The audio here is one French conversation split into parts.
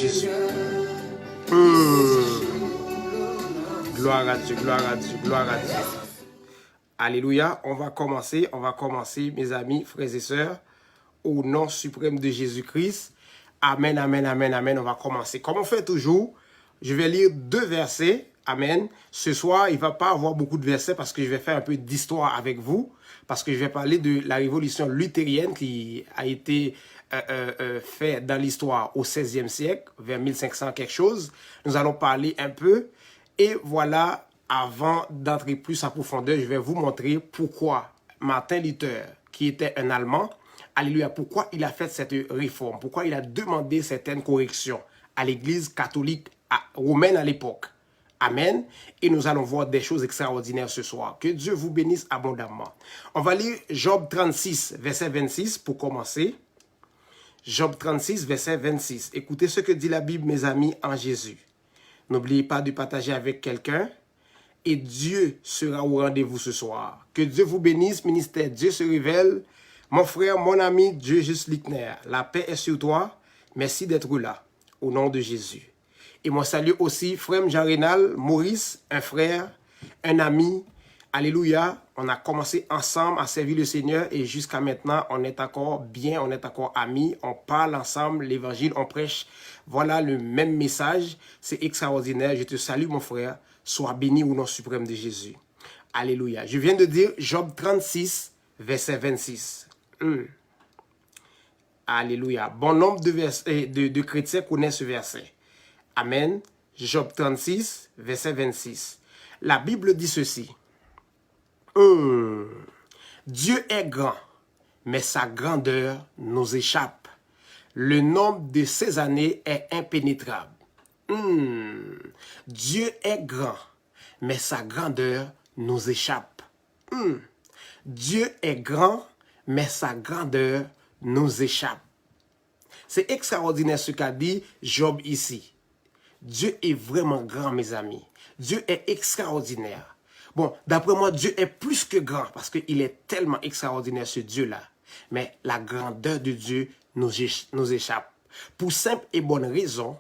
Jésus. Hmm. Gloire à Dieu, gloire à Dieu, gloire à Dieu. Alléluia, on va commencer, mes amis, frères et sœurs, au nom suprême de Jésus-Christ. Amen, amen, amen, amen. On va commencer. Comme on fait toujours, je vais lire 2 versets. Amen. Ce soir, il ne va pas avoir beaucoup de versets parce que je vais faire un peu d'histoire avec vous. Parce que je vais parler de la révolution luthérienne qui a été faite dans l'histoire au XVIe siècle, vers 1500 quelque chose. Nous allons parler un peu. Et voilà, avant d'entrer plus en profondeur, je vais vous montrer pourquoi Martin Luther, qui était un Allemand, alléluia, pourquoi il a fait cette réforme, pourquoi il a demandé certaines corrections à l'Église catholique romaine à l'époque. Amen. Et nous allons voir des choses extraordinaires ce soir. Que Dieu vous bénisse abondamment. On va lire Job 36, verset 26 pour commencer. Job 36, verset 26. Écoutez ce que dit la Bible, mes amis, en Jésus. N'oubliez pas de partager avec quelqu'un. Et Dieu sera au rendez-vous ce soir. Que Dieu vous bénisse, ministère. Dieu se révèle. Mon frère, mon ami, Dieu juste Lickner. La paix est sur toi. Merci d'être là. Au nom de Jésus. Et moi salue aussi frère Jean-Rénal, Maurice, un frère, un ami. Alléluia. On a commencé ensemble à servir le Seigneur et jusqu'à maintenant, on est encore bien, on est encore amis. On parle ensemble, l'évangile, on prêche. Voilà le même message. C'est extraordinaire. Je te salue, mon frère. Sois béni au nom suprême de Jésus. Alléluia. Je viens de dire Job 36, verset 26. Alléluia. Bon nombre de chrétiens connaissent ce verset. Amen. Job 36, verset 26. La Bible dit ceci. Dieu est grand, mais sa grandeur nous échappe. Le nombre de ses années est impénétrable. Dieu est grand, mais sa grandeur nous échappe. Dieu est grand, mais sa grandeur nous échappe. C'est extraordinaire ce qu'a dit Job ici. Dieu est vraiment grand, mes amis. Dieu est extraordinaire. Bon, d'après moi, Dieu est plus que grand parce qu'il est tellement extraordinaire, ce Dieu-là. Mais la grandeur de Dieu nous échappe. Pour simple et bonne raison,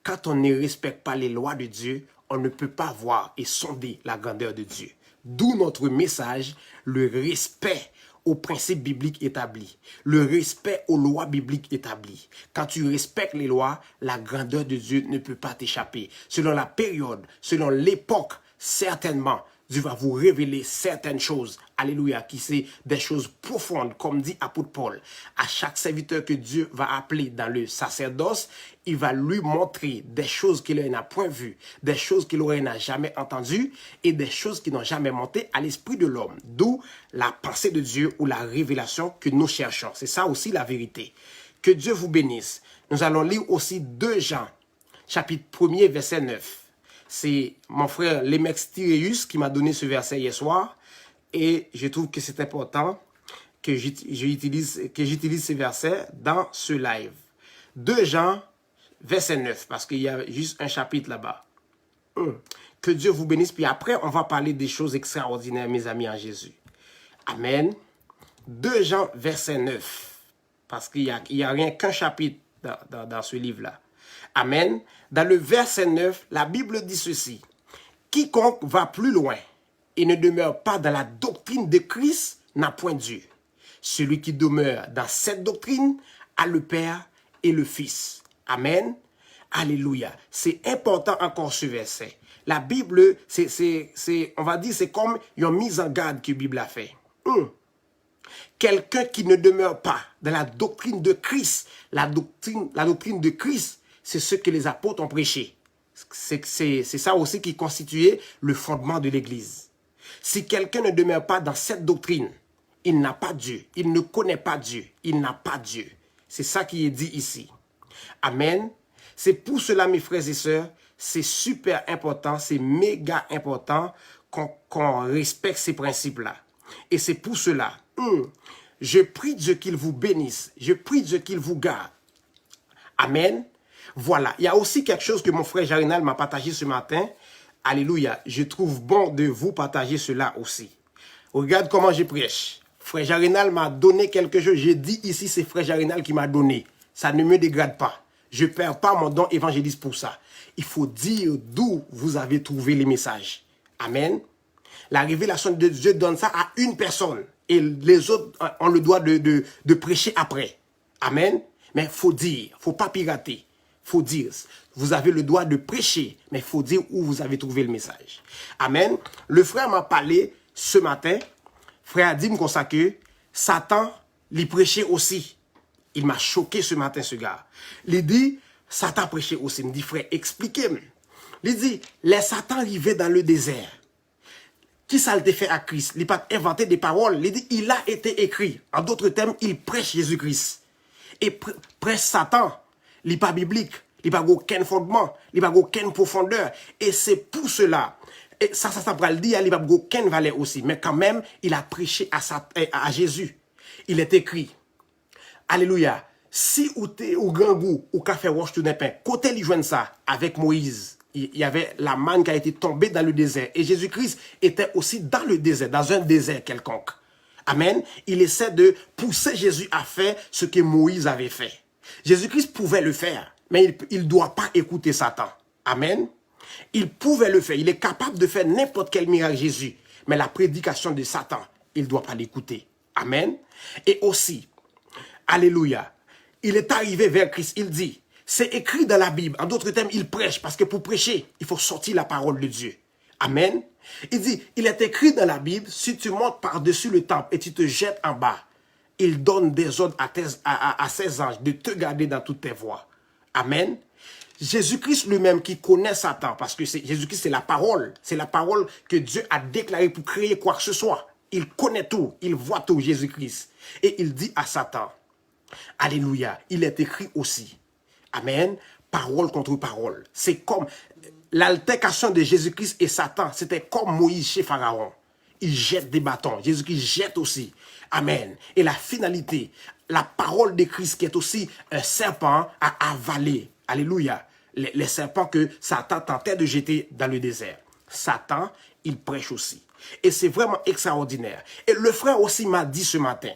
quand on ne respecte pas les lois de Dieu, on ne peut pas voir et sonder la grandeur de Dieu. D'où notre message, le respect aux principes bibliques établis, le respect aux lois bibliques établies. Quand tu respectes les lois, la grandeur de Dieu ne peut pas t'échapper. Selon la période, selon l'époque, certainement, Dieu va vous révéler certaines choses. Alléluia, qui c'est des choses profondes, comme dit apôtre Paul. À chaque serviteur que Dieu va appeler dans le sacerdoce, il va lui montrer des choses qu'il n'a point vues, des choses qu'il n'a jamais entendues et des choses qui n'ont jamais monté à l'esprit de l'homme. D'où la pensée de Dieu ou la révélation que nous cherchons. C'est ça aussi la vérité. Que Dieu vous bénisse. Nous allons lire aussi 2 Jean, chapitre 1er, verset 9. C'est mon frère Lemex Tyréus qui m'a donné ce verset hier soir. Et je trouve que c'est important que j'utilise ce verset dans ce live. 2 Jean, verset 9, parce qu'il y a juste un chapitre là-bas. Que Dieu vous bénisse. Puis après, on va parler des choses extraordinaires, mes amis, en Jésus. Amen. 2 Jean, verset 9. Parce qu'il n'y a rien qu'un chapitre dans ce livre-là. Amen. Dans le verset 9, la Bible dit ceci. Quiconque va plus loin et ne demeure pas dans la doctrine de Christ n'a point Dieu. Celui qui demeure dans cette doctrine a le Père et le Fils. Amen. Alléluia. C'est important encore ce verset. La Bible, on va dire, c'est comme une mise en garde que la Bible a fait. Quelqu'un qui ne demeure pas dans la doctrine de Christ, la doctrine de Christ, c'est ce que les apôtres ont prêché. C'est ça aussi qui constituait le fondement de l'Église. Si quelqu'un ne demeure pas dans cette doctrine, il n'a pas Dieu. Il ne connaît pas Dieu. Il n'a pas Dieu. C'est ça qui est dit ici. Amen. C'est pour cela, mes frères et sœurs, c'est super important, c'est méga important qu'on respecte ces principes-là. Et c'est pour cela, je prie Dieu qu'il vous bénisse. Je prie Dieu qu'il vous garde. Amen. Voilà. Il y a aussi quelque chose que mon frère Jarinal m'a partagé ce matin. Alléluia. Je trouve bon de vous partager cela aussi. Regarde comment je prêche. Frère Jarinal m'a donné quelque chose. J'ai dit ici, c'est frère Jarinal qui m'a donné. Ça ne me dégrade pas. Je ne perds pas mon don évangéliste pour ça. Il faut dire d'où vous avez trouvé les messages. Amen. La révélation de Dieu donne ça à une personne. Et les autres ont le droit de prêcher après. Amen. Mais il faut dire, il ne faut pas pirater. Il faut dire, vous avez le droit de prêcher, mais il faut dire où vous avez trouvé le message. Amen. Le frère m'a parlé ce matin. Frère a dit comme ça que Satan l'y prêchait aussi. Il m'a choqué ce matin, ce gars. Il dit, Satan prêchait aussi. Il me dit, frère, expliquez-moi. Il dit, les Satan arrivaient dans le désert. Qui ça le fait à Christ? Il n'a pas inventé des paroles. Il dit, il a été écrit. En d'autres termes, il prêche Jésus-Christ. Et prêche Satan. Il n'est pas biblique. Il n'a pas aucun fondement. Il n'a pas aucune profondeur. Et c'est pour cela. Et ça va le dire, il n'a pas aucune valeur aussi. Mais quand même, il a prêché à Jésus. Il est écrit. Alléluia. Si ou t'es au grand goût, ou café roche tout pain, côté lui joigne ça avec Moïse. Il y avait la manne qui a été tombée dans le désert. Et Jésus-Christ était aussi dans le désert, dans un désert quelconque. Amen. Il essaie de pousser Jésus à faire ce que Moïse avait fait. Jésus-Christ pouvait le faire, mais il ne doit pas écouter Satan. Amen. Il pouvait le faire. Il est capable de faire n'importe quel miracle Jésus. Mais la prédication de Satan, il ne doit pas l'écouter. Amen. Et aussi, alléluia, il est arrivé vers Christ. Il dit, c'est écrit dans la Bible. En d'autres termes, il prêche. Parce que pour prêcher, il faut sortir la parole de Dieu. Amen. Il dit, il est écrit dans la Bible, si tu montes par-dessus le temple et tu te jettes en bas, il donne des ordres à ses anges de te garder dans toutes tes voies. Amen. Jésus-Christ lui-même qui connaît Satan, parce que Jésus-Christ c'est la parole que Dieu a déclarée pour créer quoi que ce soit. Il connaît tout, il voit tout, Jésus-Christ. Et il dit à Satan, alléluia, il est écrit aussi. Amen. Parole contre parole. C'est comme l'altercation de Jésus-Christ et Satan. C'était comme Moïse chez Pharaon. Il jette des bâtons. Jésus-Christ jette aussi. Amen. Et la finalité, la parole de Christ qui est aussi un serpent à avaler. Alléluia. Les serpents que Satan tentait de jeter dans le désert. Satan, il prêche aussi. Et c'est vraiment extraordinaire. Et le frère aussi m'a dit ce matin.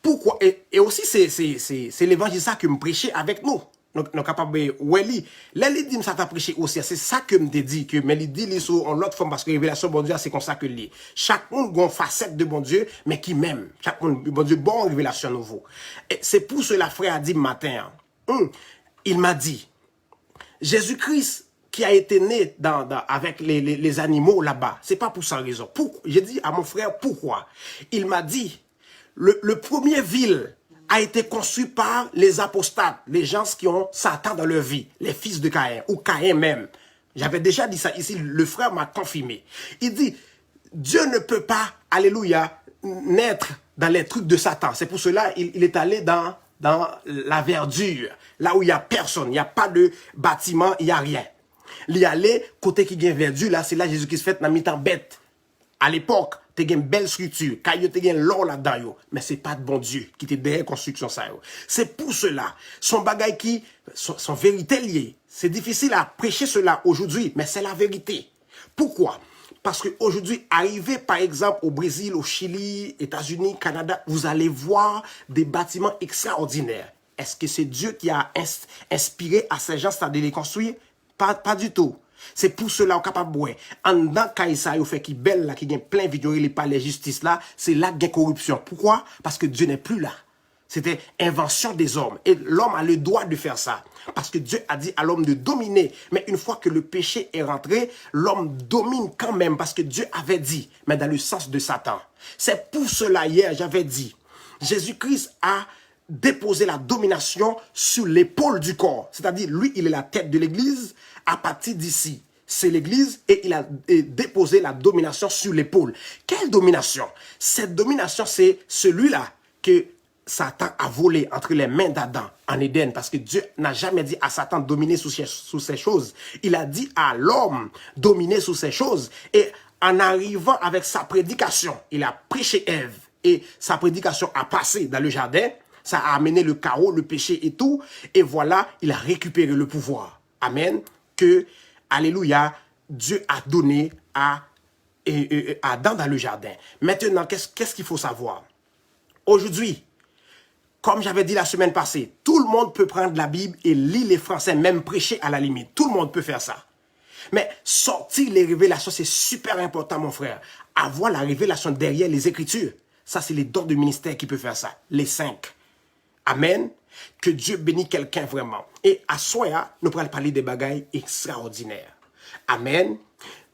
Pourquoi? Et aussi, c'est l'évangile ça que me prêchait avec nous. Donc, nous sommes capables de oui, là, il dit ça t'a prêché aussi. C'est ça que me dit que, mais il dit les sur en l'autre forme parce que révélation bon Dieu, c'est comme ça que lit. Chaque monde a une facette de bon Dieu, mais qui m'aime. Chaque monde, bon Dieu, bon révélation nouveau. Et c'est pour cela, frère a dit matin, il m'a dit, Jésus-Christ qui a été né avec les animaux là-bas, c'est pas pour sa raison. J'ai dit à mon frère, pourquoi? Il m'a dit, le premier ville a été construit par les apostates, les gens qui ont Satan dans leur vie, les fils de Caïn, ou Caïn même. J'avais déjà dit ça ici, le frère m'a confirmé. Il dit, Dieu ne peut pas, alléluia, naître dans les trucs de Satan. C'est pour cela il est allé dans la verdure, là où il n'y a personne, il n'y a pas de bâtiment, il n'y a rien. Il y allé, côté qui gagne verdure, là, c'est là Jésus-Christ fait dans mi-temps bête. À l'époque, tu as une belle structure, tu as l'or là-dedans, mais ce n'est pas de bon Dieu qui te derrière construction ça. C'est pour cela, son bagage qui, son vérité liée, c'est difficile à prêcher cela aujourd'hui, mais c'est la vérité. Pourquoi? Parce qu'aujourd'hui, arrivé par exemple au Brésil, au Chili, États-Unis, Canada, vous allez voir des bâtiments extraordinaires. Est-ce que c'est Dieu qui a inspiré à ces gens de les construire? Pas du tout. C'est pour cela qu'on est capable de voir. En dedans, Kaïsa, il fait qui belle là, qui gagne plein de vidéos, il pas les justices là, c'est là qu'il y a corruption. Pourquoi? Parce que Dieu n'est plus là. C'était invention des hommes. Et l'homme a le droit de faire ça. Parce que Dieu a dit à l'homme de dominer. Mais une fois que le péché est rentré, l'homme domine quand même. Parce que Dieu avait dit, mais dans le sens de Satan. C'est pour cela, hier, j'avais dit, Jésus-Christ a déposé la domination sur l'épaule du corps. C'est-à-dire, lui, il est la tête de l'Église. À partir d'ici, c'est l'Église et il a déposé la domination sur l'épaule. Quelle domination? Cette domination, c'est celui-là que Satan a volé entre les mains d'Adam en Éden, parce que Dieu n'a jamais dit à Satan de dominer sous ces choses. Il a dit à l'homme dominer sous ces choses. Et en arrivant avec sa prédication, il a prêché Ève et sa prédication a passé dans le jardin. Ça a amené le chaos, le péché et tout. Et voilà, il a récupéré le pouvoir. Amen. Que, alléluia, Dieu a donné à Adam dans le jardin. Maintenant, qu'est-ce qu'il faut savoir? Aujourd'hui, Comme j'avais dit la semaine passée, tout le monde peut prendre la Bible et lire les Français, même prêcher à la limite. Tout le monde peut faire ça. Mais sortir les révélations, c'est super important, mon frère. Avoir la révélation derrière les Écritures. Ça, c'est les dons de ministère qui peuvent faire ça. Les 5. Amen. Que Dieu bénisse quelqu'un vraiment. Et à soi, nous pourrons parler des bagailles extraordinaires. Amen.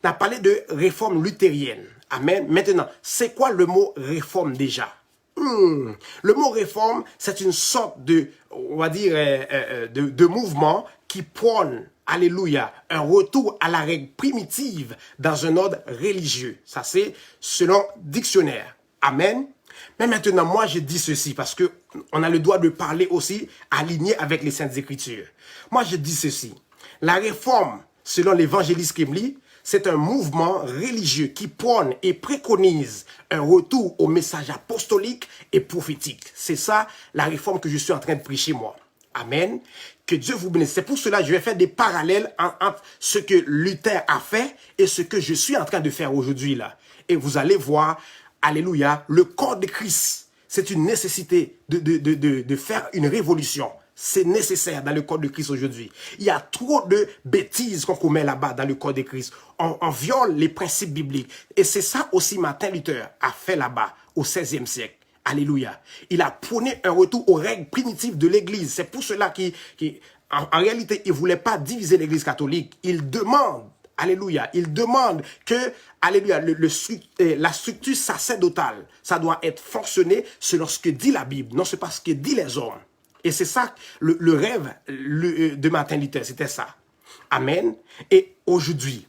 On a parlé de réforme luthérienne. Amen. Maintenant, c'est quoi le mot réforme déjà? Le mot réforme, c'est une sorte de, on va dire, de mouvement qui prône, alléluia, un retour à la règle primitive dans un ordre religieux. Ça, c'est selon dictionnaire. Amen. Mais maintenant, moi, je dis ceci parce que on a le droit de parler aussi aligné avec les Saintes Écritures. Moi, je dis ceci. La réforme, selon l'évangéliste Kemli, c'est un mouvement religieux qui prône et préconise un retour au message apostolique et prophétique. C'est ça la réforme que je suis en train de prêcher, moi. Amen. Que Dieu vous bénisse. C'est pour cela que je vais faire des parallèles entre ce que Luther a fait et ce que je suis en train de faire aujourd'hui là. Et vous allez voir, alléluia, le corps de Christ, c'est une nécessité de faire une révolution. C'est nécessaire dans le corps de Christ aujourd'hui. Il y a trop de bêtises qu'on commet là-bas dans le corps de Christ. On viole les principes bibliques. Et c'est ça aussi Martin Luther a fait là-bas au XVIe siècle. Alléluia. Il a prôné un retour aux règles primitives de l'Église. C'est pour cela qu'en réalité, il ne voulait pas diviser l'Église catholique. Il demande, alléluia, il demande que, alléluia, la structure sacerdotale, ça doit être fonctionné selon ce que dit la Bible, non c'est pas ce que dit les hommes. Et c'est ça, le rêve de Martin Luther, c'était ça. Amen. Et aujourd'hui,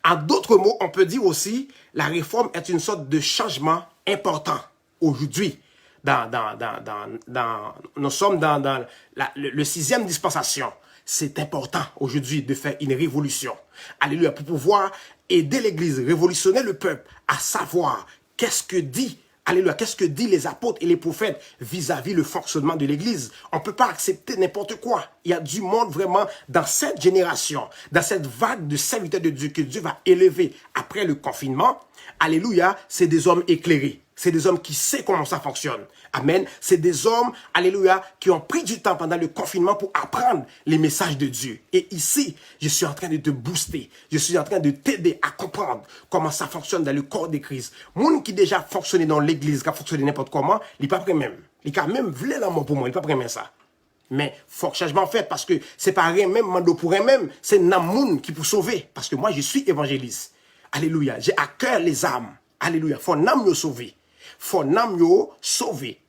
en d'autres mots, on peut dire aussi, la réforme est une sorte de changement important. Aujourd'hui, nous sommes dans le 6e dispensation. C'est important aujourd'hui de faire une révolution. Alléluia, pour pouvoir aider l'Église, révolutionner le peuple à savoir qu'est-ce que dit alléluia, qu'est-ce que disent les apôtres et les prophètes vis-à-vis le fonctionnement de l'Église? On ne peut pas accepter n'importe quoi. Il y a du monde vraiment dans cette génération, dans cette vague de serviteurs de Dieu que Dieu va élever après le confinement. Alléluia, c'est des hommes éclairés. C'est des hommes qui savent comment ça fonctionne. Amen. C'est des hommes, alléluia, qui ont pris du temps pendant le confinement pour apprendre les messages de Dieu. Et ici, je suis en train de te booster. Je suis en train de t'aider à comprendre comment ça fonctionne dans le corps de Christ. Monde qui déjà fonctionné dans l'église, qui a fonctionné n'importe comment, il n'est pas prêt même. Il a même voulu l'amour pour moi, il n'est pas prêt même ça. Mais faut que changement fait parce que c'est pas rien même, mando pour rien même, c'est Namoun qui peut sauver. Parce que moi, je suis évangéliste. Alléluia. J'ai à cœur les âmes. Alléluia. Faut n'âme le sauver. Faut n'âme yo sauver.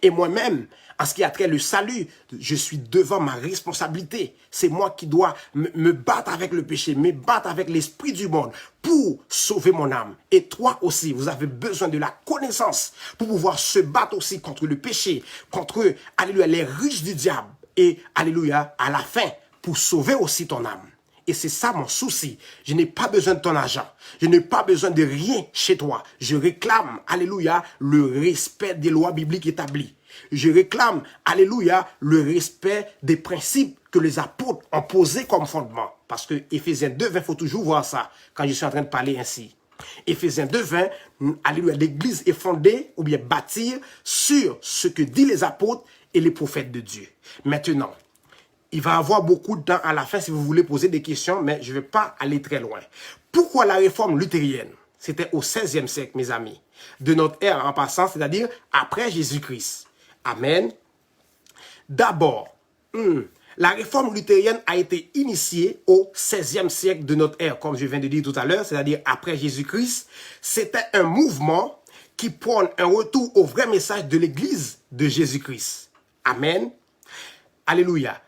Et moi-même, en ce qui a trait le salut, je suis devant ma responsabilité. C'est moi qui dois me battre avec le péché, me battre avec l'esprit du monde pour sauver mon âme. Et toi aussi, vous avez besoin de la connaissance pour pouvoir se battre aussi contre le péché, contre, alléluia, les riches du diable. Et, alléluia, à la fin, pour sauver aussi ton âme. Et c'est ça mon souci. Je n'ai pas besoin de ton argent. Je n'ai pas besoin de rien chez toi. Je réclame, alléluia, le respect des lois bibliques établies. Je réclame, alléluia, le respect des principes que les apôtres ont posés comme fondement. Parce que Éphésiens 2:20, il faut toujours voir ça quand je suis en train de parler ainsi. Éphésiens 2:20, alléluia, l'Église est fondée ou bien bâtie sur ce que disent les apôtres et les prophètes de Dieu. Maintenant, il va y avoir beaucoup de temps à la fin si vous voulez poser des questions, mais je ne vais pas aller très loin. Pourquoi la réforme luthérienne? C'était au XVIe siècle, mes amis, de notre ère en passant, c'est-à-dire après Jésus-Christ. Amen. D'abord, la réforme luthérienne a été initiée au XVIe siècle de notre ère, comme je viens de dire tout à l'heure, c'est-à-dire après Jésus-Christ. C'était un mouvement qui prône un retour au vrai message de l'Église de Jésus-Christ. Amen. Alléluia.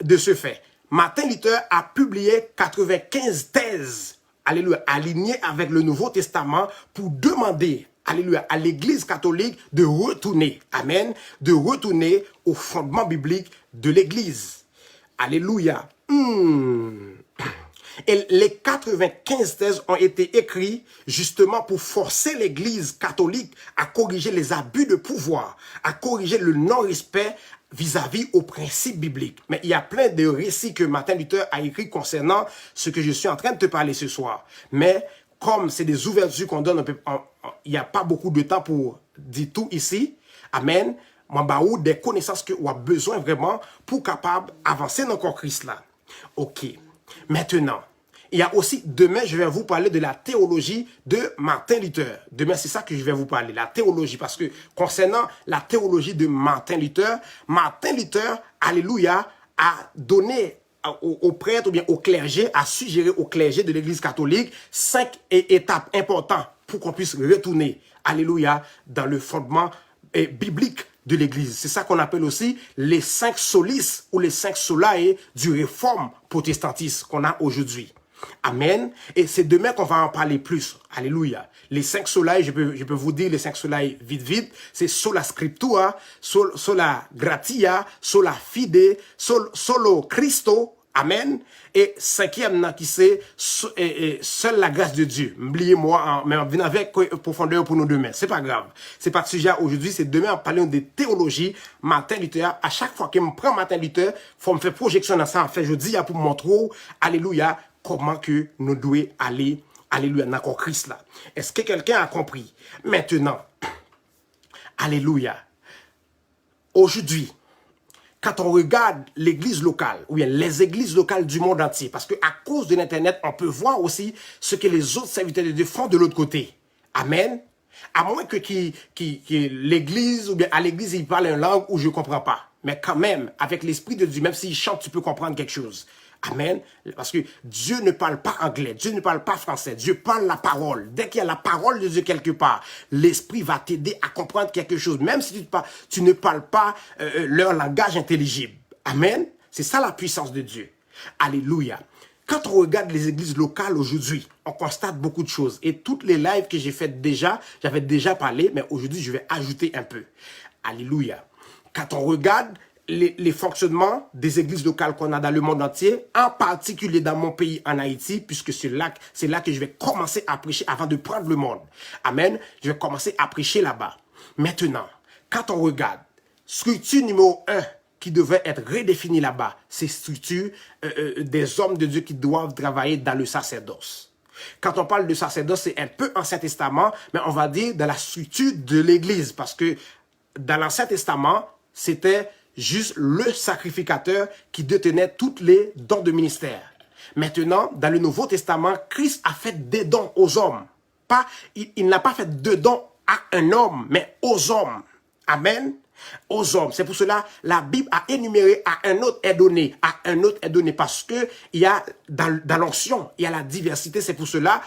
De ce fait, Martin Luther a publié 95 thèses, alléluia, alignées avec le Nouveau Testament pour demander, alléluia, à l'Église catholique de retourner, amen, de retourner au fondement biblique de l'Église. Alléluia. Et les 95 thèses ont été écrites justement pour forcer l'Église catholique à corriger les abus de pouvoir, à corriger le non-respect vis-à-vis aux principes bibliques. Mais il y a plein de récits que Martin Luther a écrits concernant ce que je suis en train de te parler ce soir. Mais comme c'est des ouvertures qu'on donne, il n'y a pas beaucoup de temps pour dire tout ici. Amen. moi bah ou des connaissances que vous avez besoin vraiment pour capable avancer dans le Christ là. OK. Maintenant, il y a aussi, demain, je vais vous parler de la théologie de Martin Luther. Demain, c'est ça que je vais vous parler, la théologie. Parce que concernant la théologie de Martin Luther, alléluia, a donné aux prêtres ou bien au clergé, a suggéré au clergé de l'Église catholique 5 étapes importantes pour qu'on puisse retourner, alléluia, dans le fondement biblique de l'Église. C'est ça qu'on appelle aussi les 5 solis ou les 5 solae du réforme protestantisme qu'on a aujourd'hui. Amen. Et c'est demain qu'on va en parler plus. Alléluia. Les 5 solae, je peux vous dire les 5 solae vite. C'est sola scriptura, sola gratia, sola fide, solo Christo. Amen. Et cinquième, qui c'est seule la grâce de Dieu. Oubliez-moi, mais on vient avec profondeur pour nous demain. C'est pas grave. C'est pas de sujet aujourd'hui, c'est demain en parlant de théologie. Martin Luther, à chaque fois qu'il me prend Martin Luther, faut me faire projection dans ça. En fait, je dis pour montrer, alléluia, comment que nous devons aller, alléluia, dans le Christ là. Est-ce que quelqu'un a compris? Maintenant, alléluia. Aujourd'hui, quand on regarde l'église locale, ou bien les églises locales du monde entier, parce qu'à cause de l'Internet, on peut voir aussi ce que les autres serviteurs de Dieu font de l'autre côté. Amen. À moins que l'église, ou bien à l'église, ils parlent une langue où je ne comprends pas. Mais quand même, avec l'Esprit de Dieu, même s'ils chantent, tu peux comprendre quelque chose. Amen. Parce que Dieu ne parle pas anglais, Dieu ne parle pas français, Dieu parle la parole. Dès qu'il y a la parole de Dieu quelque part, l'Esprit va t'aider à comprendre quelque chose, même si tu ne parles pas leur langage intelligible. Amen. C'est ça la puissance de Dieu. Alléluia. Quand on regarde les églises locales aujourd'hui, on constate beaucoup de choses. Et toutes les lives que j'ai faites déjà, j'avais déjà parlé, mais aujourd'hui, je vais ajouter un peu. Alléluia. Quand on regarde les fonctionnements des églises locales qu'on a dans le monde entier, en particulier dans mon pays, en Haïti, puisque c'est là que je vais commencer à prêcher avant de prendre le monde. Amen. Je vais commencer à prêcher là-bas. Maintenant, quand on regarde, structure numéro 1 qui devait être redéfinie là-bas, c'est structure des hommes de Dieu qui doivent travailler dans le sacerdoce. Quand on parle de sacerdoce, c'est un peu Ancien Testament, mais on va dire dans la structure de l'Église, parce que dans l'Ancien Testament, c'était juste le sacrificateur qui détenait tous les dons de ministère. Maintenant, dans le Nouveau Testament, Christ a fait des dons aux hommes. Il n'a pas fait de dons à un homme, mais aux hommes. Amen. Aux hommes. C'est pour cela la Bible a énuméré à un autre est donné, à un autre est donné, parce que il y a dans l'onction, il y a la diversité. C'est pour cela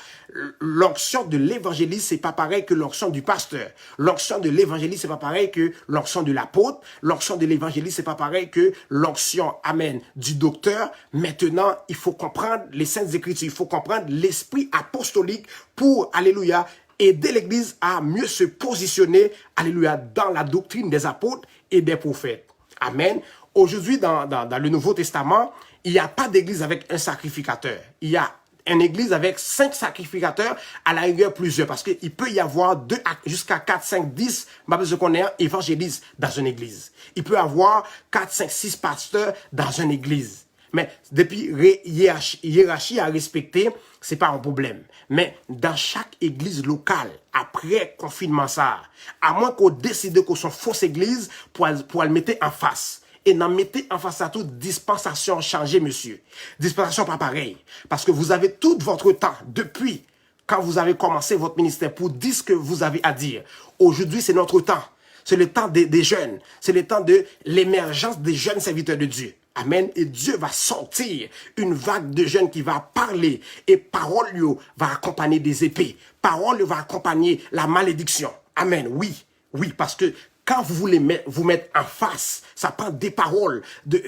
l'onction de l'évangéliste c'est pas pareil que l'onction du pasteur. L'onction de l'évangéliste c'est pas pareil que l'onction de l'apôtre. L'onction de l'évangéliste c'est pas pareil que l'onction, amen, du docteur. Maintenant, il faut comprendre les saintes écritures, il faut comprendre l'esprit apostolique pour, alléluia, aider l'Église à mieux se positionner, alléluia, dans la doctrine des apôtres et des prophètes. Amen. Aujourd'hui, dans le Nouveau Testament, il n'y a pas d'église avec un sacrificateur. Il y a une église avec 5 sacrificateurs, à la rigueur plusieurs, parce qu'il peut y avoir 2 jusqu'à 4, 5, 10, parce qu'on est un évangéliste dans une église. Il peut y avoir 4, 5, 6 pasteurs dans une église. Mais depuis hiérarchie à respecter, c'est pas un problème. Mais dans chaque église locale, après confinement ça, à moins qu'on décide qu'on soit fausse église pour le mettre en face. Et n'en mettez en face à tout dispensation changée, monsieur. Dispensation pas pareil. Parce que vous avez tout votre temps depuis quand vous avez commencé votre ministère pour dire ce que vous avez à dire. Aujourd'hui, c'est notre temps. C'est le temps des jeunes. C'est le temps de l'émergence des jeunes serviteurs de Dieu. Amen. Et Dieu va sortir une vague de jeunes qui va parler. Et parole va accompagner des épées. Parole va accompagner la malédiction. Amen. Oui. Oui, parce que quand vous voulez vous mettre en face, ça prend des paroles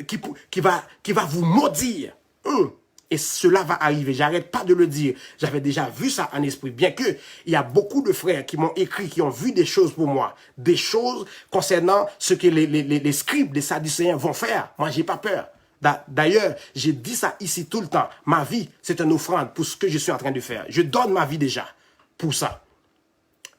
qui va vous maudire. Et cela va arriver. J'arrête pas de le dire. J'avais déjà vu ça en esprit. Bien que il y a beaucoup de frères qui m'ont écrit, qui ont vu des choses pour moi. Des choses concernant ce que les scribes, les sadducéens vont faire. Moi, j'ai pas peur. D'ailleurs, j'ai dit ça ici tout le temps. Ma vie, c'est une offrande pour ce que je suis en train de faire. Je donne ma vie déjà pour ça.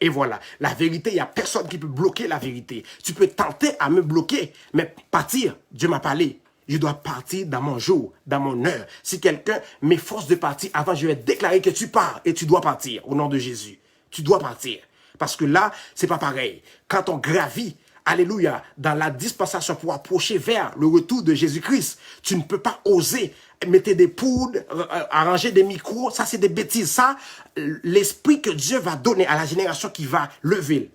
Et voilà, la vérité, il n'y a personne qui peut bloquer la vérité. Tu peux tenter à me bloquer, mais partir, Dieu m'a parlé. Je dois partir dans mon jour, dans mon heure. Si quelqu'un m'efforce de partir, avant je vais déclarer que tu pars et tu dois partir au nom de Jésus. Tu dois partir. Parce que là, c'est pas pareil. Quand on gravit, alléluia, dans la dispensation pour approcher vers le retour de Jésus-Christ. Tu ne peux pas oser mettre des poudres, arranger des micros, ça c'est des bêtises. Ça, l'esprit que Dieu va donner à la génération qui va lever,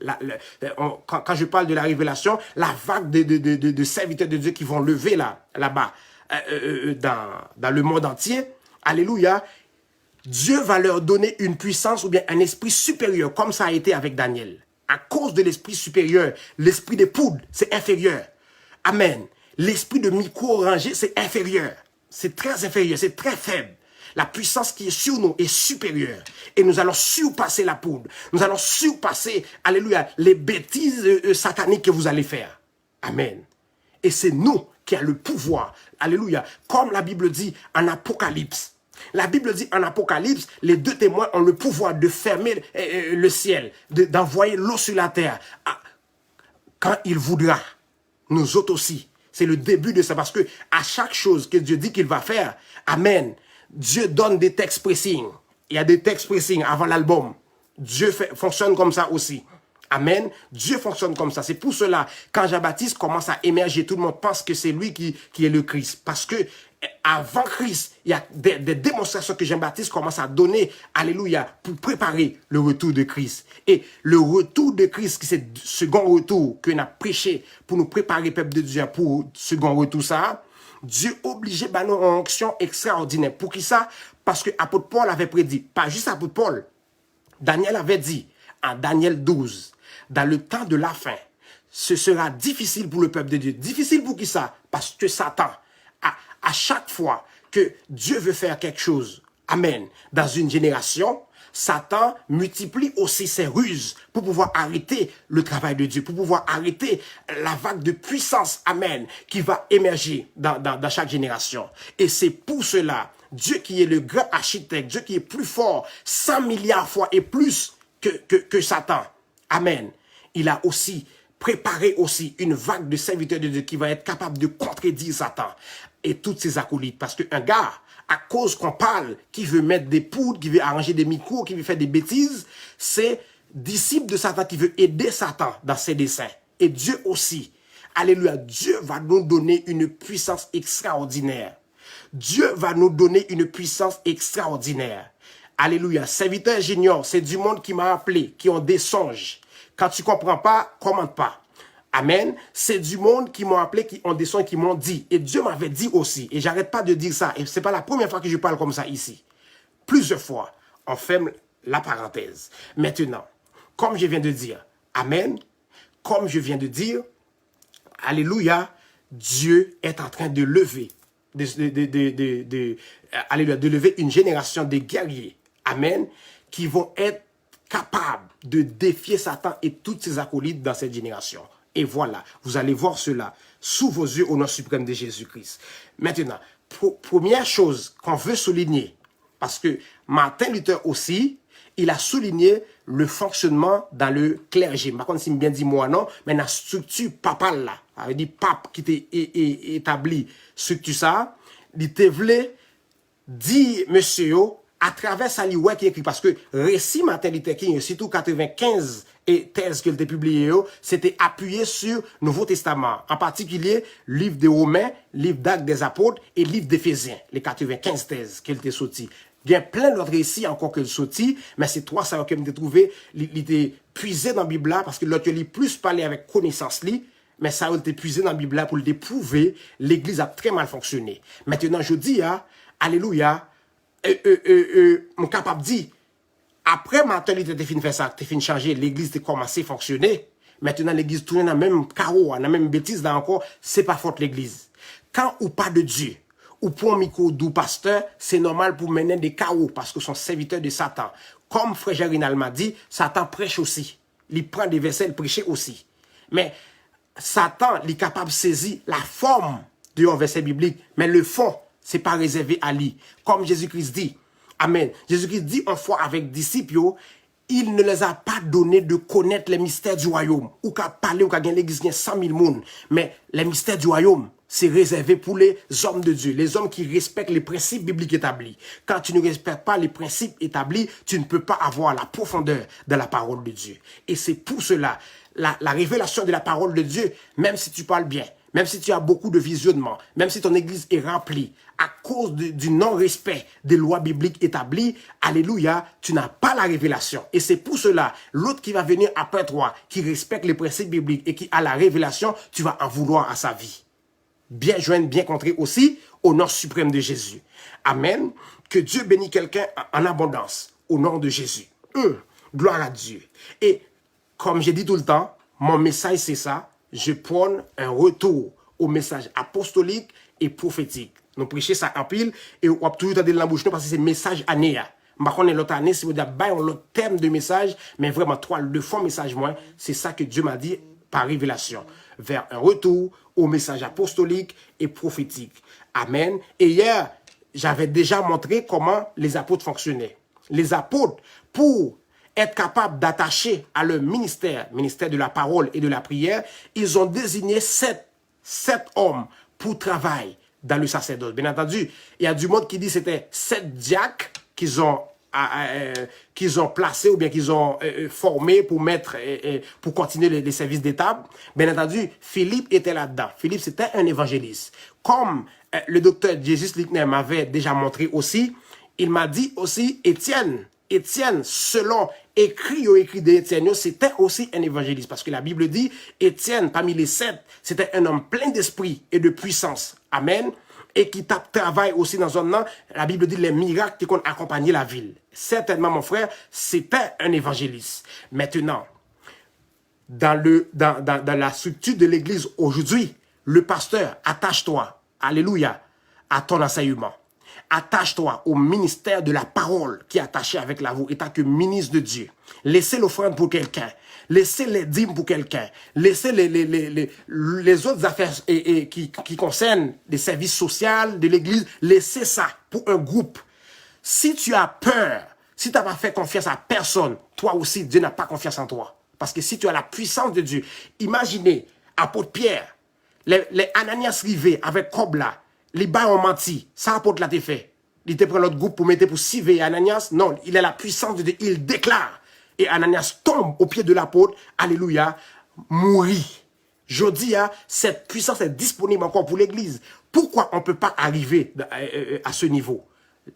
quand je parle de la révélation, la vague de serviteurs de Dieu qui vont lever là-bas, dans le monde entier, alléluia, Dieu va leur donner une puissance ou bien un esprit supérieur, comme ça a été avec Daniel. À cause de l'esprit supérieur, l'esprit des poudres, c'est inférieur. Amen. L'esprit de micro-orangé, c'est inférieur. C'est très inférieur, c'est très faible. La puissance qui est sur nous est supérieure. Et nous allons surpasser la poudre. Nous allons surpasser, alléluia, les bêtises sataniques que vous allez faire. Amen. Et c'est nous qui avons le pouvoir, alléluia, comme la Bible dit en Apocalypse. La Bible dit en Apocalypse, les deux témoins ont le pouvoir de fermer le ciel, d'envoyer l'eau sur la terre. Quand il voudra, nous autres aussi. C'est le début de ça, parce que à chaque chose que Dieu dit qu'il va faire, amen, Dieu donne des textes pressing. Il y a des textes pressing avant l'album. Dieu fonctionne comme ça aussi. Amen. Dieu fonctionne comme ça. C'est pour cela, quand Jean-Baptiste commence à émerger, tout le monde pense que c'est lui qui est le Christ. Parce que avant Christ, il y a des démonstrations que Jean-Baptiste commence à donner, alléluia, pour préparer le retour de Christ. Et le retour de Christ, c'est le second retour qu'on a prêché pour nous préparer, peuple de Dieu, pour le second retour, ça. Dieu obligé par nos onction extraordinaire. Pour qui ça? Parce que apôtre Paul avait prédit, pas juste apôtre Paul, Daniel avait dit, en Daniel 12, dans le temps de la fin, ce sera difficile pour le peuple de Dieu. Difficile pour qui ça? Parce que Satan, à chaque fois que Dieu veut faire quelque chose, amen, dans une génération, Satan multiplie aussi ses ruses pour pouvoir arrêter le travail de Dieu, pour pouvoir arrêter la vague de puissance, amen, qui va émerger dans chaque génération. Et c'est pour cela, Dieu qui est le grand architecte, Dieu qui est plus fort, 100 milliards fois et plus que Satan, amen, il a aussi préparé aussi une vague de serviteurs de Dieu qui va être capable de contredire Satan et toutes ses acolytes. Parce qu'un gars, à cause qu'on parle, qui veut mettre des poudres, qui veut arranger des micros, qui veut faire des bêtises, c'est disciple de Satan qui veut aider Satan dans ses desseins. Et Dieu aussi. Alléluia. Dieu va nous donner une puissance extraordinaire. Dieu va nous donner une puissance extraordinaire. Alléluia. Serviteur junior, c'est du monde qui m'a appelé, qui ont des songes. Quand tu comprends pas, commente pas. Amen. C'est du monde qui m'ont appelé, qui ont des sons, qui m'ont dit. Et Dieu m'avait dit aussi. Et j'arrête pas de dire ça. Et c'est pas la première fois que je parle comme ça ici. Plusieurs fois. On ferme la parenthèse. Maintenant, comme je viens de dire, amen. Comme je viens de dire, alléluia, Dieu est en train de lever, alléluia, de lever une génération de guerriers. Amen. Qui vont être capables de défier Satan et toutes ses acolytes dans cette génération. Et voilà, vous allez voir cela sous vos yeux au nom suprême de Jésus-Christ. Maintenant, première chose qu'on veut souligner, parce que Martin Luther aussi, il a souligné le fonctionnement dans le clergé. Par contre, si je bien dit moi non, mais dans la structure papale là, ça veut dire pape qui était établi, structure ça, il te voulait dire, monsieur, à travers ça, il qui écrit, parce que récit Martin Luther King, surtout 95 et thèse qu'il a publié, c'était appuyé sur le Nouveau Testament, en particulier livre des Romains, livre d'Actes des Apôtres et livre d'Éphésiens, les 95 thèses qu'il a sorti. Il y a plein d'autres récits encore qu'il sorti, mais c'est trois ça que j'ai trouvé, il était puisé dans la Bible là, parce que l'autre il plus parlé avec connaissance li, mais ça a été puisé dans la Bible là pour le prouver, l'église a très mal fonctionné. Maintenant, je dis, alléluia, mon capable dit, après Martin Luther King fin fait ça, fin changer, l'église a commencé à fonctionner. Maintenant, l'église tourne dans le même chaos, dans la même bêtise là encore, c'est pas faute l'église. Quand ou pas de Dieu, ou pour un micro d'où pasteur, c'est normal pour mener des chaos parce que sont serviteurs de Satan. Comme frère Gérinal m'a dit, Satan prêche aussi. Il prend des versets, il prêche aussi. Mais Satan, il est capable de saisir la forme d'un verset biblique, mais le fond, c'est pas réservé à lui. Comme Jésus-Christ dit, amen. Jésus-Christ dit une fois avec disciples, il ne les a pas donné de connaître les mystères du royaume. Ou qu'à parler, ou qu'à gagner l'église, il y a 100 000 personnes. Mais les mystères du royaume, c'est réservé pour les hommes de Dieu, les hommes qui respectent les principes bibliques établis. Quand tu ne respectes pas les principes établis, tu ne peux pas avoir la profondeur de la parole de Dieu. Et c'est pour cela, la révélation de la parole de Dieu, même si tu parles bien, même si tu as beaucoup de visionnement, même si ton église est remplie, à cause du non-respect des lois bibliques établies, alléluia, tu n'as pas la révélation. Et c'est pour cela, l'autre qui va venir après toi, qui respecte les principes bibliques et qui a la révélation, tu vas en vouloir à sa vie. Bien joindre, bien contrer aussi au nom suprême de Jésus. Amen. Que Dieu bénisse quelqu'un en abondance au nom de Jésus. Gloire à Dieu. Et comme j'ai dit tout le temps, mon message c'est ça. Je prône un retour au message apostolique et prophétique. Nous prêchons ça en pile et on va toujours dans la bouche parce que c'est message année. Par contre, l'autre année, si vous dites, l'autre thème de message, mais vraiment, le fond message, moi, c'est ça que Dieu m'a dit par révélation. Vers un retour au message apostolique et prophétique. Amen. Et hier, j'avais déjà montré comment les apôtres fonctionnaient. Les apôtres, pour être capables d'attacher à leur ministère de la parole et de la prière, ils ont désigné sept hommes pour travailler dans le sacerdoce. Bien entendu, il y a du monde qui dit que c'était 7 diacres qu'ils ont placés ou bien qu'ils ont formés pour pour continuer les services d'étable. Bien entendu, Philippe était là-dedans. Philippe, c'était un évangéliste. Comme le docteur Jesus Lickner m'avait déjà montré aussi, il m'a dit aussi, Étienne, selon écrit d'Étienne, c'était aussi un évangéliste. Parce que la Bible dit, Étienne, parmi les 7, c'était un homme plein d'esprit et de puissance. Amen. Et qui travaille aussi dans un nom, la Bible dit les miracles qui ont accompagné la ville. Certainement, mon frère, c'était un évangéliste. Maintenant, dans la structure de l'église aujourd'hui, le pasteur, attache-toi, alléluia, à ton enseignement. Attache-toi au ministère de la parole qui est attaché avec la voix, étant que ministre de Dieu. Laissez l'offrande pour quelqu'un. Laissez les dîmes pour quelqu'un. Laissez les autres affaires qui concernent les services sociaux de l'église. Laissez ça pour un groupe. Si tu as peur, si tu n'as pas fait confiance à personne, toi aussi, Dieu n'a pas confiance en toi. Parce que si tu as la puissance de Dieu, imaginez, apôtre Pierre, les Ananias Rivé avec Kobla, les bas ont menti. Ça, apôtre l'a fait. Il était pris l'autre groupe pour mettre pour civer Ananias. Non, il a la puissance de Dieu. Il déclare. Et Ananias tombe au pied de l'apôtre. Alléluia. Mourit. Je dis, cette puissance est disponible encore pour l'église. Pourquoi on ne peut pas arriver à ce niveau?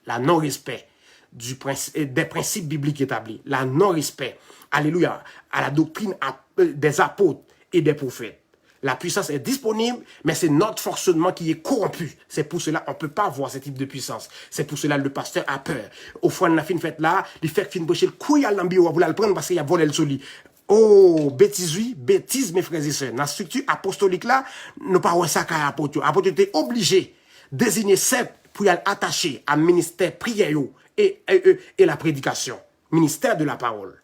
La non-respect des principes bibliques établis. La non-respect. Alléluia. À la doctrine des apôtres et des prophètes. La puissance est disponible, mais c'est notre fonctionnement qui est corrompu. C'est pour cela qu'on ne peut pas avoir ce type de puissance. C'est pour cela que le pasteur a peur. Au fond, on a fait une fête là, il fait une bouche, le couille à l'ambi, on va le prendre parce qu'il a volé le soli. Oh, bêtise, oui, bêtise, mes frères et sœurs. Dans la structure apostolique là, nous pas ça qu'à apôtre. Apôtre était obligé de désigner 7 pour y attacher à ministère prière et la prédication. Ministère de la parole.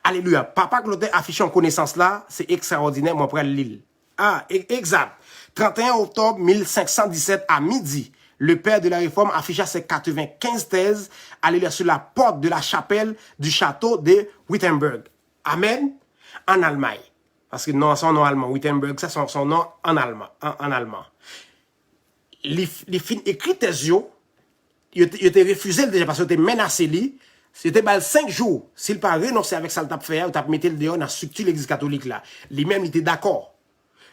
Alléluia. Papa Claude affiché en connaissance là, c'est extraordinaire, mon frère Lille. Ah, exact. 31 octobre 1517 à midi, le père de la réforme afficha ses 95 thèses, alléluia, sur la porte de la chapelle du château de Wittenberg. Amen. En Allemagne. Parce que non, son nom allemand, Wittenberg, ça son nom en allemand. Les films écrits thèses, il était refusé déjà parce qu'il était menacé lui. C'était 5 jours. S'il n'a pas renoncé avec ça, il t'a fait, il t'a mis le dehors dans la structure de l'église catholique là. Lui-même, il était d'accord.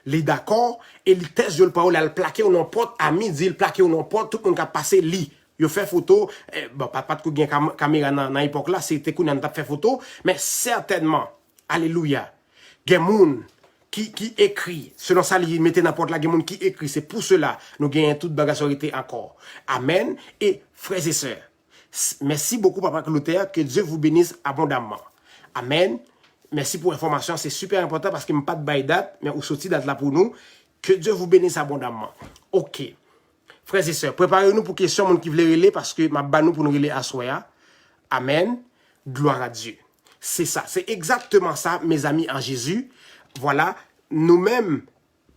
Il est d'accord. Et il teste de parole, il plaqué au n'importe à midi, il plaqué au n'importe, tout le monde a passé lui. Il fait photo. Bon, pas de caméra dans l'époque là, c'était qu'on a fait photo. Mais certainement, alléluia, il y a des gens qui écrit. Selon ça, il mettait n'importe là, il y a des gens qui écrit. C'est pour cela, nous gagnons toute bagageorité encore. Amen. Et frères et sœurs, merci beaucoup, Papa Clotaire. Que Dieu vous bénisse abondamment. Amen. Merci pour l'information. C'est super important parce qu'il n'y a pas de bail date, mais au sorti date là pour nous. Que Dieu vous bénisse abondamment. OK. Frères et sœurs, préparez-nous pour question monde qui veut relayer parce que ma banou pour nous relayer à soya. Amen. Gloire à Dieu. C'est ça. C'est exactement ça, mes amis en Jésus. Voilà. Nous-mêmes,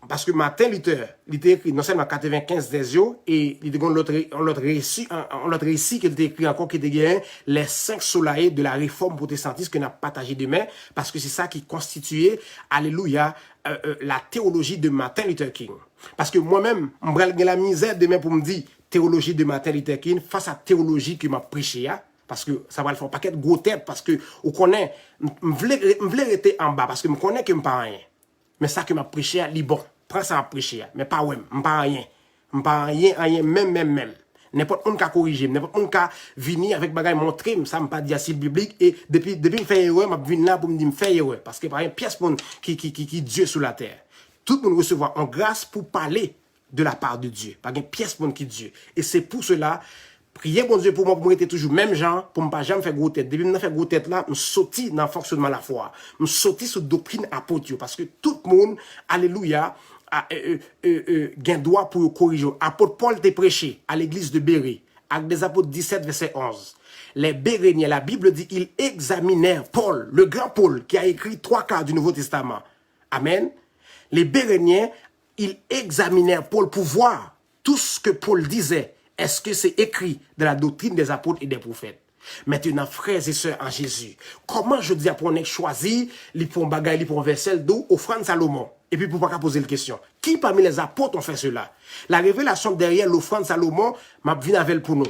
parce que matin, il était écrit non seulement 95 des yeux, et il y a l'autre récit qu'il était écrit encore, qui était les 5 soleils de la réforme protestantiste que nous avons partagé demain, parce que c'est ça qui constituait, alléluia, la théologie de Martin Luther King. Parce que moi-même, j'ai la misère demain pour me dire théologie de Martin Luther King face à la théologie que m'a prêché. Parce que ça va le faire un paquet de gros têtes. Parce que, vous connaissez, je voulais rester en bas. Parce que je connais que je ne pas rien. Mais ça que je prêché, c'est bon. Prends ça à prêcher. Mais pas ouais, je ne pas rien. Je ne pas rien, même. N'importe qui a corrigé, n'importe qui a venu avec bagay montrer, ça me pas dire si biblique et depuis me faire erreur, m'a venu là pour me dire me faire erreur parce que par une pièce qui Dieu sur la terre. Tout le monde recevoir en grâce pour parler de la part de Dieu, pas une pièce qui Dieu. Et c'est pour cela priez bon Dieu pour moi pour être toujours même gens pour me pas jamais faire gros tête. Depuis me faire gros tête là, me sorti dans le fonctionnement de la foi. Me sorti sur doctrine apôtre parce que tout le monde alléluia gain droit pour corriger. Apôtre Paul t'a prêché à l'église de Bérée, avec des apôtres 17, verset 11. Les Béréniens, la Bible dit, ils examinèrent Paul, le grand Paul, qui a écrit 3/4 du Nouveau Testament. Amen. Les Béréniens, ils examinèrent Paul pour voir tout ce que Paul disait. Est-ce que c'est écrit dans la doctrine des apôtres et des prophètes? Maintenant, frères et sœurs en Jésus, comment je dis à pour choisir les pour bagaille, les pour verset d'eau, offrande Salomon? Et puis, pour pas poser la question, qui parmi les apôtres ont fait cela? La révélation derrière l'offrande Salomon m'a vu avec pour nous.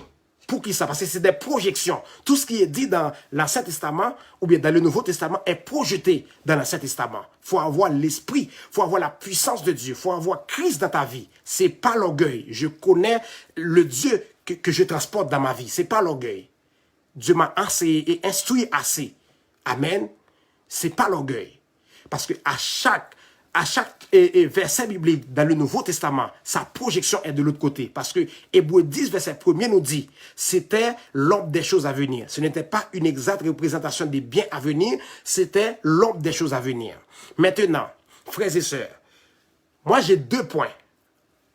Pour qui ça? Parce que c'est des projections. Tout ce qui est dit dans l'Ancien Testament ou bien dans le Nouveau Testament est projeté dans l'Ancien Testament. Il faut avoir l'esprit, il faut avoir la puissance de Dieu, il faut avoir Christ dans ta vie. C'est pas l'orgueil. Je connais le Dieu que je transporte dans ma vie. C'est pas l'orgueil. Dieu m'a assez et instruit assez. Amen. C'est pas l'orgueil. Parce que à chaque verset biblique dans le Nouveau Testament, sa projection est de l'autre côté. Parce que Hébreux 10, verset 1er nous dit, c'était l'ombre des choses à venir. Ce n'était pas une exacte représentation des biens à venir, c'était l'ombre des choses à venir. Maintenant, frères et sœurs, moi j'ai 2 points.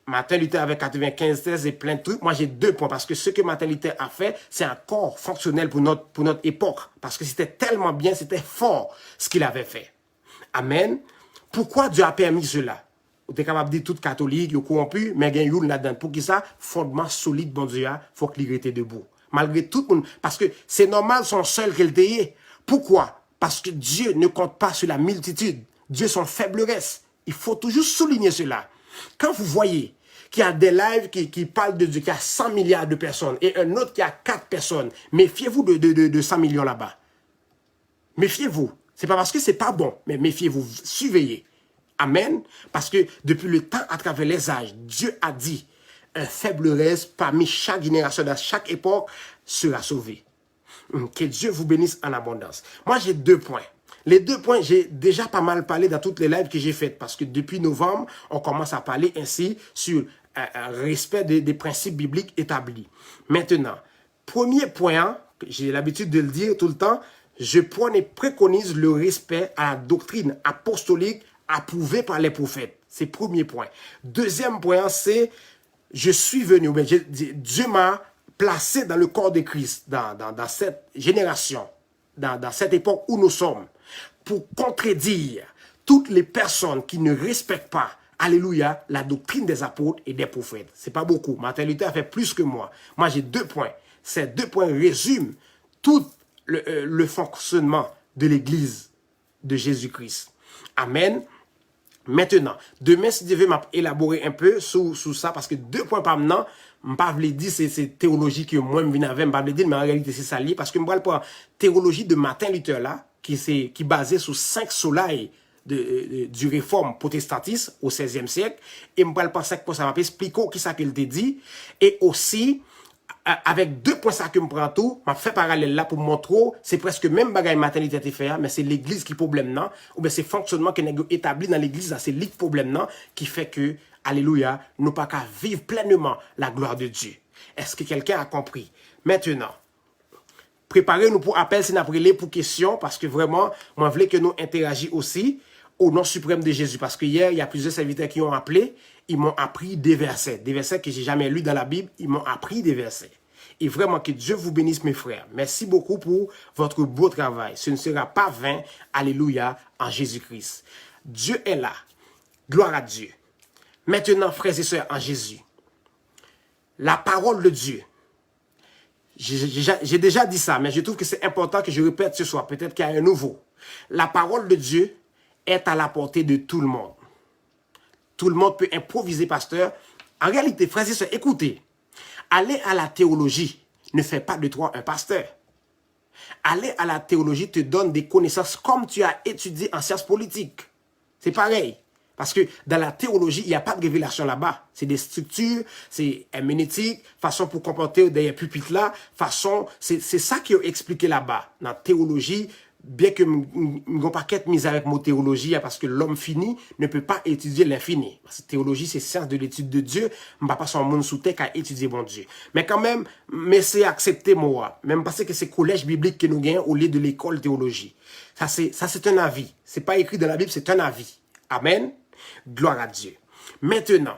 Martin Luther avec 95 thèses et plein de trucs. Moi, j'ai 2 points parce que ce que Martin Luther a fait, c'est encore fonctionnel pour notre époque. Parce que c'était tellement bien, c'était fort ce qu'il avait fait. Amen. Pourquoi Dieu a permis cela? Vous êtes capable de dire tout catholique, vous corrompu, mais il y a une là-dedans. Pour qui ça? Fondement solide, bon Dieu, il faut qu'il reste debout. Malgré tout le monde. Parce que c'est normal, son seul qu'il ait. Pourquoi? Parce que Dieu ne compte pas sur la multitude. Dieu son faiblesse. Il faut toujours souligner cela. Quand vous voyez qu'il y a des lives qui parlent de Dieu, qu'il y a 100 milliards de personnes, et un autre qui a 4 personnes, méfiez-vous de 100 millions là-bas. Méfiez-vous. C'est pas parce que c'est pas bon, mais méfiez-vous, surveillez. Amen. Parce que depuis le temps, à travers les âges, Dieu a dit, un faible reste parmi chaque génération, dans chaque époque, sera sauvé. Que Dieu vous bénisse en abondance. Moi, j'ai 2 points. Les 2 points, j'ai déjà pas mal parlé dans toutes les lives que j'ai faites parce que depuis novembre, on commence à parler ainsi sur un respect des principes bibliques établis. Maintenant, premier point, j'ai l'habitude de le dire tout le temps, je prône et préconise le respect à la doctrine apostolique approuvée par les prophètes. C'est le premier point. Deuxième point, c'est je suis venu, Dieu m'a placé dans le corps de Christ, dans cette génération, dans cette époque où nous sommes, pour contredire toutes les personnes qui ne respectent pas, alléluia, la doctrine des apôtres et des prophètes. C'est pas beaucoup. Martin Luther a fait plus que moi. Moi, j'ai 2 points. Ces 2 points résument tout le fonctionnement de l'Église de Jésus-Christ. Amen. Maintenant, demain, si Dieu veut m'élaborer un peu sur ça, parce que 2 points par maintenant, je ne vais pas dire c'est théologie que moi, je viens avec, je ne vais pas dire, mais en réalité, c'est ça lié, parce que je vais prendre théologie de Martin Luther là, qui est basée sur 5 soleils du réforme protestantiste au XVIe siècle, et je vais prendre 5 points, ça va expliquer qui ça qu'il te dit, et aussi, avec 2 points ça que me prend tout, m'a fait parallèle là pour montrer, c'est presque même bagaille maternité te fait, mais c'est l'église qui problème non, ou bien c'est fonctionnement qui est établi dans l'église, c'est le problème non, qui fait que, alléluia, nous pas qu'à vivre pleinement la gloire de Dieu. Est-ce que quelqu'un a compris? Maintenant, préparez-nous pour appel, c'est n'après pour questions, parce que vraiment, moi, je voulais que nous interagissions aussi au nom suprême de Jésus, parce que hier, il y a plusieurs serviteurs qui ont appelé, ils m'ont appris des versets que j'ai jamais lus dans la Bible, ils m'ont appris des versets. Et vraiment, que Dieu vous bénisse, mes frères. Merci beaucoup pour votre beau travail. Ce ne sera pas vain, alléluia, en Jésus-Christ. Dieu est là. Gloire à Dieu. Maintenant, frères et sœurs, en Jésus, la parole de Dieu, j'ai déjà dit ça, mais je trouve que c'est important que je répète ce soir. Peut-être qu'il y a un nouveau. La parole de Dieu est à la portée de tout le monde. Tout le monde peut improviser, pasteur. En réalité, frères et sœurs, écoutez. Aller à la théologie ne fait pas de toi un pasteur. Aller à la théologie te donne des connaissances comme tu as étudié en sciences politiques. C'est pareil. Parce que dans la théologie, il n'y a pas de révélation là-bas. C'est des structures, c'est herméneutique, façon pour comporter derrière pupitre là, façon, c'est ça qui est expliqué là-bas. Dans la théologie, bien que je pas qu'être mise avec mon théologie, parce que l'homme fini ne peut pas étudier l'infini. Parce que théologie, c'est science de l'étude de Dieu. Je ne vais pas son monde sous terre qu'à étudier mon Dieu. Mais quand même, c'est accepter moi. Même parce que c'est collège biblique que nous gagnons au lieu de l'école théologie. Ça, c'est un avis. C'est pas écrit dans la Bible, c'est un avis. Amen. Gloire à Dieu. Maintenant,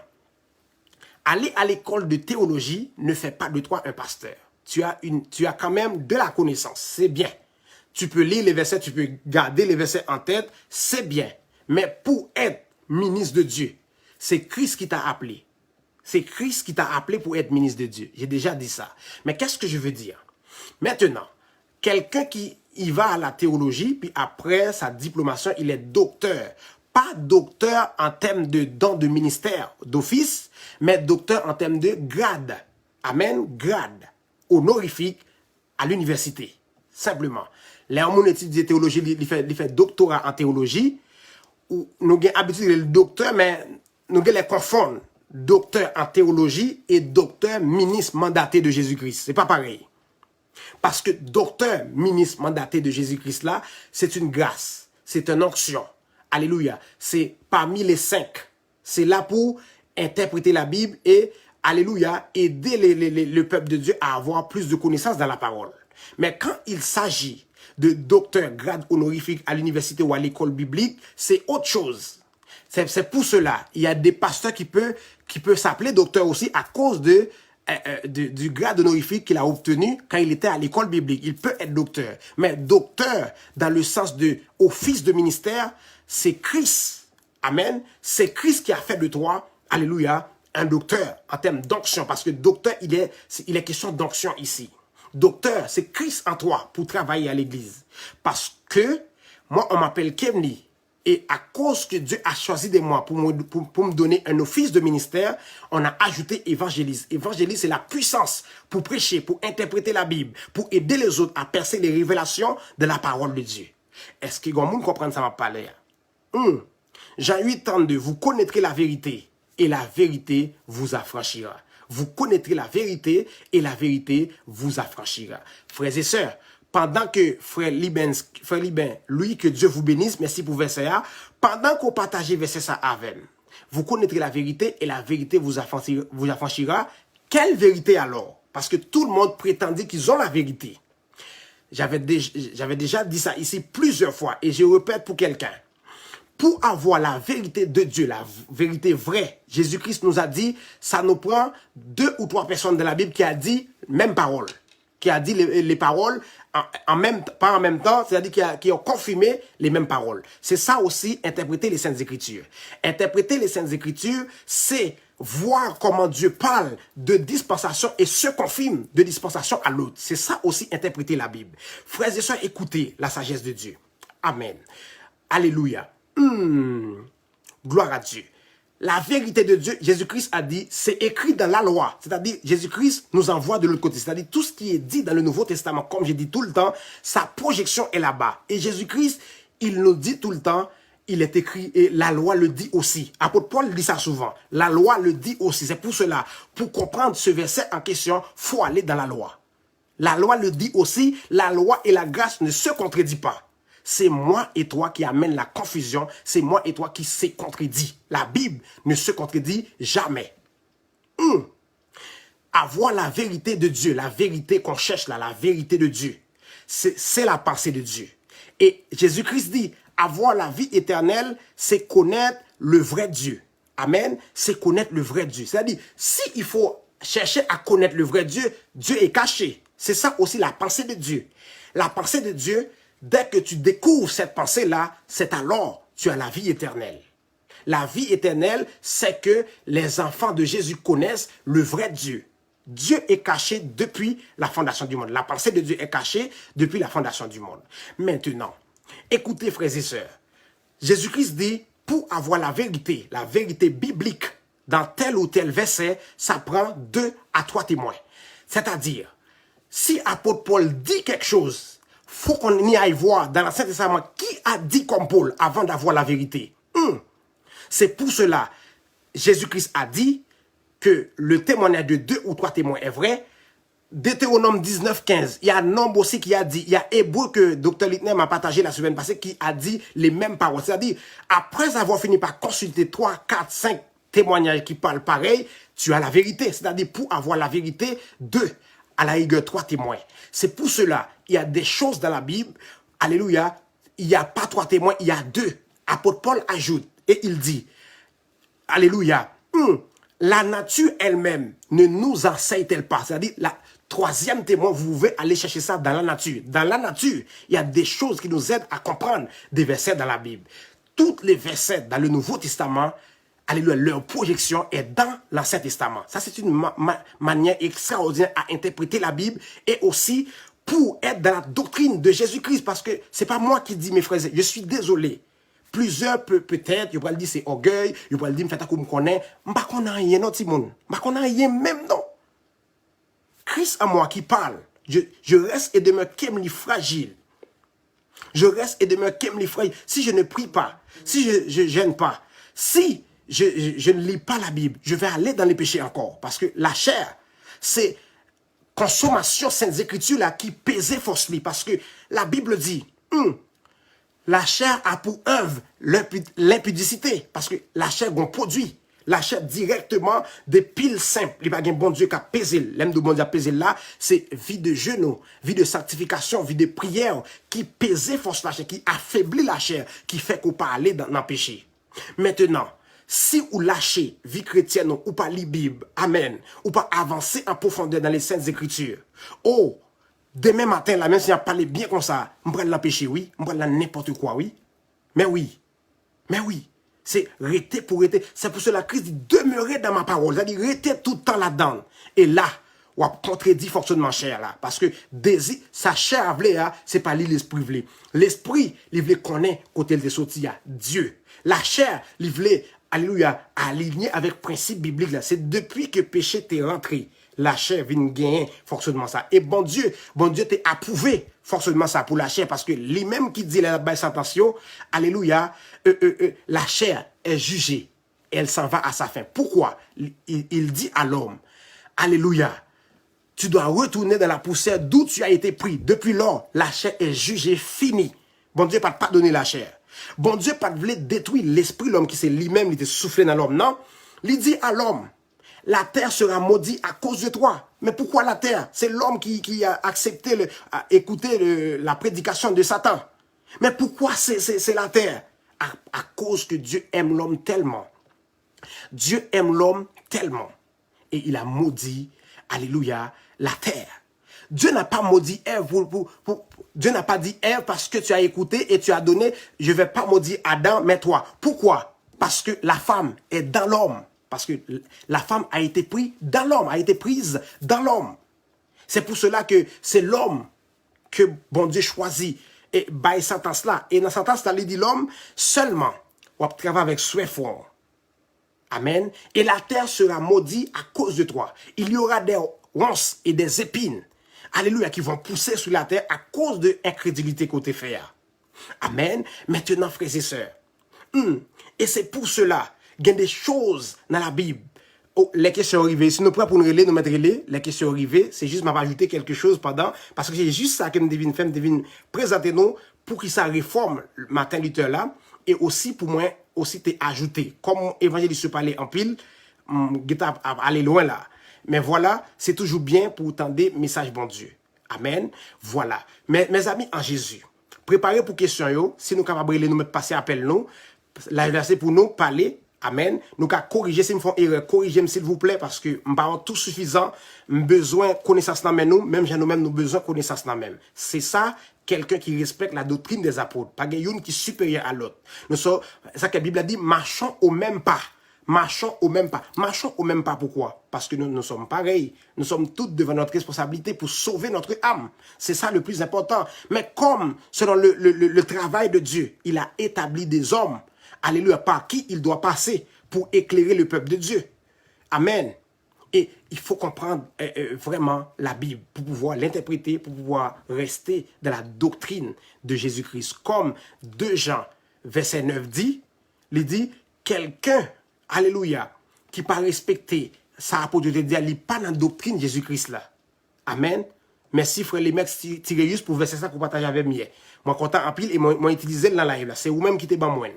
aller à l'école de théologie ne fait pas de toi un pasteur. Tu as quand même de la connaissance. C'est bien. Tu peux lire les versets, tu peux garder les versets en tête. C'est bien. Mais pour être ministre de Dieu, c'est Christ qui t'a appelé. C'est Christ qui t'a appelé pour être ministre de Dieu. J'ai déjà dit ça. Mais qu'est-ce que je veux dire? Maintenant, quelqu'un qui y va à la théologie, puis après sa diplomation, il est docteur. Pas docteur en termes de don de ministère, d'office, mais docteur en termes de grade. Amen, grade honorifique à l'université. Simplement. Les hommes étudient théologie, ils font doctorat en théologie, ou nous avons habitude le docteur, mais nous les confondre. Docteur en théologie et docteur ministre mandaté de Jésus-Christ. C'est pas pareil. Parce que docteur ministre mandaté de Jésus-Christ là, c'est une grâce, c'est une onction. Alléluia. C'est parmi les 5. C'est là pour interpréter la Bible et, alléluia, aider le peuple de Dieu à avoir plus de connaissances dans la parole. Mais quand il s'agit de docteur grade honorifique à l'université ou à l'école biblique, c'est autre chose. C'est pour cela. Il y a des pasteurs qui peuvent s'appeler docteur aussi à cause du grade honorifique qu'il a obtenu quand il était à l'école biblique. Il peut être docteur. Mais docteur, dans le sens de office de ministère, c'est Christ. Amen. C'est Christ qui a fait de toi, alléluia, un docteur en termes d'onction. Parce que docteur, il est question d'onction ici. Docteur, c'est Christ en toi pour travailler à l'église. Parce que moi, on m'appelle Kevni. Et à cause que Dieu a choisi de moi pour me donner un office de ministère, on a ajouté évangéliste. Évangéliste, c'est la puissance pour prêcher, pour interpréter la Bible, pour aider les autres à percer les révélations de la parole de Dieu. Est-ce que vous comprenez ça m'a parlé? Jean 8, 32, vous connaîtrez la vérité et la vérité vous affranchira. Vous connaîtrez la vérité et la vérité vous affranchira. Frères et sœurs, pendant que frère Liben, lui, que Dieu vous bénisse, merci pour verset A, pendant qu'on partage verset ça avec vous connaîtrez la vérité et la vérité vous affranchira. Quelle vérité alors? Parce que tout le monde prétendait qu'ils ont la vérité. J'avais déjà dit ça ici plusieurs fois et je répète pour quelqu'un. Pour avoir la vérité de Dieu, la vérité vraie, Jésus-Christ nous a dit, ça nous prend 2 ou 3 personnes de la Bible qui a dit même parole, qui a dit les paroles pas en même temps, c'est-à-dire qui ont confirmé les mêmes paroles. C'est ça aussi, interpréter les Saintes Écritures. Interpréter les Saintes Écritures, c'est voir comment Dieu parle de dispensation et se confirme de dispensation à l'autre. C'est ça aussi, interpréter la Bible. Frères et sœurs, écoutez la sagesse de Dieu. Amen. Alléluia. Gloire à Dieu. La vérité de Dieu, Jésus-Christ a dit, c'est écrit dans la loi. C'est-à-dire, Jésus-Christ nous envoie de l'autre côté. C'est-à-dire, tout ce qui est dit dans le Nouveau Testament, comme j'ai dit tout le temps, sa projection est là-bas. Et Jésus-Christ, il nous dit tout le temps, il est écrit, et la loi le dit aussi. Apôtre Paul dit ça souvent. La loi le dit aussi. C'est pour cela, pour comprendre ce verset en question, faut aller dans la loi. La loi le dit aussi, la loi et la grâce ne se contredisent pas. C'est moi et toi qui amène la confusion. C'est moi et toi qui se contredit. La Bible ne se contredit jamais. Avoir la vérité de Dieu, la vérité qu'on cherche là, la vérité de Dieu, c'est la pensée de Dieu. Et Jésus-Christ dit, avoir la vie éternelle, c'est connaître le vrai Dieu. Amen. C'est connaître le vrai Dieu. C'est-à-dire, s'il faut chercher à connaître le vrai Dieu, Dieu est caché. C'est ça aussi la pensée de Dieu. La pensée de Dieu, dès que tu découvres cette pensée-là, c'est alors tu as la vie éternelle. La vie éternelle, c'est que les enfants de Jésus connaissent le vrai Dieu. Dieu est caché depuis la fondation du monde. La pensée de Dieu est cachée depuis la fondation du monde. Maintenant, écoutez frères et sœurs, Jésus-Christ dit, pour avoir la vérité biblique, dans tel ou tel verset, ça prend 2 à 3 témoins. C'est-à-dire, si apôtre Paul dit quelque chose, faut qu'on y aille voir dans l'Ancien Testament qui a dit comme Paul avant d'avoir la vérité. C'est pour cela, Jésus-Christ a dit que le témoignage de 2 ou 3 témoins est vrai. Deutéronome 19:15, il y a un nombre aussi qui a dit, il y a Hébreu que Dr. Littner m'a partagé la semaine passée qui a dit les mêmes paroles. C'est-à-dire, après avoir fini par consulter 3, 4, 5 témoignages qui parlent pareil, tu as la vérité. C'est-à-dire, pour avoir la vérité, 2, à la rigueur 3 témoins. C'est pour cela, il y a des choses dans la Bible, alléluia, il n'y a pas 3 témoins, il y a 2. Apôtre Paul ajoute, et il dit, alléluia, la nature elle-même ne nous enseigne-t-elle pas? C'est-à-dire, la troisième témoin, vous pouvez aller chercher ça dans la nature. Dans la nature, il y a des choses qui nous aident à comprendre des versets dans la Bible. Tous les versets dans le Nouveau Testament, alléluia, leur projection est dans l'Ancien Testament. Ça, c'est une manière extraordinaire à interpréter la Bible et aussi pour être dans la doctrine de Jésus-Christ. Parce que c'est pas moi qui dis, mes frères, je suis désolé. Plusieurs peut-être, ils pourraient dire c'est orgueil, ils pourraient dire, faites comme je connais. Je ne connais rien, non, Timon. Je ne connais rien même, non. Christ à moi qui parle, je reste et demeure comme fragile. Je reste et demeure comme fragile. Si je ne prie pas, si je ne gêne pas, si je ne lis pas la Bible, je vais aller dans les péchés encore. Parce que la chair, c'est consommation saintes écritures là qui pesait forcément. Parce que la Bible dit, la chair a pour œuvre l'impudicité. Parce que la chair gon produit. La chair directement des piles simples. Il n'y a pas un bon Dieu qui a pesé. L'aime de bon Dieu a pesé là, c'est vie de jeûne, vie de sanctification, vie de prière qui pesait force la chair, qui affaiblit la chair, qui fait qu'on peut aller dans le péché. Maintenant, si vous lâchez vie chrétienne ou pas la Bible, amen, ou pas avancer en profondeur dans les Saintes Écritures, oh, demain matin, là, même si on parle bien comme ça, on prend le péché, oui, on prend n'importe quoi, oui. Mais oui. C'est rester pour rester. C'est pour cela que Christ dit demeurer dans ma parole. C'est-à-dire rester tout le temps là-dedans. Et là, on contredit forcément chair là. Parce que désir, sa chair c'est pas lui l'esprit vle. L'esprit, il veut connaître côté il est sorti à Dieu. La chair, il veut, alléluia, aligner avec principe biblique là. C'est depuis que péché t'est rentré. La chair vient gagner forcément ça. Et bon Dieu t'a approuvé forcément ça pour la chair parce que lui-même qui dit la belle sentention, alléluia, la chair est jugée. Elle s'en va à sa fin. Pourquoi? Il dit à l'homme, alléluia, tu dois retourner dans la poussière d'où tu as été pris. Depuis lors, la chair est jugée, finie. Bon Dieu pas pardonner la chair. Bon Dieu pas voulu détruire l'esprit l'homme qui c'est lui-même, il était soufflé dans l'homme. Non, il dit à l'homme, la terre sera maudite à cause de toi. Mais pourquoi la terre? C'est l'homme qui a accepté, a écouté la prédication de Satan. Mais pourquoi c'est la terre? À cause que Dieu aime l'homme tellement. Dieu aime l'homme tellement. Et il a maudit, alléluia, la terre. Dieu n'a pas maudit Ève Dieu n'a pas dit Ève parce que tu as écouté et tu as donné, je ne vais pas maudire Adam, mais toi. Pourquoi? Parce que la femme est dans l'homme. Parce que la femme a été prise dans l'homme, a été prise dans l'homme. C'est pour cela que c'est l'homme que bon Dieu choisit. Et by sentence là. Et dans cette sentence là, il dit l'homme seulement on travaille avec souhait fort. Amen. Et la terre sera maudite à cause de toi. Il y aura des ronces et des épines. Alléluia, qui vont pousser sur la terre à cause de l'incrédulité côté faire. Amen. Maintenant, frères et sœurs. Et c'est pour cela qu'il y a des choses dans la Bible. Oh, les questions arrivées. Si nous prenons pour nous relayer, nous mettre les questions arrivées, c'est juste m'a ajouté quelque chose pendant, parce que c'est juste ça que nous devons présenter nous pour qu'il ça réforme Martin Luther là, et aussi pour moi, aussi t'es ajouté. Comme évangéliste se parlait en pile, aller loin là. Mais voilà, c'est toujours bien pour entendre message bon Dieu. Amen. Voilà. Mes amis en Jésus, préparez pour question yo, si nous capables de nous mettre passer appel nous, la verset pour nous parler. Amen. Nous avons corriger si nous faisons erreur, corrigez-moi s'il vous plaît parce que nous n'avons tout suffisant, besoin de connaissance dans nous, même j'ai nous-mêmes nous besoin de connaissance dans même. C'est ça, quelqu'un qui respecte la doctrine des apôtres, pas quelqu'un qui est supérieur à l'autre. Nous sommes, ça que la Bible a dit, marchons au même pas. Marchons au même pas. Marchons au même pas. Pourquoi? Parce que nous sommes pareils. Nous sommes tous devant notre responsabilité pour sauver notre âme. C'est ça le plus important. Mais comme, selon le travail de Dieu, il a établi des hommes, alléluia, par qui il doit passer pour éclairer le peuple de Dieu. Amen. Et il faut comprendre vraiment la Bible pour pouvoir l'interpréter, pour pouvoir rester dans la doctrine de Jésus-Christ. Comme 2 Jean, verset 9 dit, il dit, quelqu'un, alléluia, qui pas respecté sa apôtre de dire, il n'est pas dans la doctrine de Jésus-Christ là. Amen. Merci frère les mecs tirez juste pour verser ça pour partager avec moi. Moi content en pile et moi utiliser dans la live là, c'est vous-même qui t'es ban moi.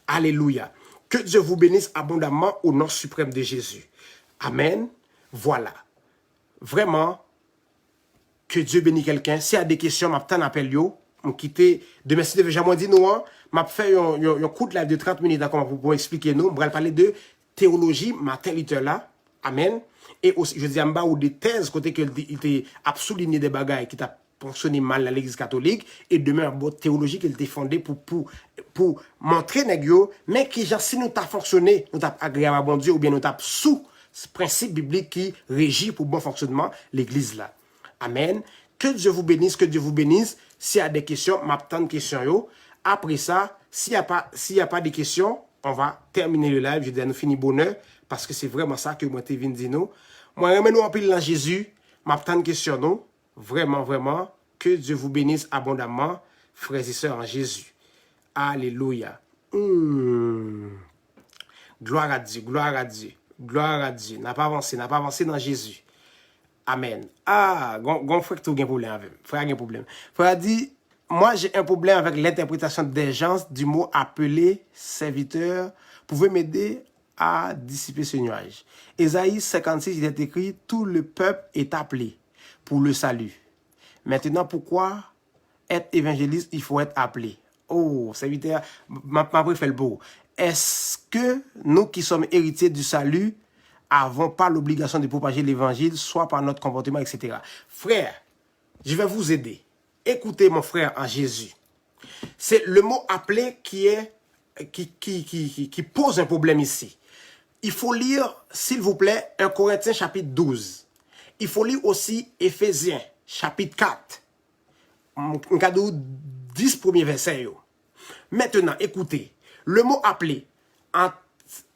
Alléluia. Que Dieu vous bénisse abondamment au nom suprême de Jésus. Amen. Voilà. Vraiment, que Dieu bénisse quelqu'un. S'il y a des questions, je vais appel yo. Je quitter demain si déjà moi dit nous, je fait un coup de live de 30 minutes pour expliquer nous. Je vais parler de théologie matin liter là. Amen. Et aussi, je dis en bas ou des thèses côté qu'il a souligné des bagailles qui t'a fonctionné mal dans l'église catholique et demain une théologie qu'il était fondée pour montrer nègyo mais qui genre si nous t'a fonctionné nous t'a agréable à bon Dieu ou bien nous t'a sous ce principe biblique qui régit pour bon fonctionnement l'église là. Amen. Que Dieu vous bénisse, que Dieu vous bénisse. S'il y a des questions, m'attends des questions yo. Après ça, s'il y a pas de questions, on va terminer le live. Je dis à nous fini bonheur parce que c'est vraiment ça que moi t'ai venu dire nous. Moi remets nous en pile dans Jésus, m'attends des questions nous. Vraiment, vraiment, que Dieu vous bénisse abondamment, frères et sœurs en Jésus. Alléluia. Gloire à Dieu, gloire à Dieu, gloire à Dieu. N'a pas avancé dans Jésus. Amen. Ah, gon frère tout un problème avec. Frère a un problème. Frère dit, moi j'ai un problème avec l'interprétation des gens du mot appelé serviteur. Pouvez m'aider à dissiper ce nuage. Ésaïe 56, il est écrit, tout le peuple est appelé pour le salut. Maintenant, pourquoi être évangéliste, il faut être appelé? Oh, serviteur, ma préfère le beau. Est-ce que nous qui sommes héritiers du salut, avons pas l'obligation de propager l'évangile, soit par notre comportement, etc. Frère, je vais vous aider. Écoutez mon frère en Jésus. C'est le mot appelé qui pose un problème ici. Il faut lire, s'il vous plaît, 1 Corinthiens chapitre 12. Il faut lire aussi Éphésiens chapitre 4. Un cadeau 10 premiers versets. Maintenant, écoutez, le mot appelé,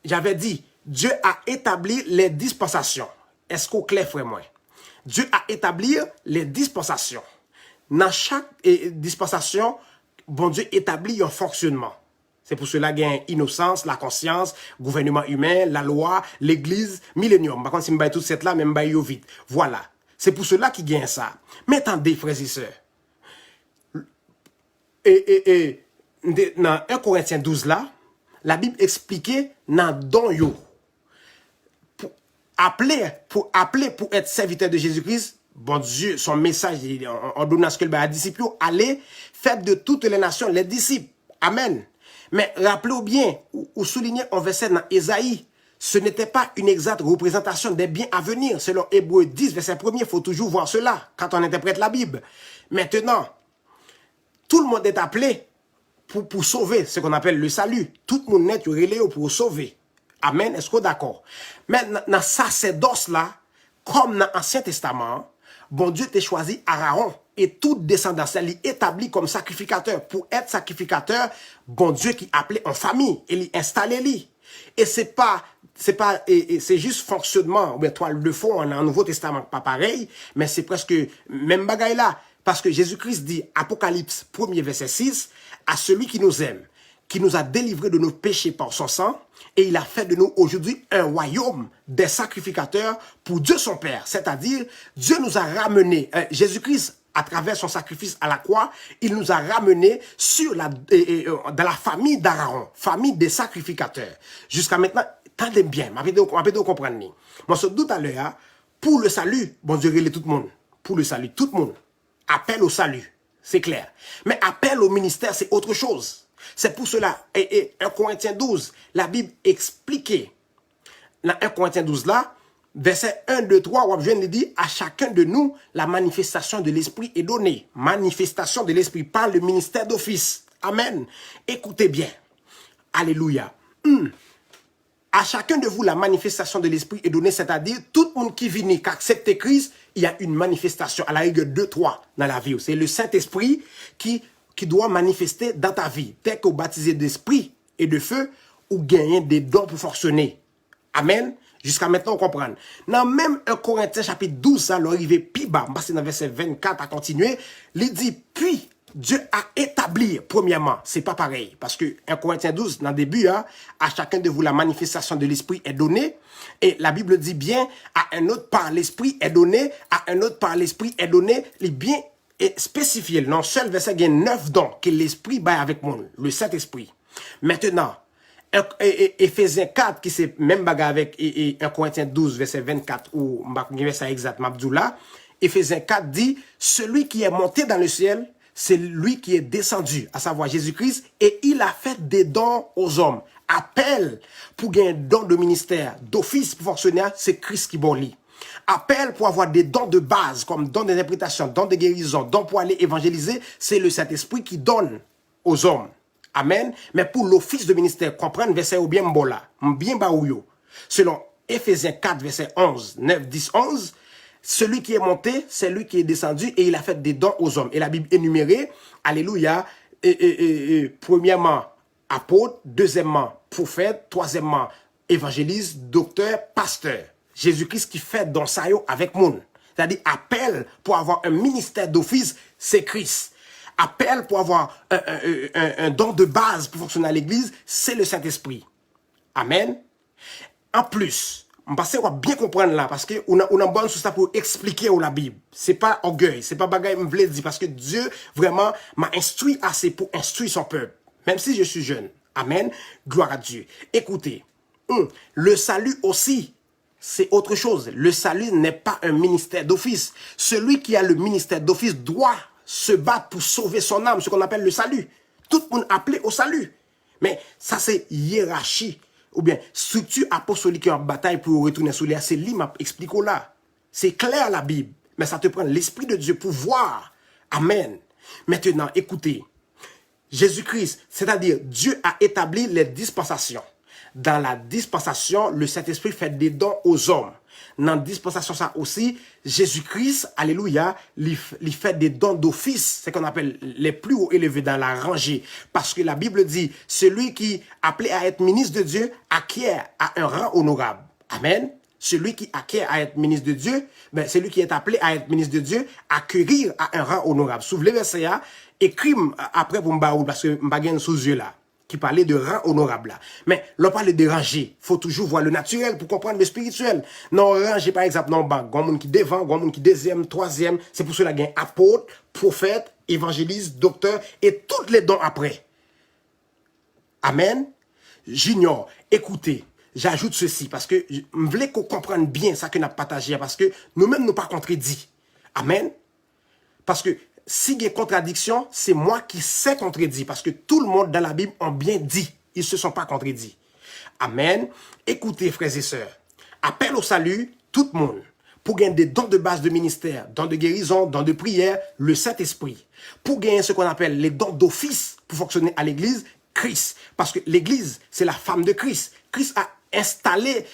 j'avais dit, Dieu a établi les dispensations. Est-ce qu'au clair, frère moi? Dieu a établi les dispensations. Dans chaque dispensation, bon Dieu établit un fonctionnement. C'est pour cela qu'il y a innocence, la conscience, gouvernement humain, la loi, l'église, millénium. Par contre, si je tout cette là, même je vite. Voilà. C'est pour cela qu'il y a ça. Mais attendez, frères et sœurs. Dans 1 Corinthiens 12 là, la Bible expliquait dans don yo. Pour être serviteur de Jésus-Christ, bon Dieu, son message, en donnant ce qu'il a disciples, allez, faites de toutes les nations les disciples. Amen. Mais rappelez-vous bien, ou soulignez un verset dans Ésaïe, ce n'était pas une exacte représentation des biens à venir. Selon Hébreux 10, verset 1er, il faut toujours voir cela quand on interprète la Bible. Maintenant, tout le monde est appelé pour sauver ce qu'on appelle le salut. Tout le monde est relé pour sauver. Amen. Est-ce que d'accord? Mais dans sacerdoce là, comme dans l'Ancien Testament, bon Dieu t'a choisi Aaron et toute descendance est établie comme sacrificateur. Pour être sacrificateur, bon Dieu qui appelait en famille et l'y installé lui. Et c'est juste fonctionnement. Ou toi le fond on a un Nouveau Testament pas pareil, mais c'est presque même bagaille là. Parce que Jésus-Christ dit, Apocalypse 1er verset 6, à celui qui nous aime, qui nous a délivrés de nos péchés par son sang, et il a fait de nous aujourd'hui un royaume des sacrificateurs pour Dieu son Père. C'est-à-dire, Dieu nous a ramenés, Jésus-Christ, à travers son sacrifice à la croix, il nous a ramenés dans la famille d'Aaron, famille des sacrificateurs. Jusqu'à maintenant, tendez bien, m'avez comprendre. Moi, ce doute à l'heure, pour le salut, bon Dieu, il est tout le monde. Pour le salut, tout le monde. Appel au salut, c'est clair. Mais appel au ministère, c'est autre chose. C'est pour cela, et 1 Corinthiens 12, la Bible expliquait, dans 1 Corinthiens 12 là, verset 1, 2, 3, on dit, à chacun de nous, la manifestation de l'Esprit est donnée. Manifestation de l'Esprit par le ministère d'office. Amen. Écoutez bien. Alléluia. À chacun de vous, la manifestation de l'Esprit est donnée, c'est-à-dire, tout le monde qui vient, qui accepte Christ, il y a une manifestation, à la rigueur 2, 3 dans la vie. C'est le Saint-Esprit qui doit manifester dans ta vie. Dès que vous baptisez d'esprit et de feu, ou gagnez des dons pour fonctionner. Amen. Jusqu'à maintenant, on comprend. Dans même 1 Corinthiens chapitre 12, ça, l'arrivée pi bas, c'est dans verset 24 à continuer, il dit, puis Dieu a établi, premièrement, c'est pas pareil, parce que 1 Corinthiens 12, dans le début, hein, à chacun de vous, la manifestation de l'esprit est donnée, et la Bible dit bien, à un autre par l'esprit est donné, à un autre par l'esprit est donné, il est bien spécifié, dans seul verset, il y a 9 dons que l'esprit bat avec moi, le Saint-Esprit. Maintenant, Ephésiens 4, qui c'est même bagarre avec 1 Corinthiens 12, verset 24, ou verset exact, Mabdoula, Ephésiens 4 dit, celui qui est monté dans le ciel, c'est lui qui est descendu, à savoir Jésus-Christ, et il a fait des dons aux hommes. Appel pour gagner un don de ministère, d'office pour fonctionnaire, c'est Christ qui bolit. Appel pour avoir des dons de base, comme dons d'interprétation, dons de guérison, dons pour aller évangéliser, c'est le Saint-Esprit qui donne aux hommes. Amen. Mais pour l'office de ministère, comprendre verset ou bien mbola, bien baouyo. Selon Ephésiens 4, verset 11, 9, 10, 11, celui qui est monté, c'est lui qui est descendu et il a fait des dons aux hommes. Et la Bible énumérée, alléluia, premièrement, apôtre, deuxièmement, prophète, troisièmement, évangéliste, docteur, pasteur. Jésus-Christ qui fait dans ça avec moun. C'est-à-dire, appel pour avoir un ministère d'office, c'est Christ. Appel pour avoir un don de base pour fonctionner à l'église, c'est le Saint-Esprit. Amen. En plus, on va bien comprendre là, parce qu'on a bonne sur ça pour expliquer la Bible. C'est pas orgueil, c'est pas bagaille me voulait dire, parce que Dieu vraiment m'a instruit assez pour instruire son peuple. Même si je suis jeune. Amen. Gloire à Dieu. Écoutez, le salut aussi, c'est autre chose. Le salut n'est pas un ministère d'office. Celui qui a le ministère d'office doit se battre pour sauver son âme, ce qu'on appelle le salut. Tout le monde appelé au salut. Mais ça, c'est hiérarchie, ou bien structure apostolique en bataille pour retourner sur l'air. C'est lui qui explique là. C'est clair la Bible, mais ça te prend l'Esprit de Dieu pour voir. Amen. Maintenant, écoutez, Jésus-Christ, c'est-à-dire Dieu a établi les dispensations. Dans la dispensation, le Saint-Esprit fait des dons aux hommes. Dans la dispensation, ça aussi, Jésus-Christ, alléluia, il fait des dons d'office, c'est qu'on appelle les plus hauts élevés dans la rangée. Parce que la Bible dit, celui qui appelé à être ministre de Dieu acquiert à un rang honorable. Amen. Celui qui acquiert à être ministre de Dieu, ben, celui qui est appelé à être ministre de Dieu, acquérir à un rang honorable. Souvenez-vous, verset écrit après pour m'baoul, parce que m'bagagne sous yeux là, qui parlait de rang honorable là. Mais l'on parle de ranger. Faut toujours voir le naturel pour comprendre le spirituel. Non, ranger par exemple, non, bah, gon moun qui devant, gon moun qui deuxième, troisième. C'est pour cela qu'il y a apôtre, prophète, évangéliste, docteur et tous les dons après. Amen. J'ignore. Écoutez, j'ajoute ceci parce que je voulais qu'on comprenne bien ça que nous avons partagé parce que nous-mêmes nous pas contredit. Amen. Parce que si il y a contradiction, c'est moi qui sais contredire. Parce que tout le monde dans la Bible ont bien dit. Ils ne se sont pas contredits. Amen. Écoutez, frères et sœurs. Appel au salut, tout le monde. Pour gagner des dons de base de ministère, dons de guérison, dons de prière, le Saint-Esprit. Pour gagner ce qu'on appelle les dons d'office pour fonctionner à l'église, Christ. Parce que l'église, c'est la femme de Christ. Christ a installé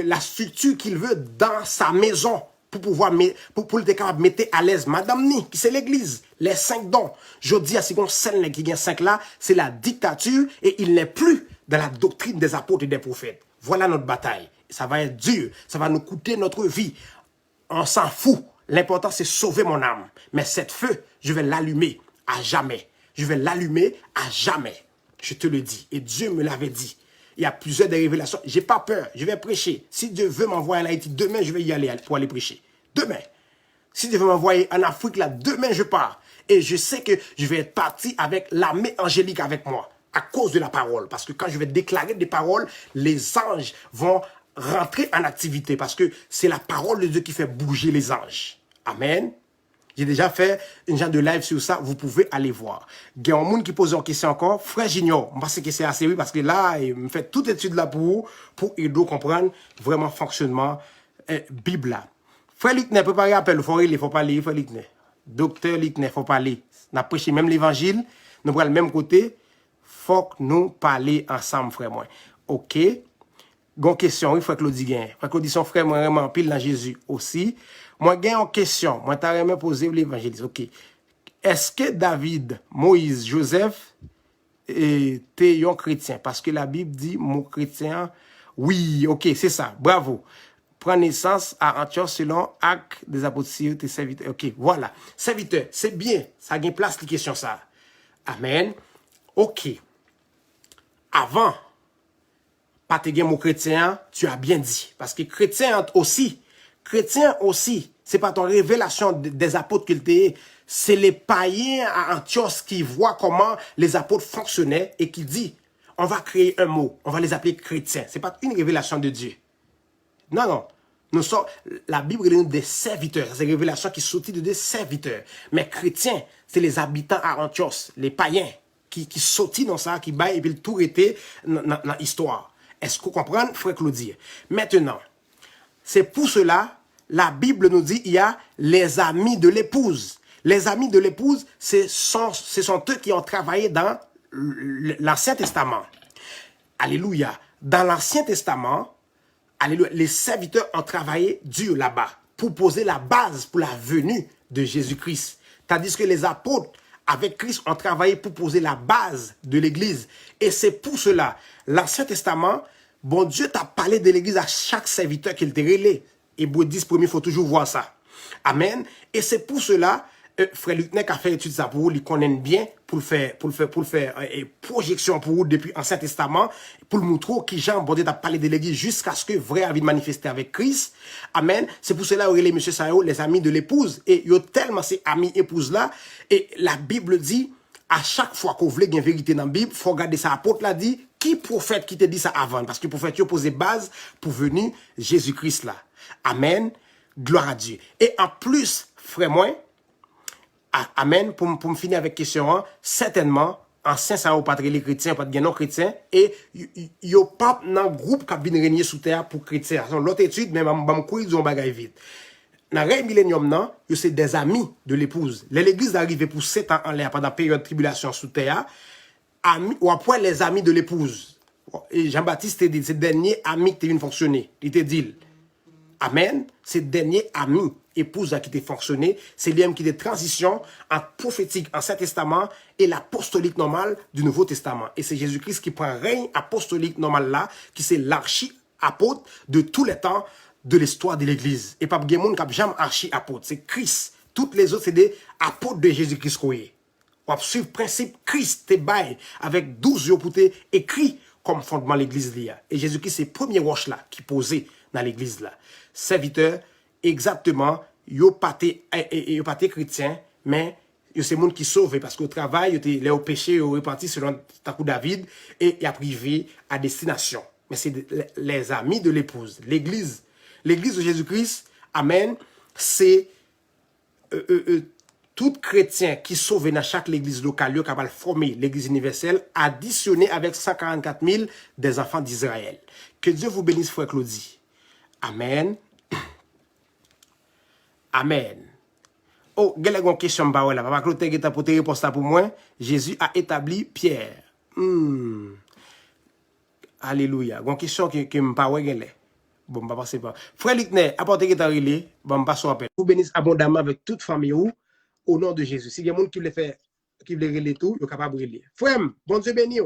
la structure qu'il veut dans sa maison. Pour pouvoir pour être capable de mettre à l'aise Madame Ni, qui c'est l'église, les 5 dons. Je dis à ce qu'on scène qui gagne 5 là, c'est la dictature et il n'est plus dans la doctrine des apôtres et des prophètes. Voilà notre bataille. Ça va être dur, ça va nous coûter notre vie. On s'en fout. L'important c'est sauver mon âme. Mais cette feu, je vais l'allumer à jamais. Je vais l'allumer à jamais. Je te le dis. Et Dieu me l'avait dit. Il y a plusieurs des révélations. J'ai pas peur. Je vais prêcher. Si Dieu veut m'envoyer en Haïti, demain, je vais y aller pour aller prêcher. Demain. Si Dieu veut m'envoyer en Afrique, là, demain, je pars. Et je sais que je vais être parti avec l'armée angélique avec moi. À cause de la parole. Parce que quand je vais déclarer des paroles, les anges vont rentrer en activité. Parce que c'est la parole de Dieu qui fait bouger les anges. Amen. J'ai déjà fait une genre de live sur ça, vous pouvez aller voir. Il y a un monde qui pose une question encore. Frère Junior, je pense que c'est assez oui parce que là, il me fait toute étude là pour aider à comprendre vraiment le fonctionnement Bible là. Frère Lickner, préparez appel, il faut parler, frère Lickner. Docteur Lickner, il faut parler. On a prêché même l'évangile, nous prenons le même côté. Faut que nous parler ensemble, frère moi. OK. Gon question, oui, frère Claudie Gain. Frère Claudie, son frère, moi, vraiment pile dans Jésus aussi. Moi, j'ai une question. Moi, t'as jamais posé l'évangéliste. OK. Est-ce que David, Moïse, Joseph étaient un chrétien? Parce que la Bible dit, mon chrétien, Oui, ok, c'est ça. Bravo. Prend naissance à Antioche selon Actes des Apôtres, tes serviteurs. Ok, voilà. Serviteur, c'est bien. Ça gagne place, les questions, ça. Amen. Ok. Avant, pas te gen mot chrétien, tu as bien dit. Parce que chrétien aussi, c'est pas ton révélation des apôtres qu'il t'est, c'est les païens à Antioche qui voient comment les apôtres fonctionnaient et qui dit, on va créer un mot, on va les appeler chrétiens. C'est pas une révélation de Dieu. Non, non. Nous sommes, la Bible est des serviteurs. C'est une révélation qui sortit de des serviteurs. Mais chrétiens, c'est les habitants à Antioche, les païens, qui sortent dans ça, qui baillent et puis tout était dans l'histoire. Est-ce que vous comprenez, frère Claudie? Maintenant, c'est pour cela, la Bible nous dit, il y a les amis de l'épouse. Les amis de l'épouse, ce sont eux qui ont travaillé dans l'Ancien Testament. Alléluia. Dans l'Ancien Testament, alléluia, les serviteurs ont travaillé dur là-bas pour poser la base pour la venue de Jésus-Christ. Tandis que les apôtres, avec Christ, ont travaillé pour poser la base de l'Église. Et c'est pour cela, l'Ancien Testament, bon Dieu t'a parlé de l'Église à chaque serviteur qu'il t'a relé. Hébreux 10 premier, il faut toujours voir ça. Amen. Et c'est pour cela, frère Lucnek a fait étude ça pour vous, il connaît bien, pour le faire projection pour vous depuis l'Ancien Testament, pour le montrer qui Jean bon Dieu t'a parlé de l'Église jusqu'à ce que vrai a manifesté avec Christ. Amen. C'est pour cela, les monsieur Sayo, les amis de l'épouse, et ils ont tellement ces amis épouses là, et la Bible dit, à chaque fois qu'on voulait une vérité dans la Bible, il faut regarder ça. L'apôtre l'a dit, qui prophète qui te dit ça avant? Parce que le prophète a posé base pour venir Jésus-Christ là. Amen. Gloire à Dieu. Et en plus, frère moi, amen, pour me finir avec question 1, certainement, ancien ça pas les chrétiens, pas de non chrétiens, et yo pas dans groupe qui vient régner sous terre pour chrétiens. L'autre étude, même, je courir disons bagay vite. Dans le millénium, non, c'est des amis de l'épouse. L'église est arrivée pour 7 ans en l'air pendant la période de tribulation sous terre, amis, ou après les amis de l'épouse. Et Jean-Baptiste te dit, c'est le dernier ami qui t'a fonctionné. Il te dit, amen, c'est le dernier ami, épouse qui t'a fonctionné, c'est l'homme qui est transition entre prophétique, Ancien Testament et l'apostolique normal du Nouveau Testament. Et c'est Jésus-Christ qui prend règne apostolique normal là, qui c'est l'archi-apôtre de tous les temps de l'histoire de l'Église. Et pas de monde qui a jamais archi-apôtre, c'est Christ. Toutes les autres, c'est des apôtres de Jésus-Christ. On va suivre le principe Christ, te bail, avec 12 yeux pour écrit comme fondement l'Église. Et Jésus-Christ, c'est le premier roche là qui posait dans l'Église là. Serviteur, exactement, yo pas chrétien, mais c'est monde qui sauve parce qu'au travail, les au péché, au reparti selon Takou David et il a privé à destination. Mais c'est les amis de l'épouse, l'Église. L'Église de Jésus-Christ, amen, c'est tout chrétien qui sauve dans chaque église locale, qui va former l'église universelle, additionné avec 144 000 des enfants d'Israël. Que Dieu vous bénisse, frère Claudie. Amen. Amen. Oh, il y a une question là. Papa Claude, tu as posé réponse pour moi. Jésus a établi Pierre. Alléluia. Il y a une question qui me parle. Bon, je ne passe pas. Frère Lickner, apportez que tu as relé. Bon, je passe au appel. Vous bénisse abondamment avec toute famille au nom de Jésus. Si il y a des gens qui veulent faire, qui veulent relayer tout, ils sont capables de relayer. Frère, bon Dieu béni.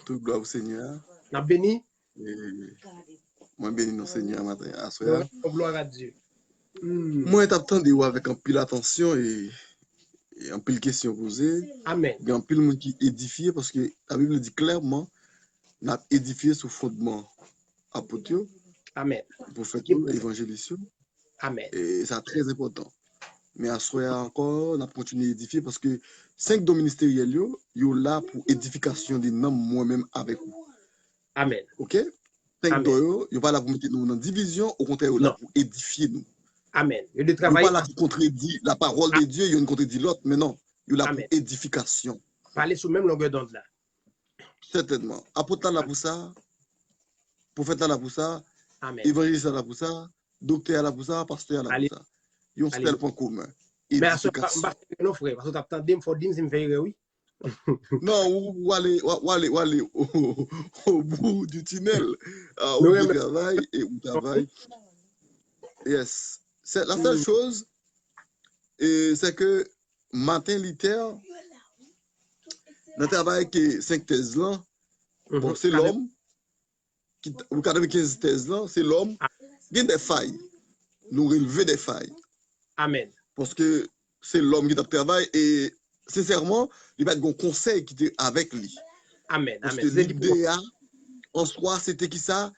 Tout gloire au Seigneur. N'a béni. Moi béni nos Seigneur matin à soir. Gloire à Dieu. Moi t'attendais avec un pile attention et un pile question posée. Amen. Il y a un pile monde qui édifié parce que la Bible dit clairement n'a édifié sous fondement apôtre. Amen. Prophète évangéliste. Amen. Et c'est très important. Mais à soir encore, on a continué à édifier parce que 5 dons ministériels yo là pour édification des noms moi-même avec vous. Amen. OK? 5 dons yo pas là pour mettre nous dans division, au contraire yo là pour édifier nous. Amen. Yo pas là pour contredire la parole de Dieu, yo ne contredit l'autre, mais non, yo là pour édification. Parler sous même longueur d'onde là. Certainement. Apôtre là pour ça, prophète là pour ça, évangéliste là pour ça, docteur là pour ça, pasteur là pour ça. Yon seul point commun. Mais à ce moment, non frère, parce que tu as il faut dire, me fait oui. Non, ou aller au bout du tunnel, où tu travailles et où tu travailles. Yes. C'est la seule chose, c'est que matin littéraire, dans le travail que 5 thèses là, bon, c'est l'homme, le 95 thèse là, c'est l'homme qui a des failles. Nous relever des failles. Amen. Parce que c'est l'homme qui travaille et sincèrement, il va être un conseil qui était avec lui. Amen. Parce Amen. que l'idée en soi, c'était qui ça?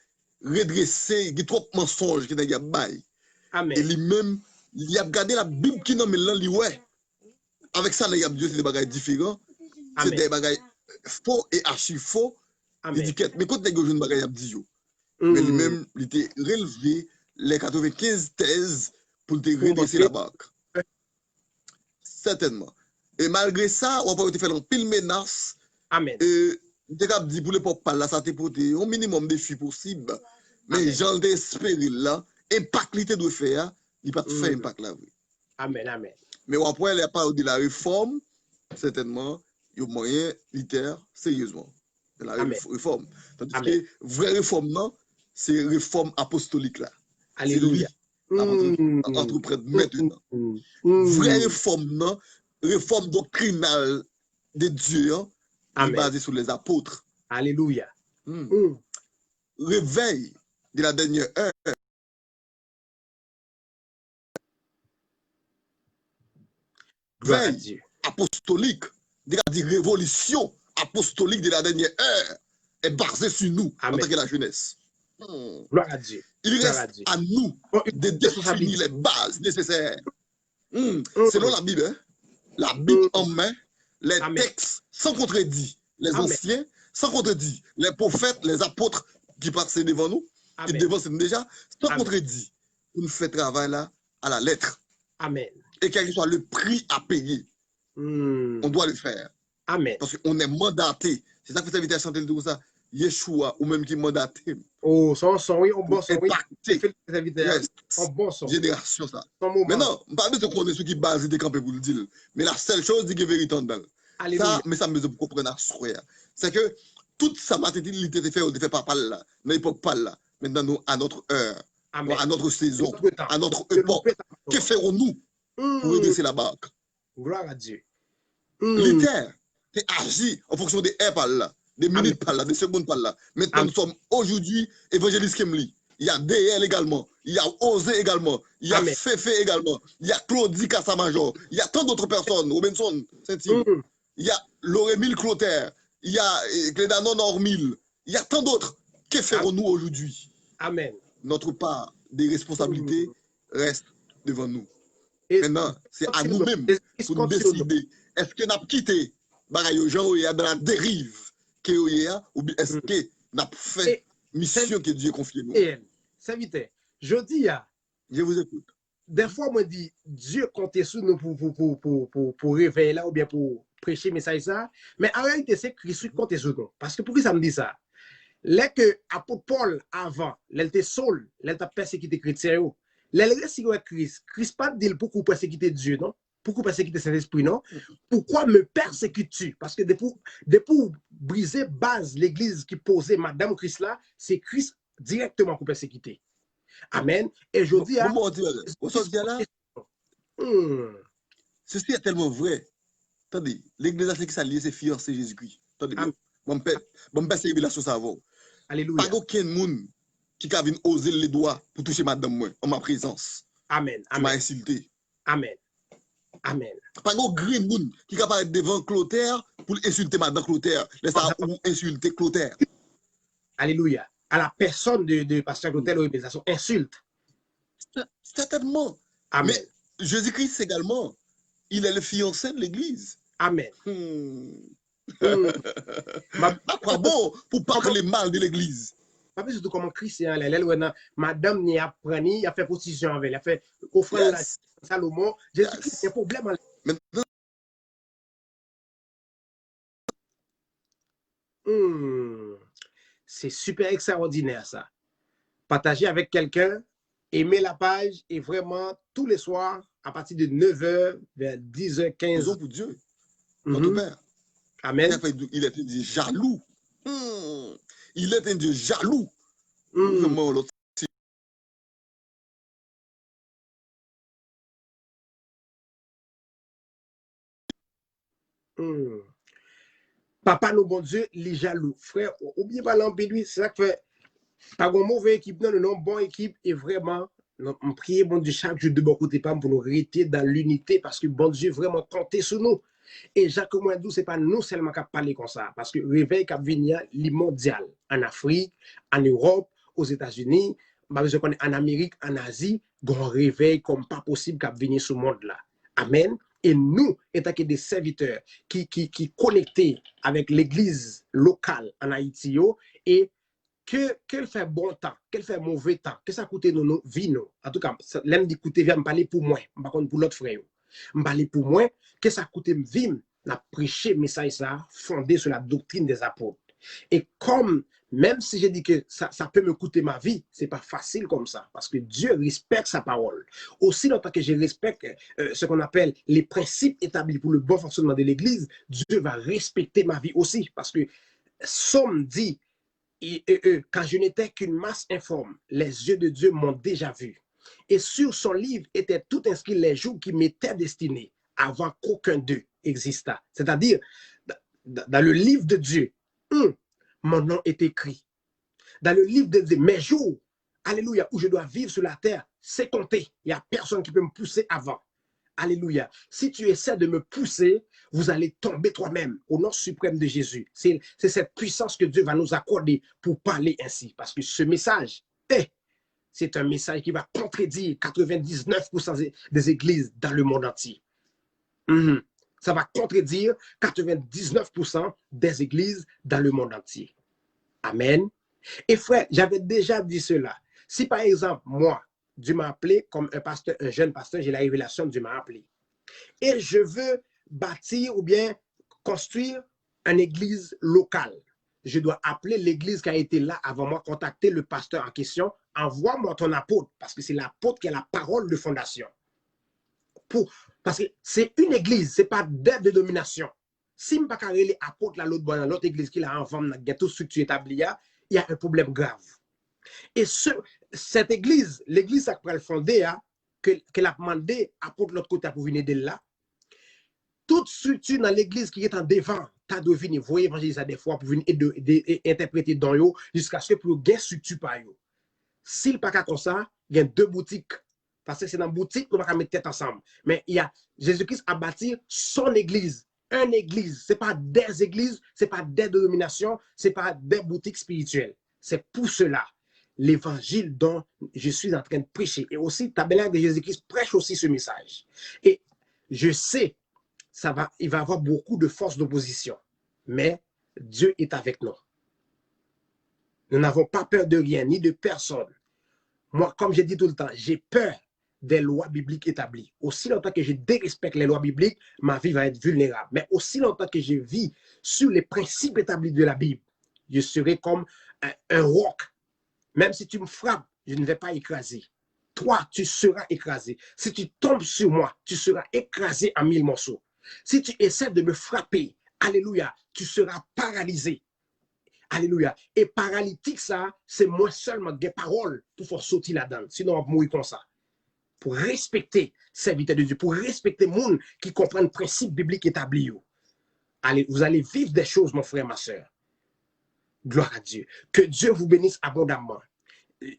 Redresser, il y a trop de mensonges qui n'a bail. Amen. Et lui-même, il a regardé la Bible qui n'a mais là, lui, ouais. Avec ça, il y a Dieu, c'est des bagages différents. C'est des bagages faux et archi faux. Il dit, mais quand tu as un bagage, il a dit, mais lui-même, il était relevé les 95 thèses pour te redresser la barque. Certainement. Et malgré ça, on va te faire un pile menace. Amen. Et tu as dit pour le peuple, là, ça te porté au minimum de défi possible. Mais j'en ai espéré là, impact qu'il doit faire, il va pas faire impact là. Amen. Amen. Mais après, il n'y a pas de la réforme, certainement, il y a moyen littéraire, sérieusement. De la réforme. Tandis que vraie réforme, non, c'est réforme apostolique là. Alléluia. Entreprendre maintenant. Vraie réforme, non, réforme doctrinale de Dieu, est basée sur les apôtres. Alléluia. Réveil de la dernière heure. Veille apostolique, de révolution apostolique de la dernière heure est basée sur nous, en tant que la jeunesse. Gloire à Dieu. Il reste à nous de définir les bases nécessaires. Selon la Bible, la Bible en main, les textes sans contredit, les anciens sans contredit, les prophètes, les apôtres qui passaient devant nous, qui devant nous déjà, sans contredit. On fait travail là à la lettre. Amen. Et quel que soit le prix à payer, on doit le faire. Amen. Parce qu'on est mandaté. C'est ça que vous invitez à chanter tout ça. Yeshua, ou même qui est mandaté. Oh, son, oui, on bosse, oui. Impacter. On bosse. Génération, ça. Maintenant, pas besoin de connaître ce qui est basé des campés pour le dire. Mais la seule chose, c'est qu'il y a vérité dedans. Ça, mais ça me dit pour comprendre à ce c'est que toute sa matérialité était fait par là, dans l'époque pas là. Maintenant, à notre heure, à notre saison, à notre époque, que ferons-nous pour redresser la barque? Gloire à Dieu. L'Éther, c'est agi en fonction des heures par là, des minutes par là, des secondes par là. Maintenant, nous sommes aujourd'hui évangélistes Kemli. Il y a DL également, il y a Osé également, il y a Féfé également, il y a Claudie Cassamajor, il y a tant d'autres personnes, Robinson, Saint-Yves, il y a Lorémile Clotaire, il y a Clédanon Ormil, il y a tant d'autres. Que ferons-nous aujourd'hui? Amen. Notre part des responsabilités reste devant nous. Maintenant, c'est à nous-mêmes pour nous décider. Est-ce que nous avons quitté les gens dans la dérive ou est-ce que nous avons fait mission que Dieu a confiée nous? C'est vite. Je dis, je vous écoute. Des fois, moi, dis, Dieu compte sur nous pour réveiller là ou bien pour prêcher le message ça. Mais en réalité, c'est Christ qui compte sur nous. Parce que pourquoi ça me dit ça? Là que apôtre Paul, avant, il était seul, il était persécuté chrétien. Là, il reste avec Christ. Christ pas dit pourquoi persécuter Dieu, non? Pourquoi persécuter Saint-Esprit, non? Pourquoi me persécutes-tu? Parce que pour briser base l'église qui posait Madame Christ là, c'est Christ directement pour persécuter. Amen. Et je dis à... Ceci est tellement vrai. Attendez, l'église c'est qui s'allie, c'est fiancé Jésus-Christ. Attendez bien. Bon, c'est révélation ça avant. Alléluia. Pas aucun monde qui a osé les doigts pour toucher madame moi en ma présence. Amen. Tu m'as insulté. Amen. Amen. Pas aucun monde qui va apparaître devant Clotaire pour insulter madame Clotaire. Laisse ça ou insulter Clotaire. Alléluia. À la personne de pasteur Clotaire, l'organisation insulte. Certainement. Amen. Mais Jésus-Christ également, il est le fiancé de l'église. Amen. Pas bon pour parler mal de l'église. Pas plus surtout comment Christian, madame n'y a pris, il a fait position avec, il a fait offrande la Salomon. Jésus-Christ, il y a un problème. Maintenant, c'est super extraordinaire ça. Partager avec quelqu'un, aimer la page et vraiment tous les soirs, à partir de 9h, vers 10h, 15h. Pour Dieu, notre Père. Amen. Il est un Dieu jaloux. Il est un Dieu jaloux. Papa, nous, bon Dieu, les jaloux. Frère, oubliez pas l'ambiguïté, c'est ça que fait. Pas une mauvaise équipe, non, non, bonne équipe. Et vraiment, on prie, bon Dieu, chaque jour de bon côté, pas pour nous rester dans l'unité, parce que bon Dieu vraiment compter sur nous. Et Jacques Moindou, ce n'est pas nous seulement qui parlons comme ça, parce que le réveil qui vient, est mondial, en Afrique, en Europe, aux États-Unis, en Amérique, en Asie, un réveil comme pas possible qui vient sur le monde là. Amen. Et nous, étant que des serviteurs qui connectés avec l'église locale en Haïti, et qu'elle fait bon temps, qu'elle fait mauvais temps, que ça coûte nos vies, nous. En tout cas, l'aime d'écouter, vient me parler pour moi, par contre pour l'autre frère. Me parler pour moi, que ça coûte me vivre, n'a prêché message ça fondé sur la doctrine des apôtres. Et comme, même si je dis que ça peut me coûter ma vie, c'est pas facile comme ça, parce que Dieu respecte sa parole. Aussi longtemps que je respecte ce qu'on appelle les principes établis pour le bon fonctionnement de l'Église, Dieu va respecter ma vie aussi, parce que Somme dit, quand je n'étais qu'une masse informe, les yeux de Dieu m'ont déjà vu. Et sur son livre étaient tout inscrits les jours qui m'étaient destinés avant qu'aucun d'eux existât. C'est-à-dire, dans le livre de Dieu, mon nom est écrit. Dans le livre de Dieu, mes jours, alléluia, où je dois vivre sur la terre, c'est compté. Il n'y a personne qui peut me pousser avant. Alléluia. Si tu essaies de me pousser, vous allez tomber toi-même au nom suprême de Jésus. C'est cette puissance que Dieu va nous accorder pour parler ainsi. Parce que ce message, c'est un message qui va contredire 99% des églises dans le monde entier. Ça va contredire 99% des églises dans le monde entier. Amen. Et frère, j'avais déjà dit cela. Si par exemple, moi, Dieu m'a appelé comme un pasteur, un jeune pasteur, j'ai la révélation, Dieu m'a appelé. Et je veux bâtir ou bien construire une église locale. Je dois appeler l'église qui a été là avant moi, contacter le pasteur en question, envoie-moi ton apôtre, parce que c'est l'apôtre qui a la parole de fondation. Parce que c'est une église, ce n'est pas d'aide de domination. Si je ne peux pas les apôtres l'autre église qui a en forme, dans toute structure établie, il y a un problème grave. Et cette église, l'église qui a fondé, qu'elle a demandé apôtre l'autre côté pour venir de là, toute structure dans l'église qui est en devant, tu as de venir voir évangéliser des fois pour venir interpréter dans eux jusqu'à ce que pour gagner structure par eux. S'il n'y a pas comme ça, il y a deux boutiques. Parce que c'est dans la boutique, nous ne pouvons pas mettre tête ensemble. Mais il y a Jésus-Christ à bâtir son église. Une église. Ce n'est pas des églises, ce n'est pas des dénominations, ce n'est pas des boutiques spirituelles. C'est pour cela l'évangile dont je suis en train de prêcher. Et aussi, Tabernacle de Jésus-Christ prêche aussi ce message. Et je sais, il va y avoir beaucoup de forces d'opposition. Mais Dieu est avec nous. Nous n'avons pas peur de rien, ni de personne. Moi, comme je dis tout le temps, j'ai peur des lois bibliques établies. Aussi longtemps que je dérespecte les lois bibliques, ma vie va être vulnérable. Mais aussi longtemps que je vis sur les principes établis de la Bible, je serai comme un roc. Même si tu me frappes, je ne vais pas écraser. Toi, tu seras écrasé. Si tu tombes sur moi, tu seras écrasé en 1000 morceaux. Si tu essaies de me frapper, alléluia, tu seras paralysé. Alléluia. Et paralytique, ça, c'est moi seulement des paroles pour faire sortir là-dedans. Sinon, on va mourir comme ça. Pour respecter serviteur de Dieu, pour respecter les gens qui comprennent le principe biblique établi. Allez, vous allez vivre des choses, mon frère, ma soeur. Gloire à Dieu. Que Dieu vous bénisse abondamment.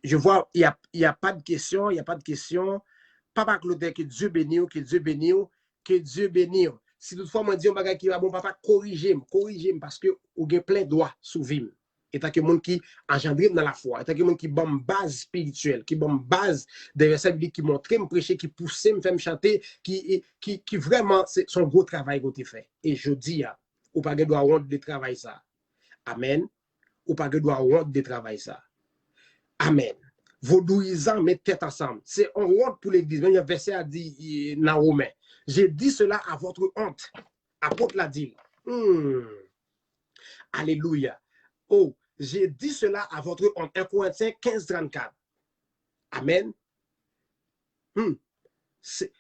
Je vois, il n'y a pas de question, il n'y a pas de question. Papa Claude, que Dieu bénisse, que Dieu bénisse, que Dieu bénisse. Si toutefois, moi, dis un bagage qui va bon, papa, corrigez-moi parce que vous avez plein de droits sous vie. Et tant que monde qui engendre dans la foi, et tant que monde qui bon base spirituelle, qui bon base des versets bibliques qui montrent, me prêcher, qui pousse, me fait me chanter, qui vraiment, c'est son gros travail qu'on a fait. Et je dis, ou pas que doit honte de travail ça. Amen. Ou pas que doit honte de travail ça. Amen. Vos douisants mettent tête ensemble. C'est un honte pour l'église. Même le verset a dit dans Romains. J'ai dit cela à votre honte. Apôtre l'a dit. Alléluia. Oh, j'ai dit cela à votre honte. 1 Corinthiens 15, 34. Amen. C'est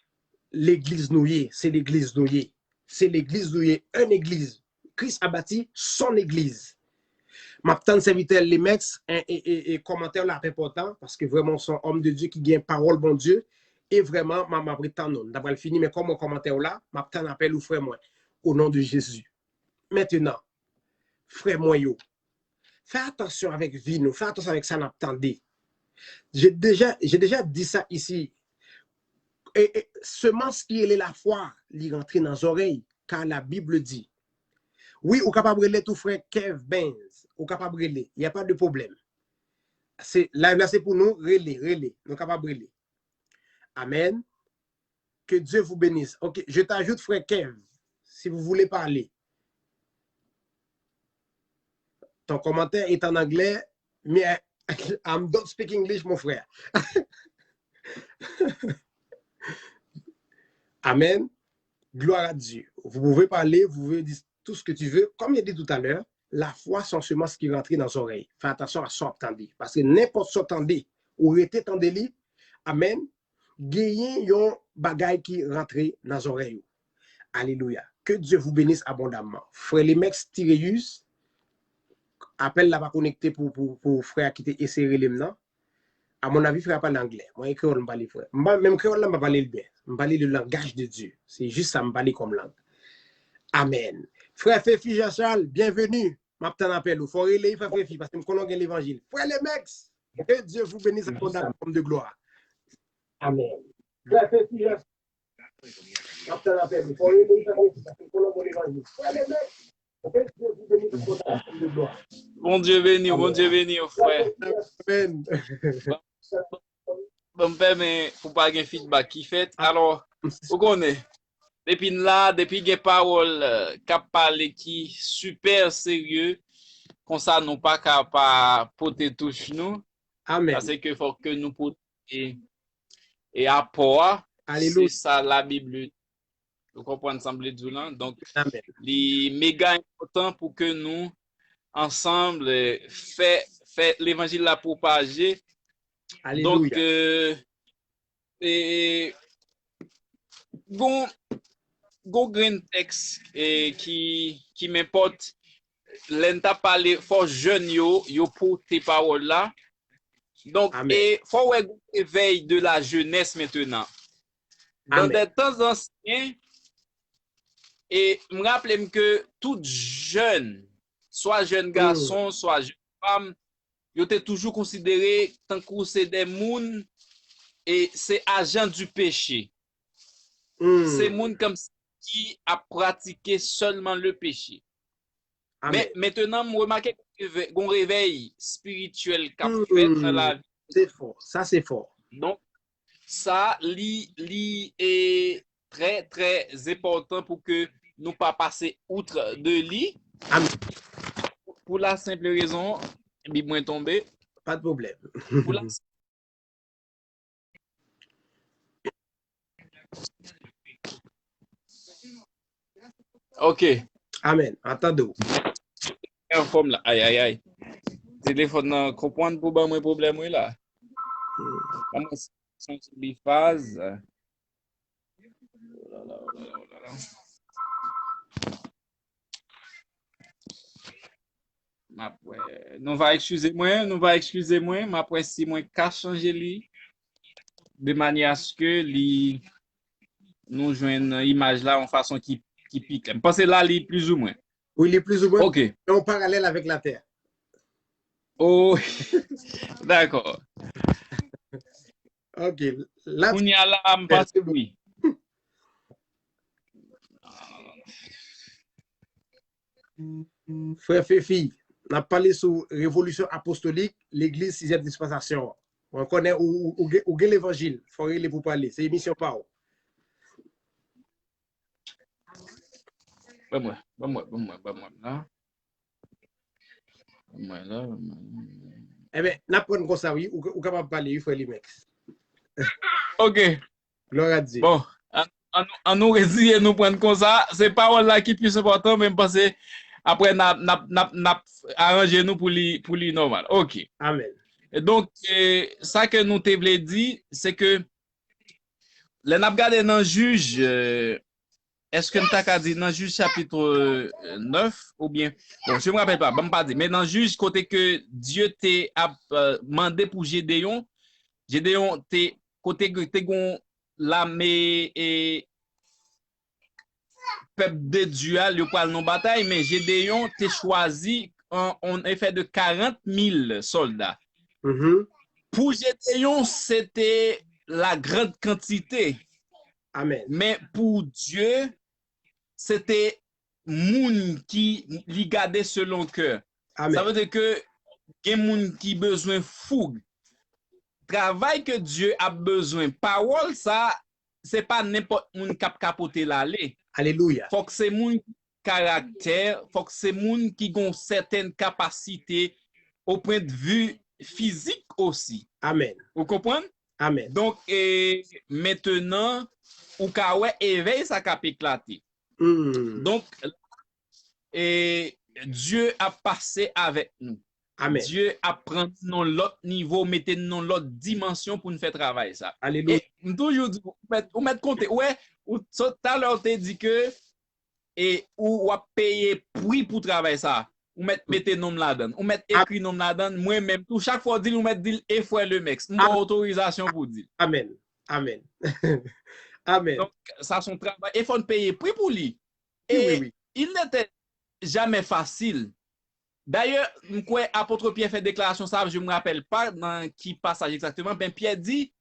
l'église nouillée. C'est l'église nouillée. C'est l'église nouillée. Une église. Christ a bâti son église. M'attends serviteur les mecs et commentaire là important parce que vraiment son homme de Dieu qui gagne parole bon Dieu et vraiment m'a prétend non d'après le fini mais comme mon commentaire là m'attends appel ou frère moi au nom de Jésus. Maintenant frère moi yo fais attention avec vie, nous, fais attention avec ça, n'attendez. J'ai déjà dit ça ici. Et semence qui est la foi, il rentre dans les oreilles, car la Bible dit. Oui, ou capable de tout frère Kev Benz, ou capable de il n'y a pas de problème. Là, c'est pour nous, relais, nous capable de Amen. Que Dieu vous bénisse. Ok, je t'ajoute frère Kev, si vous voulez parler. Ton commentaire est en anglais, mais I don't speak English, mon frère. Amen. Gloire à Dieu. Vous pouvez parler, vous pouvez dire tout ce que tu veux. Comme il a dit tout à l'heure, la foi, c'est seulement ce qui rentre dans les oreilles. Fais attention à ça, attendez. Parce que n'importe ce attendez, ou était tendez, amen, gagnez yon bagay qui rentre dans les oreilles. Alléluia. Que Dieu vous bénisse abondamment. Frère les mecs Styréus, appelle là pas connecté pour frère qui était essayé les maintenant. À mon avis, frère parle anglais. Moi, créole, je parle frère. Même créole, je parle le bien. Je parle le langage de Dieu. C'est juste ça, je parle comme langue. Amen. Frère Féfi Jean-Charles, bienvenue. Je t'appelle. Il faut relayer frère Féfi parce que je connais l'évangile. Frère les mecs, que Dieu vous bénisse abondamment comme de gloire. Amen. Frère Féfi Jean-Charles, je t'appelle. Il faut relayer frère Féfi parce que je connais l'évangile. Frère les mecs, que Dieu vous bénisse abondamment comme de gloire. Bon Dieu béni, frère. Amen. Bon, mais pour pas un feedback qui fait. Alors, vous connaissez. Depuis là, depuis que parole qu'a parlé qui super sérieux, comme ça nous pas capable porter touche nous. Amen. Parce que faut que nous porter et apport. C'est ça la Bible. Vous comprenez ensemble du là. Donc, les méga important pour que nous ensemble fait l'évangile la propager. Alléluia. Donc, bon green text qui m'importe l'enta parler fort jeune yo pour tes paroles là. Donc et faut éveil de la jeunesse maintenant. Dans des temps anciens et me rappelle que tout jeune, soit jeune garçon, soit jeune femme, yo était toujours considéré tant que c'est des moun et c'est agent du péché. C'est moun comme qui a pratiqué seulement le péché. Amen. Mais maintenant, je remarque qu'on réveil spirituel qu'a fait dans la vie. C'est fort, ça c'est fort. Donc, ça, est très, très important pour que nous pas passer outre de lui. Amen. Pour la simple raison, bi moins tombé. Pas de problème. Pour la... Ok. Amen. Attendez. En forme là. Aïe. Téléphone comprendre pour moi problème là. Comment c'est biphase. Nous va excuser moi, mais après si moi qu'à changer lui de manière à ce que lui nous joigne image là en façon qui pique. Je pense que là il plus ou moins. Oui, il est plus ou moins OK. en parallèle avec la terre. Oh. D'accord. OK. Là on y a là me passe oui. Frère Féfi, on a parlé sur révolution apostolique, l'église 6e dispensation. On connaît où l'évangile, il faut aller pour parler. C'est émission pas. Bon moi là. Eh bien, n'apprendre comme ça, oui, ou capable de parler, il faut les mecs. OK. Gloire à Dieu. Bon, en nous résister, nous prendre comme ça, c'est pas là qui est plus important, même parce que après, n'a arrangé nous pour lui normal. OK. Amen. Et donc, ça que nous te voulons dire, c'est que les n'a regardé dans juge, est-ce que nous t'as dit dans juge chapitre 9 ou bien, bon, je me rappelle pas, bon, pas dire, mais dans juge, côté que Dieu t'a demandé pour Gédéon t'es côté que t'es gon l'armée et peuple de Dieu, le poil non bataille, mais Gédéon t'es choisi on est fait de 40 000 soldats. Mhm. Pour Gédéon, c'était la grande quantité. Amen. Mais pour Dieu, c'était moun qui li gardait selon cœur. Ça Amen. veut dire que gen moun qui besoin fougue. Travail que Dieu a besoin. Parole, ça, c'est pas n'importe moun kap kapote l'aller. Alléluia. Faut que c'est moun caractère, faut que c'est moun qui ont certaines capacités au point de vue physique aussi. Amen. Vous comprenez? Amen. Donc, maintenant, ou ka ouais, éveil, ça cap éclater. Mm. Donc, Dieu a passé avec nous. Amen. Dieu a pris nous l'autre niveau, mettez nous l'autre dimension pour nous faire travailler ça. Alléluia. Et toujours dit, ou mettre compte, ouais, ou tout à l'heure, tu dit que, ou a payé prix pour travailler ça. Ou mettez nom là-dedans. Ou mettre écrit nom là-dedans. Moi-même, tout chaque fois, dit, ou mettre dit, et fois le mec. Mon autorisation pour dire. Amen. Amen. Amen. Donc, ça, son travail. Il faut payer prix pour lui. Oui, Et oui, oui. il n'était jamais facile. D'ailleurs, apôtre Pierre fait déclaration, ça, je ne me rappelle pas dans qui passage exactement, ben Pierre dit,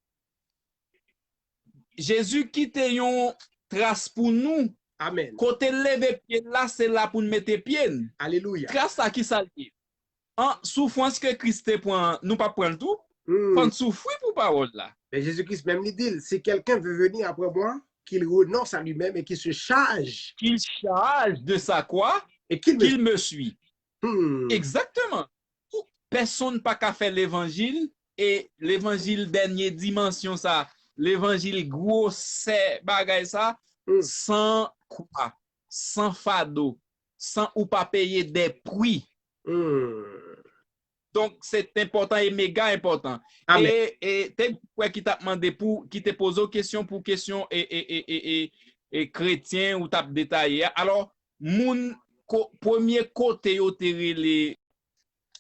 Jésus quitte une trace pour nous. Amen. Côté lever pied là, c'est là pour nous mettre pied. Alléluia. Trace ça qui s'allie. En souffrance que Christ prend, nous pas prendre tout, Mm. faut souffrir pour parole là. Mais Jésus-Christ même lui dit, si quelqu'un veut venir après moi, qu'il renonce à lui-même et qu'il se charge Qu'il charge de sa croix et qu'il me qu'il me suit. Hmm. Exactement. Personne pas qu'à faire l'évangile et l'évangile dernière dimension ça, l'évangile gros c'est bagay ça Hmm. sans quoi, sans fardeau, sans ou pas payer des prix. Hmm. Donc c'est important et méga important. Amen. Et t'es quoi qui t'a demandé pour qui te pose aux questions pour questions et chrétien ou t'a détaillé. Alors moun premier côté yo te relé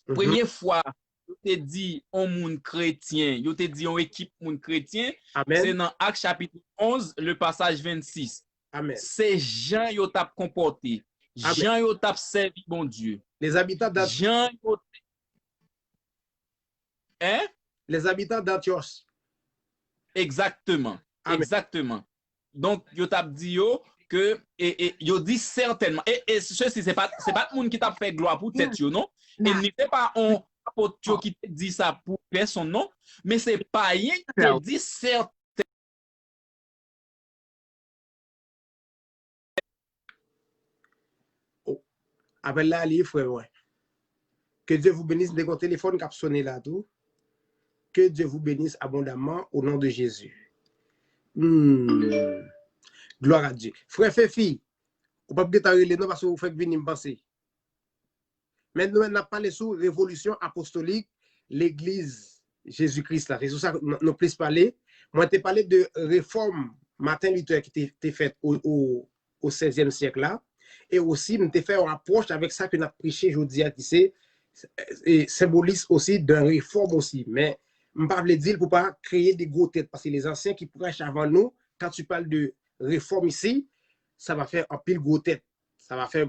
Mhm. première fois yo te dit on moun chrétien, yo te dit on équipe moun chrétien, c'est Amen. dans Actes chapitre 11 le passage 26. Amen. C'est Jean yo t'a comporté. Amen. Jean yo t'a servi bon Dieu. Les habitants d'Antioche. Jean yo hein? Les habitants d'Antioche. Exactement. Amen. Exactement. Donc, yo t'a dit yo que yo dit certainement et ceci c'est pas le monde qui t'a fait gloire pour tête yo non et n'y fait pas on apôtre qui te dit ça pour personne non mais c'est pas rien qui te dit certain. Oh. Appelle là, les frères, ouais. Que Dieu vous bénisse de mon téléphone qui a sonné là tout. Que Dieu vous bénisse abondamment au nom de Jésus. Gloire à Dieu. Frère Fefi, vous ne pouvez pas parler non parce que vous faites venir me penser. Maintenant, on a parlé sur révolution apostolique, l'église Jésus-Christ là. C'est sur ça que nous plus parler. Moi, je t'ai parlé de réforme Martin Luther qui était faite au 16e siècle là. Et aussi, nous t'ai fait une approche avec ça que nous avons prêché aujourd'hui, qui c'est symbolise aussi d'une réforme aussi. Mais je ne peux pas dire pour pas créer des gros têtes parce que les anciens qui prêchent avant nous, quand tu parles de réforme ici, ça va faire un pile gros tête. Ça va faire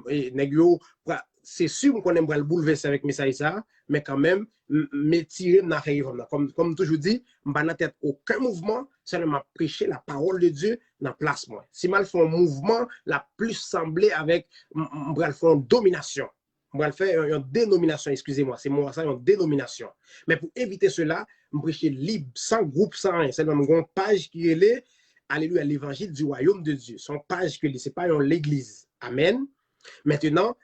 c'est sûr qu'on aimerait le bouleverser avec message ça, mais quand même me tirer dans la réforme. Comme toujours dit, je n'ai pas tête aucun mouvement, seulement prêcher la parole de Dieu dans la place moi. Si mal font un mouvement la plus semblé avec je faire une domination. On va le faire une dénomination, excusez-moi, c'est moi ça, une dénomination. Mais pour éviter cela, je prêcher libre, sans groupe, sans rien. C'est une page qui est alléluia, l'évangile du royaume de Dieu. Son page que c'est pas l'église. Amen. Maintenant,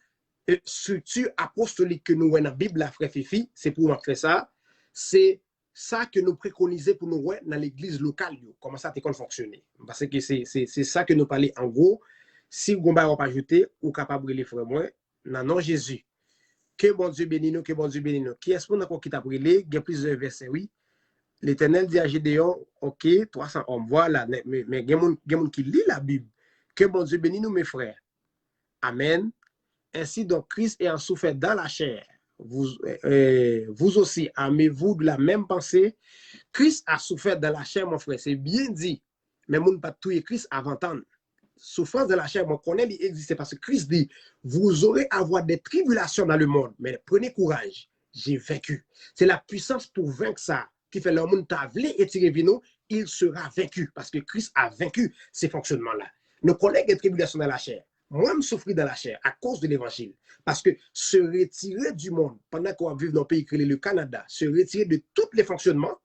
structure apostolique que nous voyons dans la Bible, la frère Fifi, c'est pour nous faire ça. C'est ça que nous préconisons pour nous voir dans l'église locale. Comment ça peut fonctionner? Parce que c'est ça que nous parlons en gros. Si vous n'avez pas ajouté, ou capable de les frères moi, dans nom Jésus. Que bon Dieu bénisse nous, que bon Dieu bénisse nous. Qui est-ce qu'on a qui t'a brûlé? Il y a plusieurs versets, oui. L'Éternel dit à Gédéon, ok, 300 hommes, voilà, mais il y a des gens qui lit la Bible. Que bon Dieu bénisse nous, mes frères. Amen. Ainsi donc, Christ ayant souffert dans la chair, vous aussi, armez-vous de la même pensée. Christ a souffert dans la chair, mon frère, c'est bien dit. Mais nous ne pas tuer Christ avant temps. souffrance de la chair, moi, connais, il existe parce que Christ dit, vous aurez à avoir des tribulations dans le monde, mais prenez courage, j'ai vaincu. C'est la puissance pour vaincre ça qui fait le monde t'avler et tirer vino, il sera vaincu parce que Christ a vaincu ces fonctionnements-là. Nos collègues des tribulations dans la chair, moi, je souffre dans la chair à cause de l'évangile. Parce que se retirer du monde, pendant qu'on vit dans un pays qui est le Canada, se retirer de tous les fonctionnements,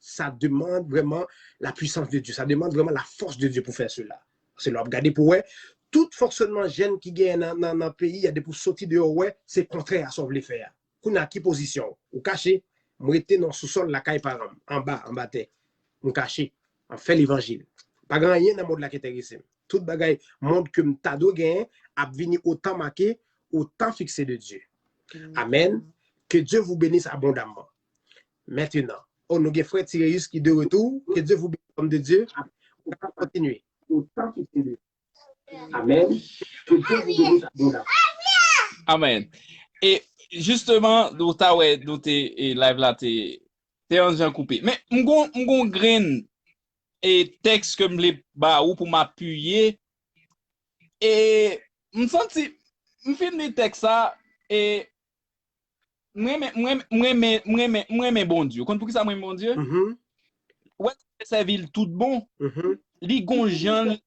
ça demande vraiment la puissance de Dieu. Ça demande vraiment la force de Dieu pour faire cela. C'est là, regardez pour ouais, tout fonctionnement jeune qui gagne dans le pays, il y a des pour sortir de ouais, c'est contraire à ce qu'on veut faire. Qu'on a qui position? Ou caché, moi j'étais dans le sous-sol la caille par en bas terre. On caché, on fait l'évangile. Pas grand rien dans le monde là qui est ici. Tout bagaille monde que m'tado gagne a venir autant marqué, autant fixé de Dieu. Amen. Que Dieu vous bénisse abondamment. Maintenant, on a frère Thyréus qui est de retour. Que Dieu vous bénisse comme de Dieu. On va continuer. Autant fixé de Dieu. Amen. Que Dieu vous bénisse abondamment. Amen. Et justement, dans ta ouais, dans tes live là, t'es en train coupé. Mais m'gon grain et texte que m'le ba ou pour m'appuyer et m'senti m'fin les textes ça et moi bon Dieu. Quand pour qui ça moi bon Dieu? Ouais, servir tout bon. Li gon jan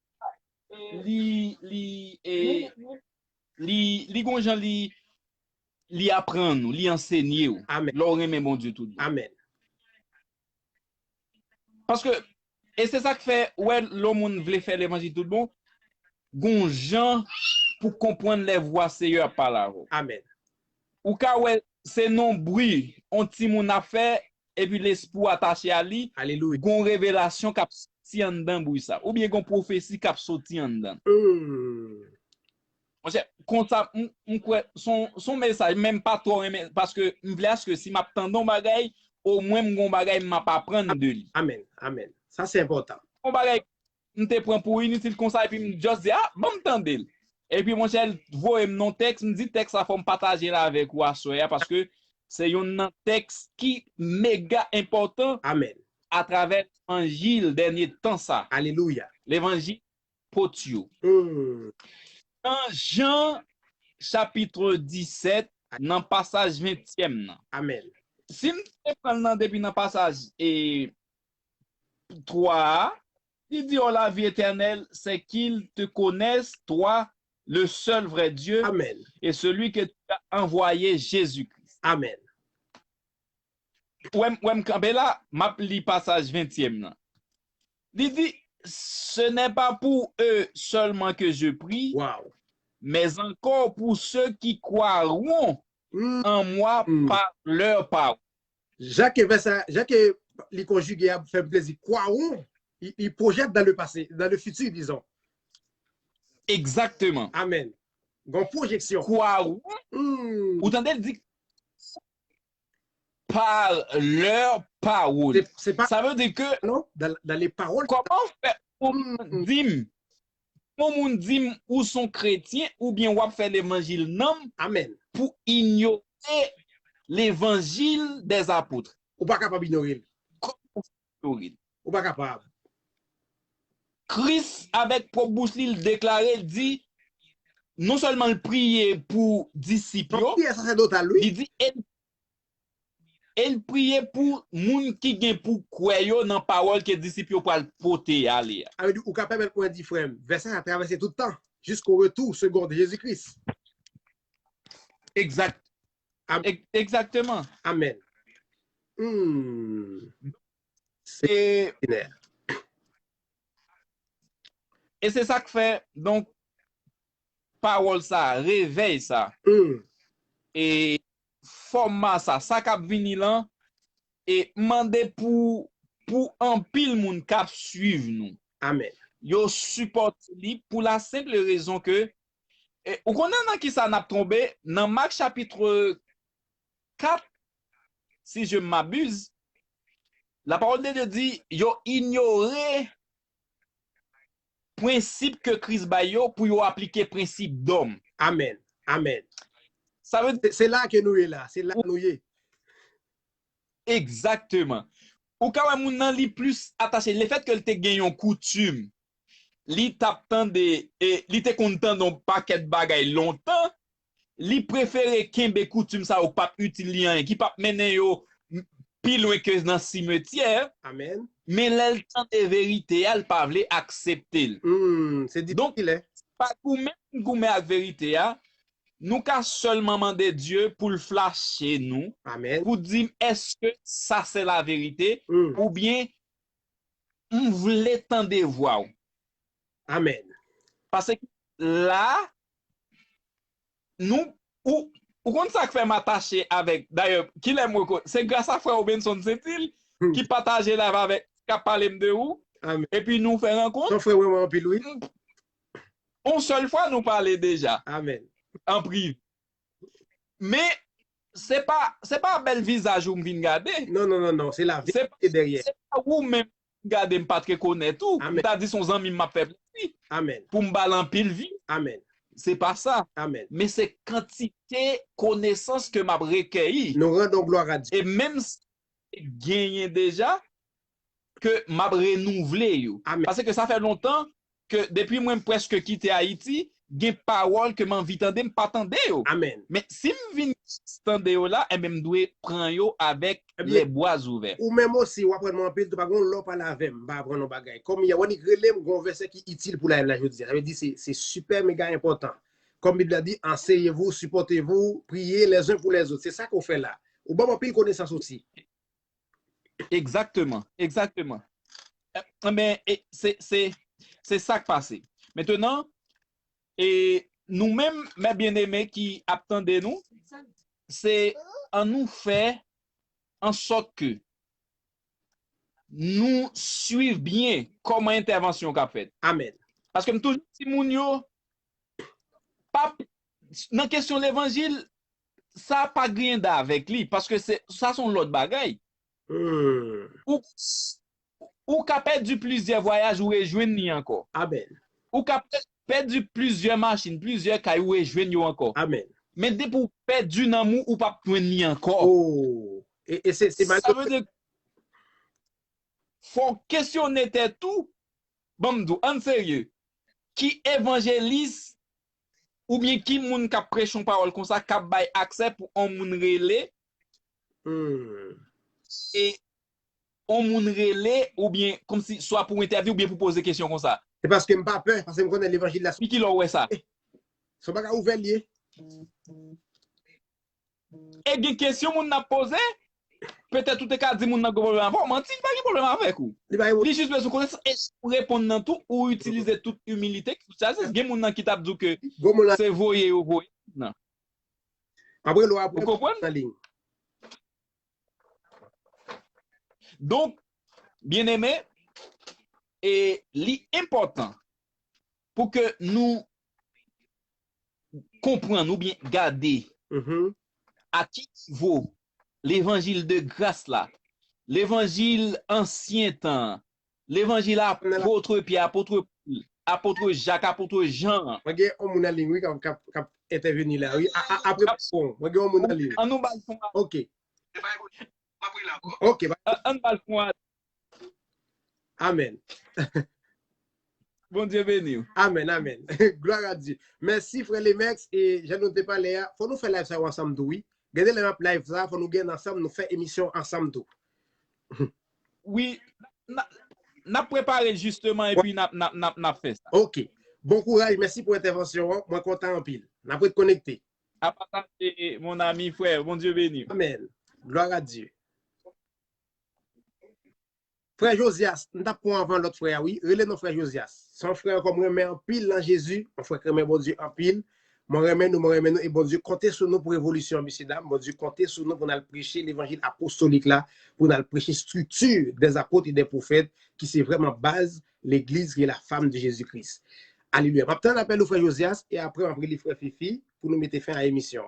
li gon jan li apprendre nous, li enseigner ou. Amen. L'aurait bon Dieu tout bon. Amen. Parce que et c'est ça que fait ouais l'homme veut faire l'évangile tout bon. Gon jan pour comprendre les voix Seigneur par là. Amen. Ou ka ouais c'est non bruit, on ti moun a fait et puis l'espoir attaché à lui. Alléluia. Gon révélation k'ap sorti en dedans bruit ça ou bien gon prophétie k'ap sorti en dedans. Comme ça son message même pas trop parce que m'vle que si m'a tendon bagay au moins m'gon bagay m'a pas prendre de lui. Amen. Amen. Ça c'est important. Mon bagay m'te prend pour inutile comme ça et puis me juste dire ah bon m'tendel. Et puis mon cher voye mon texte me dit texte ça faut me partager là avec ou soya parce que c'est un texte qui méga important. Amen. À travers l'évangile dernier temps ça. Alléluia. L'évangile potio. Dans Jean chapitre 17 dans passage 20e. Amen. Si nous prenons depuis dans passage et 3, il dit oh, la vie éternelle, c'est qu'ils te connaissent, toi, le seul vrai Dieu. Amen. Et celui que tu as envoyé, Jésus-Christ. Amen. Ouais, là, m'a li passage 20e. Il dit, ce n'est pas pour eux seulement que je prie, Wow. mais encore pour ceux qui croiront en moi par leur parole. Jacques les conjugués a fait plaisir. Croiront, il projette dans le passé, dans le futur, disons. Exactement. Amen. Bon projection. Croiront. Ou entendez, il dit par leur parole. Pas, ça veut dire que non, dans les paroles. Comment faire on dit ou sont chrétiens ou bien on faire l'évangile non Amen. Pour ignorer l'évangile des apôtres. Ou pas capable d'ignorer. Ou pas capable. Christ avec propre bouche il déclarait, il dit non seulement il priait pour disciples, il dit elle priait pour moun qui gen pour croire dans parole que disciples pour porter aller. Alors ou capable pour dire frère, verset a traversé tout le temps jusqu'au retour second de Jésus-Christ. Exact. Exactement. Amen. Et c'est ça que fait donc parole ça, réveil ça. Et format ça cap vini là et demander pour un pile moun cap suivre nous. Amen. Yo support li pour la simple raison que ou connaît dans qui ça n'a tombé dans Marc chapitre 4 si je m'abuse la parole de Dieu dit yo ignoré principe que Christ ba yo pour yo appliquer principe d'homme. Amen. Amen. Ça veut c'est là que nous est là, c'est là que nous est. Exactement. Ou quand moun nan li plus attaché le fait que te gen yon coutume li tap tande et li te content d'un paquet de bagay longtemps, li préféré kembe coutume ça ou pas utilien qui pas mener yo pi loin que dans cimetière, Amen. mais l'el temps de vérité, elle pas vle accepter. C'est Donc, difficile, hein? pas goumen avec vérité, nous ka seulement demander Dieu pour le flasher nous, Amen. pour dire est-ce que ça c'est la vérité ou bien on voulait tendre voir. Amen. Parce que là, nous, ou quand ça fait m'attacher avec, d'ailleurs, qui l'aime, c'est grâce à frère Benson Setil qui partageait là avec, qui parlé de où, Amen. et puis nous fait rencontre. Ton frère vraiment en pile, oui. Une seule fois, nous parler déjà, Amen. en privé. Mais, c'est pas un bel visage où m'vin garder. Non, c'est la vérité derrière. C'est pas où même garder m'pas te connaître tout. Amen. T'as dit son ami m'a fait Amen. pour m'balan pile vie. Amen. C'est pas ça. Amen. Mais c'est quantité connaissance que m'a recueilli. Nous rendons gloire à Dieu. Et même si gagné déjà, que m'a renouvelé. Yo. Amen. Parce que ça fait longtemps que depuis moi presque quitté Haïti, gen parole que m'envie tande m'pas tande yo. Amen. Mais si m'vin tande yo là, et même doué prend yo avec les bois ouverts. Ou même aussi, ou après mon pile, tu pas gon l'eau par la vem, pas prendre nos bagages. Comme il y a on relève gon verset qui est utile pour la je dis. Ça veut dire c'est super méga important. Comme Bible a dit, enseignez-vous, supportez-vous, priez les uns pour les autres. C'est ça qu'on fait là. Ou bon mon pile connaissance aussi. Exactement, exactement. Mais c'est ça qui passe. Maintenant, et nous-mêmes, mes bien-aimés qui attendent nous, c'est en nous faire en sorte que nous suivons bien comment intervention qu'a fait. Amen. Parce que toujours si moun yo pas dans question l'évangile, ça pas rien avec lui parce que c'est ça sont l'autre bagaille. Ou qu'a perdu plusieurs voyages ou rejoindre ni encore. Amen. Ou qu'a perdu plusieurs machines, plusieurs kay ou rejoindre encore. Amen. Mais dès pour perdu nan mou ou pas joindre ni encore. Oh. Et c'est ça veut dire faut questionner tout. Bon, en sérieux. Qui évangélise ou bien qui moun ka prêche une parole comme ça, ka bay accès pour on moun relé. Et on moun relé ou bien comme si soit pour interview ou bien pour poser question comme ça. C'est parce que je pas peur, parce que je connais l'évangile de la Puis qui l'a ouais ça. Ce pas ouvert lié. Et des questions moun n'a posé, peut-être tout est ka di moun n'a problème avant, menti pas de problème avec ou. Il juste besoin connaître et répondre dans tout ou utiliser toute humilité. Ça c'est gen moun qui t'a dit que c'est voyer ou voyer. Non. Après l'eau vous comprenez? Donc, bien aimé, et l'important pour que nous comprenions ou bien garder à qui vaut l'évangile de grâce là, l'évangile ancien temps, l'évangile apôtre Pierre, apôtre Jacques, apôtre Jean. Regarde, on a ligne qui a intervenu là. Oui, après bon, regarde on a ligne. On nous OK. OK. Amen. Bon Dieu béni. Amen, amen. Gloire à Dieu. Merci frère les mecs et je ne t'ai pas là. Faut nous faire live ça ensemble oui. Regardez les live ça, faut nous gagner ensemble, nous faire émission ensemble tout. Oui, n'a préparé justement et puis n'a fait ça. OK. Bon courage, merci pour l'intervention. Moi content en pile. N'a pas te connecter. À partager mon ami frère, bon Dieu béni. Amen. Gloire à Dieu. Frère Josias, nous t'apprenons avant l'autre frère, oui. Relais nos frère Josias. Son frère comme remet en pile dans Jésus. Mon frère remet bon Dieu en pile. Mon remet nous, et bon Dieu, comptez sur nous pour évolution, messieurs, dames. Bon Dieu, comptez sur nous pour nous prêcher l'évangile apostolique là, pour nous prêcher structure des apôtres et des prophètes, qui c'est vraiment base, l'église qui est la femme de Jésus-Christ. Alléluia. Maintenant, on appelle le frère Josias et après, on prie le frère Fifi pour nous mettre fin à l'émission.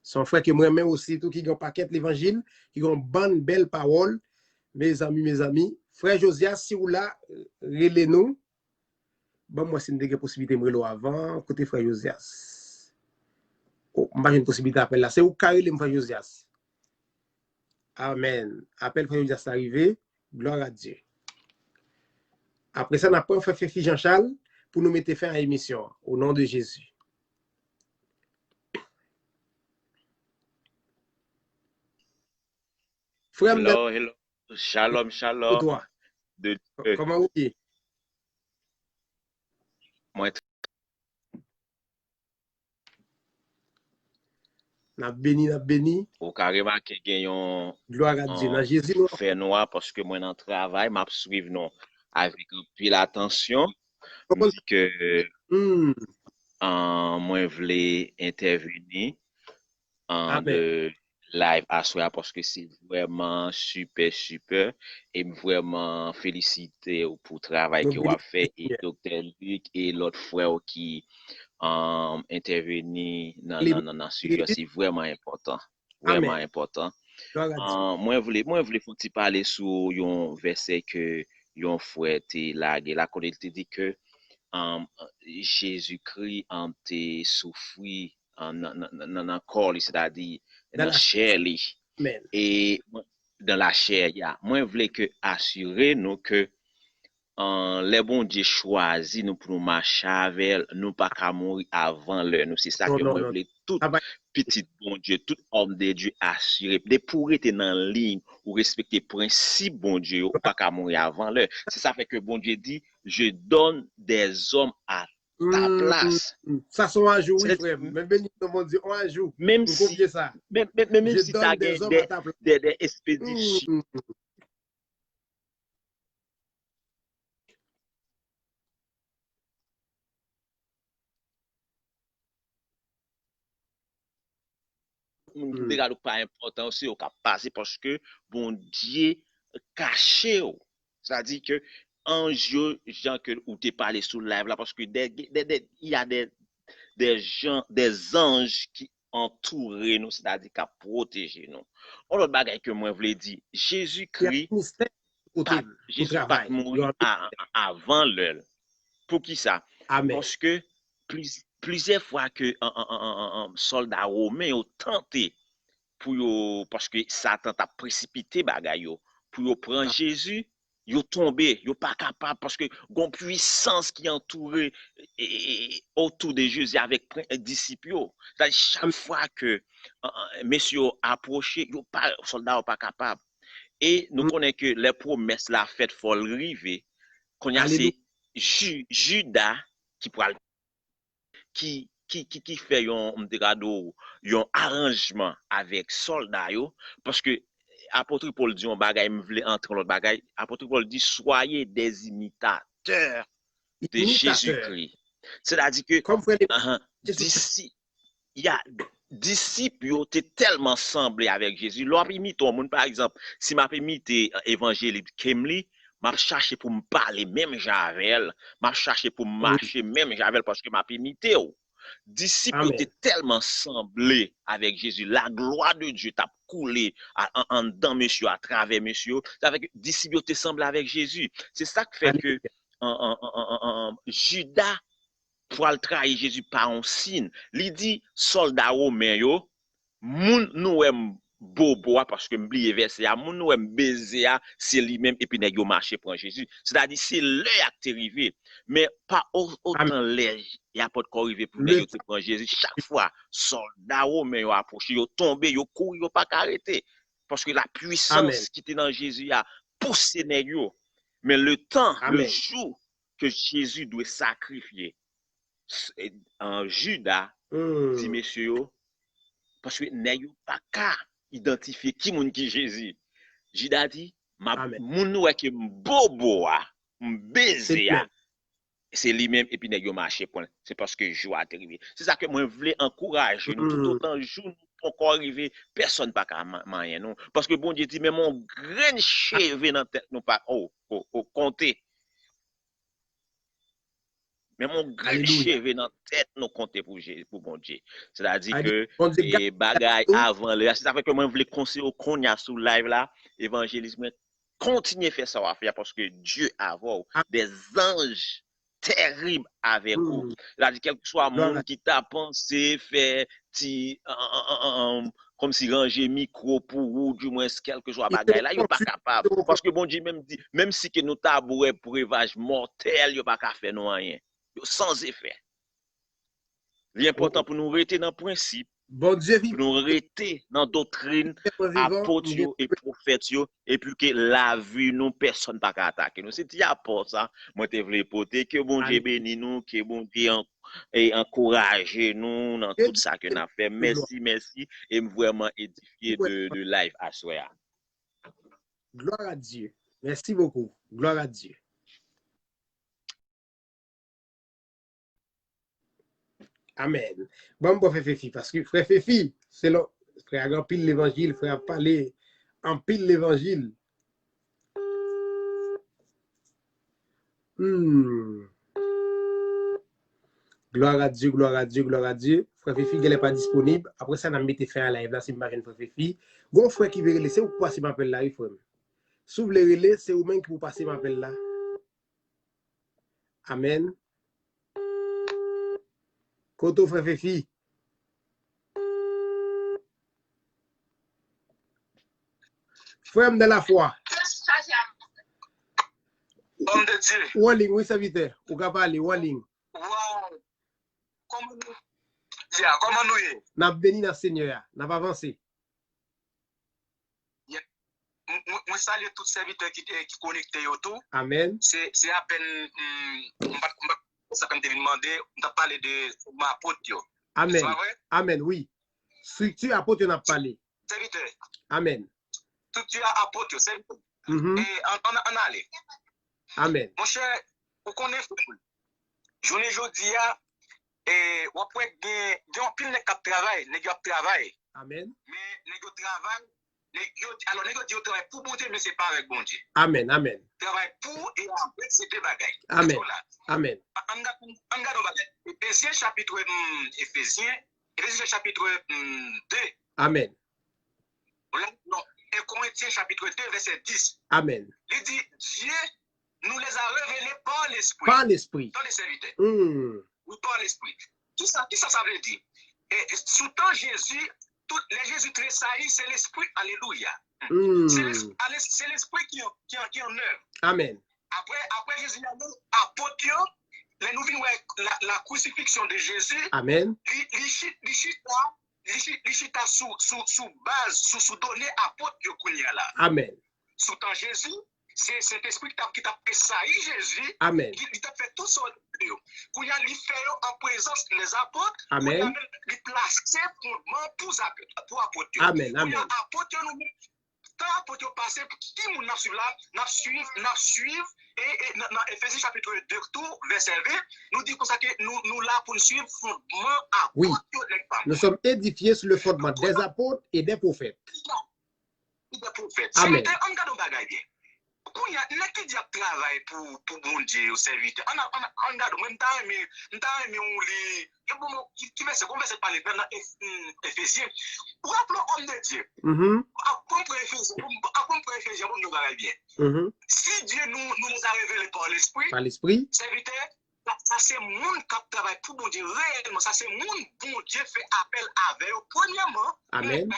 Son frère qui me remet aussi, tout qui a un paquet l'évangile, qui a une bonne, belle parole. Mes amis, frère Josias, si vous là, relez-nous. Bon, moi, c'est une possibilité de me reler avant, côté frère Josias. Oh, j'ai une possibilité d'appel là. C'est où Karel frère Josias. Amen. Appel frère Josias arrivé. Gloire à Dieu. Après ça, on a pas fait Fifi Jean-Charles. pour nous mettre fin à l'émission. Au nom de Jésus. Frère, Hello, hello. Shalom, pour shalom. toi, De comment vous êtes? moi, N'a béni, ou carrément que gagnons gloire à Dieu. Dans Jésus, nous. fait noir parce que moi dans le travail, m'a suivre non avec un peu l'attention. Me dit que Hmm. moi voulais intervenir en Amen. de live à soir parce que c'est vraiment super et vraiment féliciter pour le travail Nous que vous avez fait et bénissons. Dr. Luc et l'autre frère qui intervenir dans sujet, c'est vraiment important. Vraiment Amen. important. Gloire à Dieu. Moi voulais faut parler sur un verset que yon frère te lage la kon il te dit que Jésus-Christ te souffri dans corps, c'est-à-dire Dans dans la chair li. Amen. Et dans la chair, moi voulais que assurer nous que les bon Dieu choisi nous pour nous marcher avec nous pas qu'à mourir avant l'heure nous c'est ça Non, que non, moi non. voulais tout Ah bah, petit bon Dieu tout homme de Dieu assuré de pour être dans ligne ou respecter principe bon Dieu ou pas qu'à mourir avant l'heure c'est ça fait que bon Dieu dit je donne des hommes à ta place ça sont un jour, oui, c'est frère. Mais béni, mon Dieu, un jour. même Vous si confiez ça. même Je si donne tu des as hommes à ta place. des expéditions Déjà pas important aussi au cap passer parce que bon Dieu caché c'est-à-dire que enjeu gens que ou t'es parlé sous live là parce que il y a des gens des anges qui entourent nous c'est-à-dire qui protégent nous on autre bagaille que moi voulais dire Il y a Jésus-Christ un ministère côté pour Jésus pas travail. mourir avant l'heure pour qui ça Amen. parce que plusieurs fois que un soldat romain ont tenté pour yo, parce que Satan t'a précipité bagay yo, pour yo prendre Jésus, yo tombé, yo pas capable parce que gon puissance qui entourait autour de Jésus avec disciples yo. Chaque fois que messieurs approché, yo pas soldat yo pas capable. Et nous connaissons que les promesses la fête faut arriver. Qu'on y a c'est Judas qui prend qui fait un arrangement avec soldat yo parce que apôtre Paul dit un bagay me vle entrer l'autre bagay apôtre Paul dit soyez des imitateurs de Jésus-Christ c'est-à-dire que Comme frère, d'ici il y a disciples yo t'es tellement semblé avec Jésus l'on imite tout monde par exemple si m'a imité évangéliste Kemli m'a cherché pour me parler même Javel m'a cherché pour marcher même Javel parce que m'a imité disciples étaient tellement semblés avec Jésus. La gloire de Dieu t'a coulé en dedans, monsieur, à travers monsieur. Ça fait que disciples étaient semblés avec Jésus. C'est ça qui fait que Judas, pour le trahir Jésus par un signe, il dit, soldat romain, yo, moun nou bobo parce que m'blié verset a moun nou baiser c'est lui-même et puis nèg yo marché pour Jésus c'est-à-dire c'est l'heure qui est arrivé mais pas autant l'heure y a pas de quoi arriver pour nèg yo te prendre Jésus chaque fois soldat romain yo approché yo tombé yo couru yo pas arrêter parce que la puissance qui était dans Jésus a poussé nèg yo mais le temps le jour que Jésus doit sacrifier en Judas dit messieurs parce que nèg yo pas ka identifier qui moun qui Jésus. Judas dit moun nou que bobo a, m'baiser a. C'est lui-même et puis nèg yo marché point. C'est parce que joie est arrivé. C'est ça que moi voulais encourager nous tout autant jour nous encore arriver personne pas ka moyen non parce que bon Dieu dit mais mon grain cheveux dans tête nous pas compter. Mais mon grand cheveu dans tête nous compter pour bon Dieu. C'est-à-dire que et bagaille avant là, c'est ça fait que moi je voulais conseiller qu'on y a sous live là, évangélisme continuez faire ça à faire parce que Dieu a des anges terribles avec vous. C'est-à-dire quel que soit monde qui t'a pensé faire comme si ranger micro pour ou du moins quelque chose bagaille là, il pas capable parce que bon Dieu même dit même si que nous tabouret pour élevage mortel, il pas capable faire non rien. sans effet. L'important pour nous rester dans le principe, Bon Dieu pour nous rester dans la doctrine, vivant, apôtres et prophètes, et puis que la vie, nous, personne ne peut attaquer. Nous, c'est apport ça, moi, je voulais porter, que bon Dieu bénisse nous, que bon Dieu encourage nous dans tout ça que nous avons fait. Merci, merci, et vraiment édifié de live à soir. Gloire à Dieu. Merci beaucoup. Gloire à Dieu. Amen. Bon, frère Féfi, parce que frère Féfi, c'est là, frère en pile l'évangile, frère parler en pile l'évangile. Gloire à Dieu, gloire à Dieu, gloire à Dieu. Frère Féfi, il n'est pas disponible. Après ça, on a mis fait un live là, c'est ma frère Féfi. Bon frère qui veut laisser ou passer ma appel là, il faut. Si vous voulez relayer, c'est vous-même qui vous passez ma appel là. Amen. Koto frère Féfi. Frère de la foi. Homme de Dieu. Walling, oui, serviteur. Ou ka parler, Walling. Wow. Comment nous y? N'a béni dans Seigneur, n'a pas avancé. Moi salue tous les serviteurs qui connectés autour. Amen. C'est à peine ça quand tu demandé, on t'a parlé de ma apôtre. Amen. Amen, oui. Structure apôtre n'a pas parlé. Serviteur. Amen. Structure apôtre, serviteur. Et on allait. Amen. Mon cher, vous connaissez, je ne dis pas, et on peut gagner pile de travail, travail. Amen. Mais nous travail, alors nous travail pour bon Dieu, mais c'est pas avec bon Dieu. Amen, amen. Travail pour et après c'est des bagailles. Amen. Amen. On regarde Éphésiens chapitre Éphésiens chapitre 2. Amen. Non, et Corinthiens chapitre 2 verset 10. Amen. Il dit Dieu nous les a révélés par l'esprit. Par l'esprit. Dans les serviteurs. Oui, par l'esprit. Qui ça veut dire? Et sous temps Jésus, les Jésus très saillis, c'est l'esprit. Alléluia. C'est l'esprit qui est en œuvre. Amen. Après Jésus, apôtre, nous venons la crucifixion de Jésus. Amen. L'Ichita sous base, sous données apôtre là. Amen. Sous temps Jésus, c'est cet esprit qui t'a sailli Jésus. Amen. Il t'a fait tout ça. Quand il a fait en présence des apôtres, Amen. Il a placé fondement pour apôtres. Amen. Amen. Apôtres nous tant apôtres passé qui nous n'a suivre et dans Éphésiens chapitre 2 verset 20 nous dit comme ça que nous là pour suivre fondement apôtres. Oui. Nous sommes édifiés sur le fondement des apôtres et des prophètes. Des prophètes. Amen. On regarde bagaille bien. Il y a qui dit travail pour bon Dieu au serviteur. On regarde même temps mais on lit qui va se parler dans Éphésiens. Rappelons homme de Dieu. À comprendre Éphésiens nous va bien. Si Dieu nous les a révélés par l'esprit, serviteur, ça c'est monde qui travaille pour bon Dieu réellement, ça c'est monde bon Dieu fait appel avec premièrement. Amen.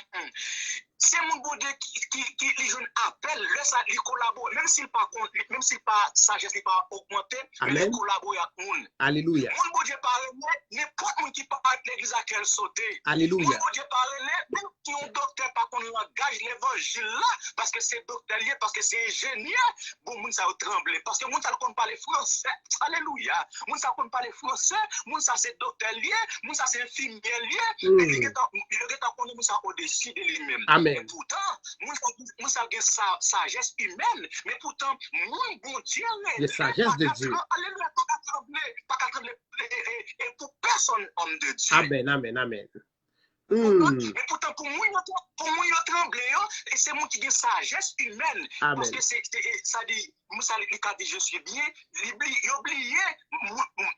C'est mon bon Dieu qui les jeunes appellent, ils collaborent, même s'il pas sagesse n'est pas augmenté, mais ils collaborent avec nous. Alléluia. Mon bon Dieu parle, n'importe qui qui parle de l'église à quel sauter. Alléluia. Mon bon Dieu parle, même qui un docteur par contre langage l'évangile là, parce que c'est docteur lié, parce que c'est ingénieur, bon, moun ça tremble, parce que moun ça ne parle français. Alléluia. Moun ça ne parle français, moun ça c'est docteur lié, moun ça c'est infirmier lié, il est en connaît moun ça au-dessus de lui-même. Amen. Et pourtant, nous avons une sagesse humaine, mais pourtant, mon bon Dieu, la sagesse de Dieu. Alléluia, pas qu'à trembler, et pour personne, homme de Dieu. Amen, amen, amen. Mais pourtant, pour moi, il tremble, et c'est moi qui ai sagesse humaine. Amen. Parce que ça dit, Moussa dit, je suis bien, il oublié,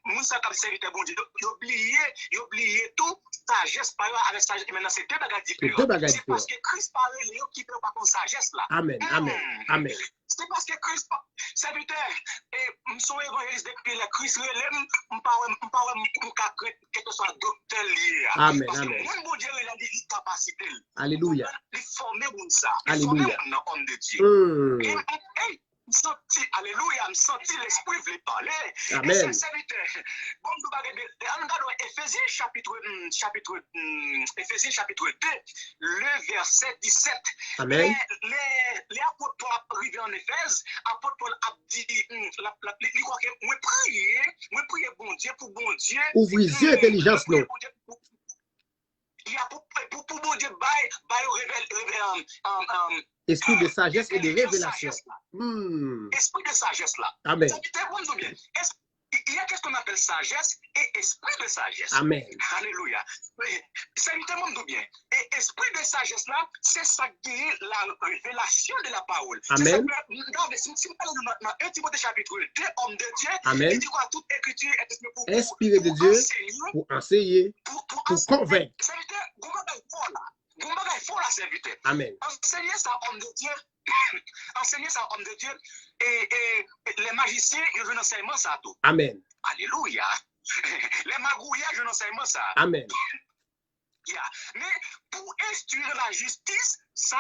Moussa comme serviteur bon Dieu, il oublié tout, sagesse par avec sagesse, maintenant c'est deux bagages différents. C'est parce que Christ parle, qui peut pas comme sagesse là. Amen, amen, amen. C'est parce que Christ, serviteur, et son évangéliste depuis le Christ, je ne pas quelque soit docteur lié. Amen, parce amen. Que mon bon Dieu, il a dit capacité. Alléluia. Il forme ça. Alléluia. Il forme homme de Dieu. senti, alléluia, me senti l'esprit voulait parler. Amen. Et c'est serviteur. Bon, nous regardons Éphésiens chapitre 2, le verset 17. Amen. Les apôtres Paul arrivés en Éphèse, apôtre Paul a dit, il croit que moi prier bon Dieu pour bon Dieu. Ouvrez yeux intelligence, non. Il y a pour bon Dieu, Esprit de sagesse et de révélation. Esprit de sagesse là. Amen. Il y a qu'est-ce qu'on appelle sagesse et esprit de sagesse. Amen. Alléluia. Ça lui demande bien. Et esprit de sagesse là, c'est ça qui est la révélation de la parole. Amen. Regardez, si vous parlez dans 1 Timothée chapitre 2, homme de Dieu, Amen. il dit quoi? Toute écriture est pour Inspiré de Dieu pour enseigner, pour convaincre. Serviteur, Goumba il faut la serviteur. Amen. Enseigner ça, homme de Dieu. Enseigner ça, homme de Dieu. Et les magiciens, ils ont enseignement ça tout. Amen. Alléluia. Les magouillas, ils ont enseignement ça. Amen. Yeah. Mais pour instruire la justice, ça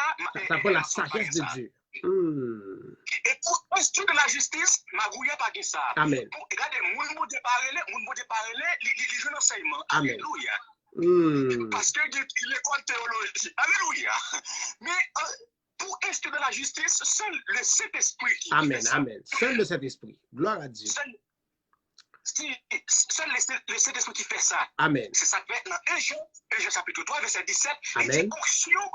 prend la sagesse de Dieu. Et pour instruire la justice, magouilla pas que ça. Amen. Regardez, mon mot de parler, les jeunes enseignements. Amen. Alléluia. Parce que il est en théologie. Alléluia. Mais pour instruire la justice, seul le Saint-Esprit qui Amen. fait ça. Amen. Seul le Saint-Esprit. Gloire à Dieu. Seul le Saint-Esprit qui fait ça. Amen. C'est ça que dans 1 Jean chapitre 3, verset 17, Amen. il dit onction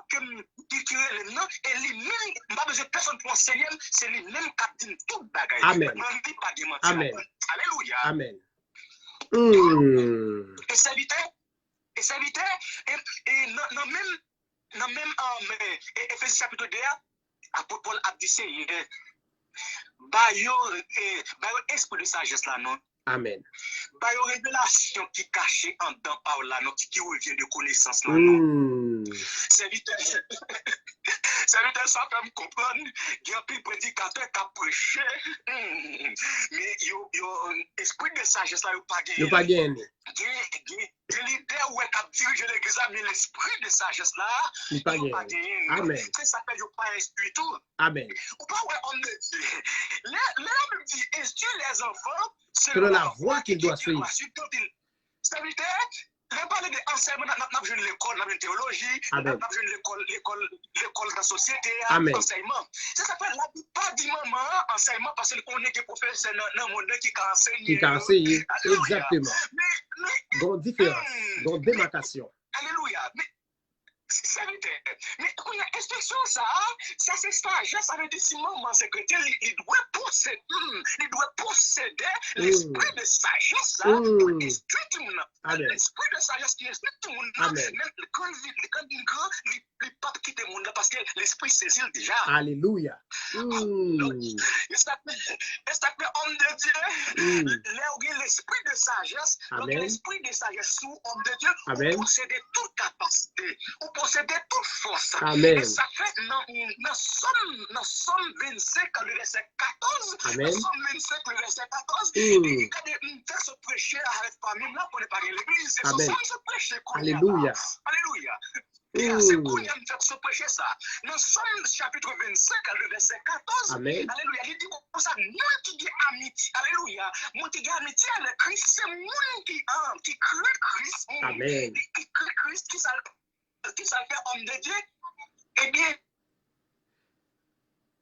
qui tire le nom, et lui-même, pas besoin de personne pour enseigner, c'est lui-même qui dit tout bagaille. Amen. Amen. Alléluia. Amen. Et serviteur, et dans même Éphésiens chapitre 2, apôtre Paul a dit c'est bayo esprit de sagesse là non. Amen. Bayo révélation qui cachée en dedans par là non qui revient de connaissance là non. Serviteur, ça fait me comprendre. Il y a un prédicateur qui a prêché. Mais esprit de sagesse là, il n'y a pas gagné. Il y a leader qui a dirigé l'église, mais l'esprit de sagesse là, il n'y a pas gagné. Amen. C'est ça que je ne pas instruire tout. Amen. Ou pas, ouais, on me dit. L'homme dit, instruire les enfants selon la voie qu'il doit suivre. Serviteur, je parle d'enseignement, nous avons l'école, nous avons une théologie, nous avons l'école de la société, enseignement. Ça s'appelle la plupart du moment enseignement parce qu'on est des professeurs dans le monde qui enseignent. Qui enseignent, exactement. Donc, différence, donc démarcation. Alléluia. Mais quand il y a inspection, ça c'est stage, ça veut dire si mon secrétaire, il doit posséder l'esprit de sagesse pour instruire tout le monde. L'esprit de sagesse qui instruit tout le monde. Même quand il est grand, il ne peut pas quitter le monde parce que l'esprit saisit déjà. Alléluia. Il s'appelle homme de Dieu. L'esprit de sagesse, donc l'esprit de sagesse sous homme de Dieu, pour posséder toute capacité. Posséder toute force. Amen. Et ça fait dans Somme 25, le verset 14. Amen. Dans Somme 25, le verset 14. Il fait se prêcher avec famille là pour ne pas l'église. C'est ça se prêcher. Alléluia. Alléluia. Et c'est qu'on y a fait se prêcher ça. Dans Somme chapitre 25, le verset 14. Amen. Alléluia. Il dit comme ça, moi qui ai amitié. Alléluia. Moi qui ai amitié avec Christ, c'est moi qui crée Christ. Amen. Qui crée Christ, qui ça fait homme de Dieu, eh bien.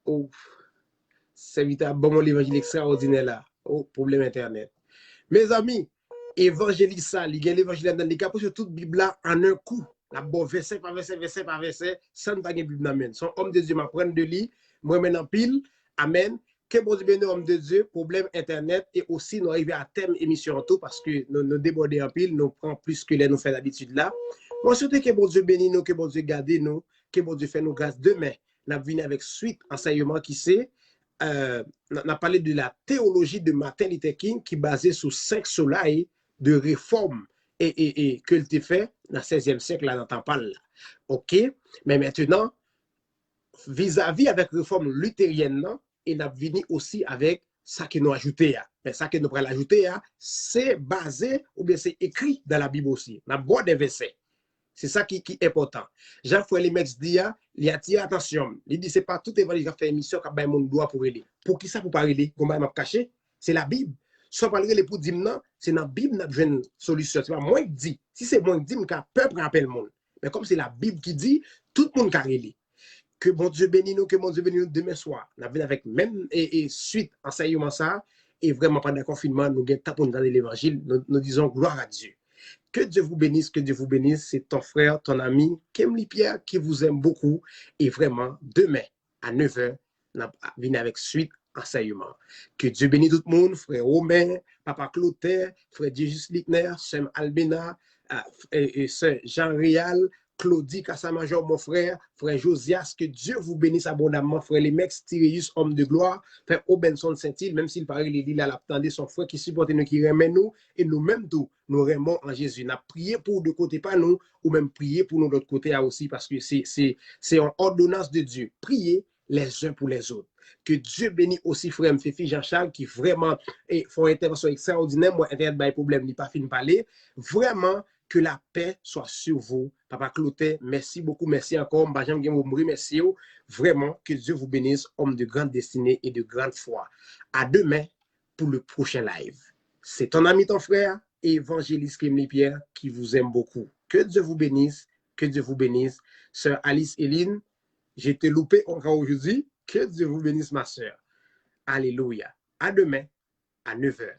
Oh, c'est un bon l'évangile extraordinaire là. Oh, problème internet. Mes amis, évangile ça, il y a l'évangile dans les cas sur toute Bible là en un coup. La bon verset par verset, sans pas de Bible n'amène. Son homme de Dieu m'apprend de lui, moi maintenant pile. Amen. Que bon Dieu bénisse homme de Dieu, problème internet et aussi nous arriver à thème émission en tout parce que nous débordons en pile, nous prenons plus que les nous fait d'habitude là. Moi, je souhaite que bon Dieu bénisse nous, que bon Dieu garde nous, que bon Dieu fait nous grâce demain. Nous venons avec suite enseignement qui c'est, on a parlé de la théologie de Martin Luther King qui est basée sur 5 soleils de réforme et que il fait dans le 16e siècle, là, dans parle. OK? Mais maintenant, vis-à-vis avec réforme luthérienne, il a venu aussi avec ça que nous ajouté. Mais ça que nous pourrons ajouter, c'est basé ou bien c'est écrit dans la Bible aussi. On a beaucoup de versets. C'est ça qui est important. Jean-Frère Lemex dit, il a tiré attention. Il dit, c'est pas tout évangile qui fait émission qui a mon droit pour aller. Pour qui ça pour parler? Comment m'a caché? C'est la Bible. Soit parler les pour dire non, c'est dans la Bible n'a une solution. C'est pas moi qui dis. Si c'est moi qui dis, le peuple rappelle le monde. Mais comme c'est la Bible qui dit, tout le monde a relé. Que bon Dieu bénisse nous, que bon Dieu bénisse nous demain soir. Nous venons avec même et suite enseignement ça, et vraiment pendant le confinement, nous avons dans l'évangile, nous disons gloire à Dieu. Que Dieu vous bénisse, que Dieu vous bénisse. C'est ton frère, ton ami, Kemli Pierre, qui vous aime beaucoup. Et vraiment, demain, à 9h, nous venons avec suite enseignement. Que Dieu bénisse tout le monde, frère Romain, papa Clotaire, frère Jesus Lickner, sœur Albina, et sœur Jean-Réal, Claudie Kassamajor, mon frère, frère Josias, que Dieu vous bénisse abondamment, frère Lemex, Tyrius, homme de gloire, frère Obenson Saint-Il, même s'il paraît il a l'attendé son frère qui supporte nous, qui remet nous, et nous-mêmes tout, nous remettons en Jésus. Nous avons prié pour de côté, pas nous, ou même prier pour nous de l'autre côté aussi, parce que c'est en ordonnance de Dieu. Priez les uns pour les autres. Que Dieu bénisse aussi frère Mfefi Jean-Charles, qui vraiment font une intervention extraordinaire. Moi, Internet, pas de problème, il n'y a pas fini de parler. Vraiment, que la paix soit sur vous. Papa Clotaire, merci beaucoup, merci encore. Merci. Vraiment, que Dieu vous bénisse, homme de grande destinée et de grande foi. À demain pour le prochain live. C'est ton ami, ton frère, évangéliste Kemli Pierre, qui vous aime beaucoup. Que Dieu vous bénisse, que Dieu vous bénisse. Sœur Alice Eline, j'ai été loupé encore aujourd'hui. Que Dieu vous bénisse, ma sœur. Alléluia. À demain, à 9h.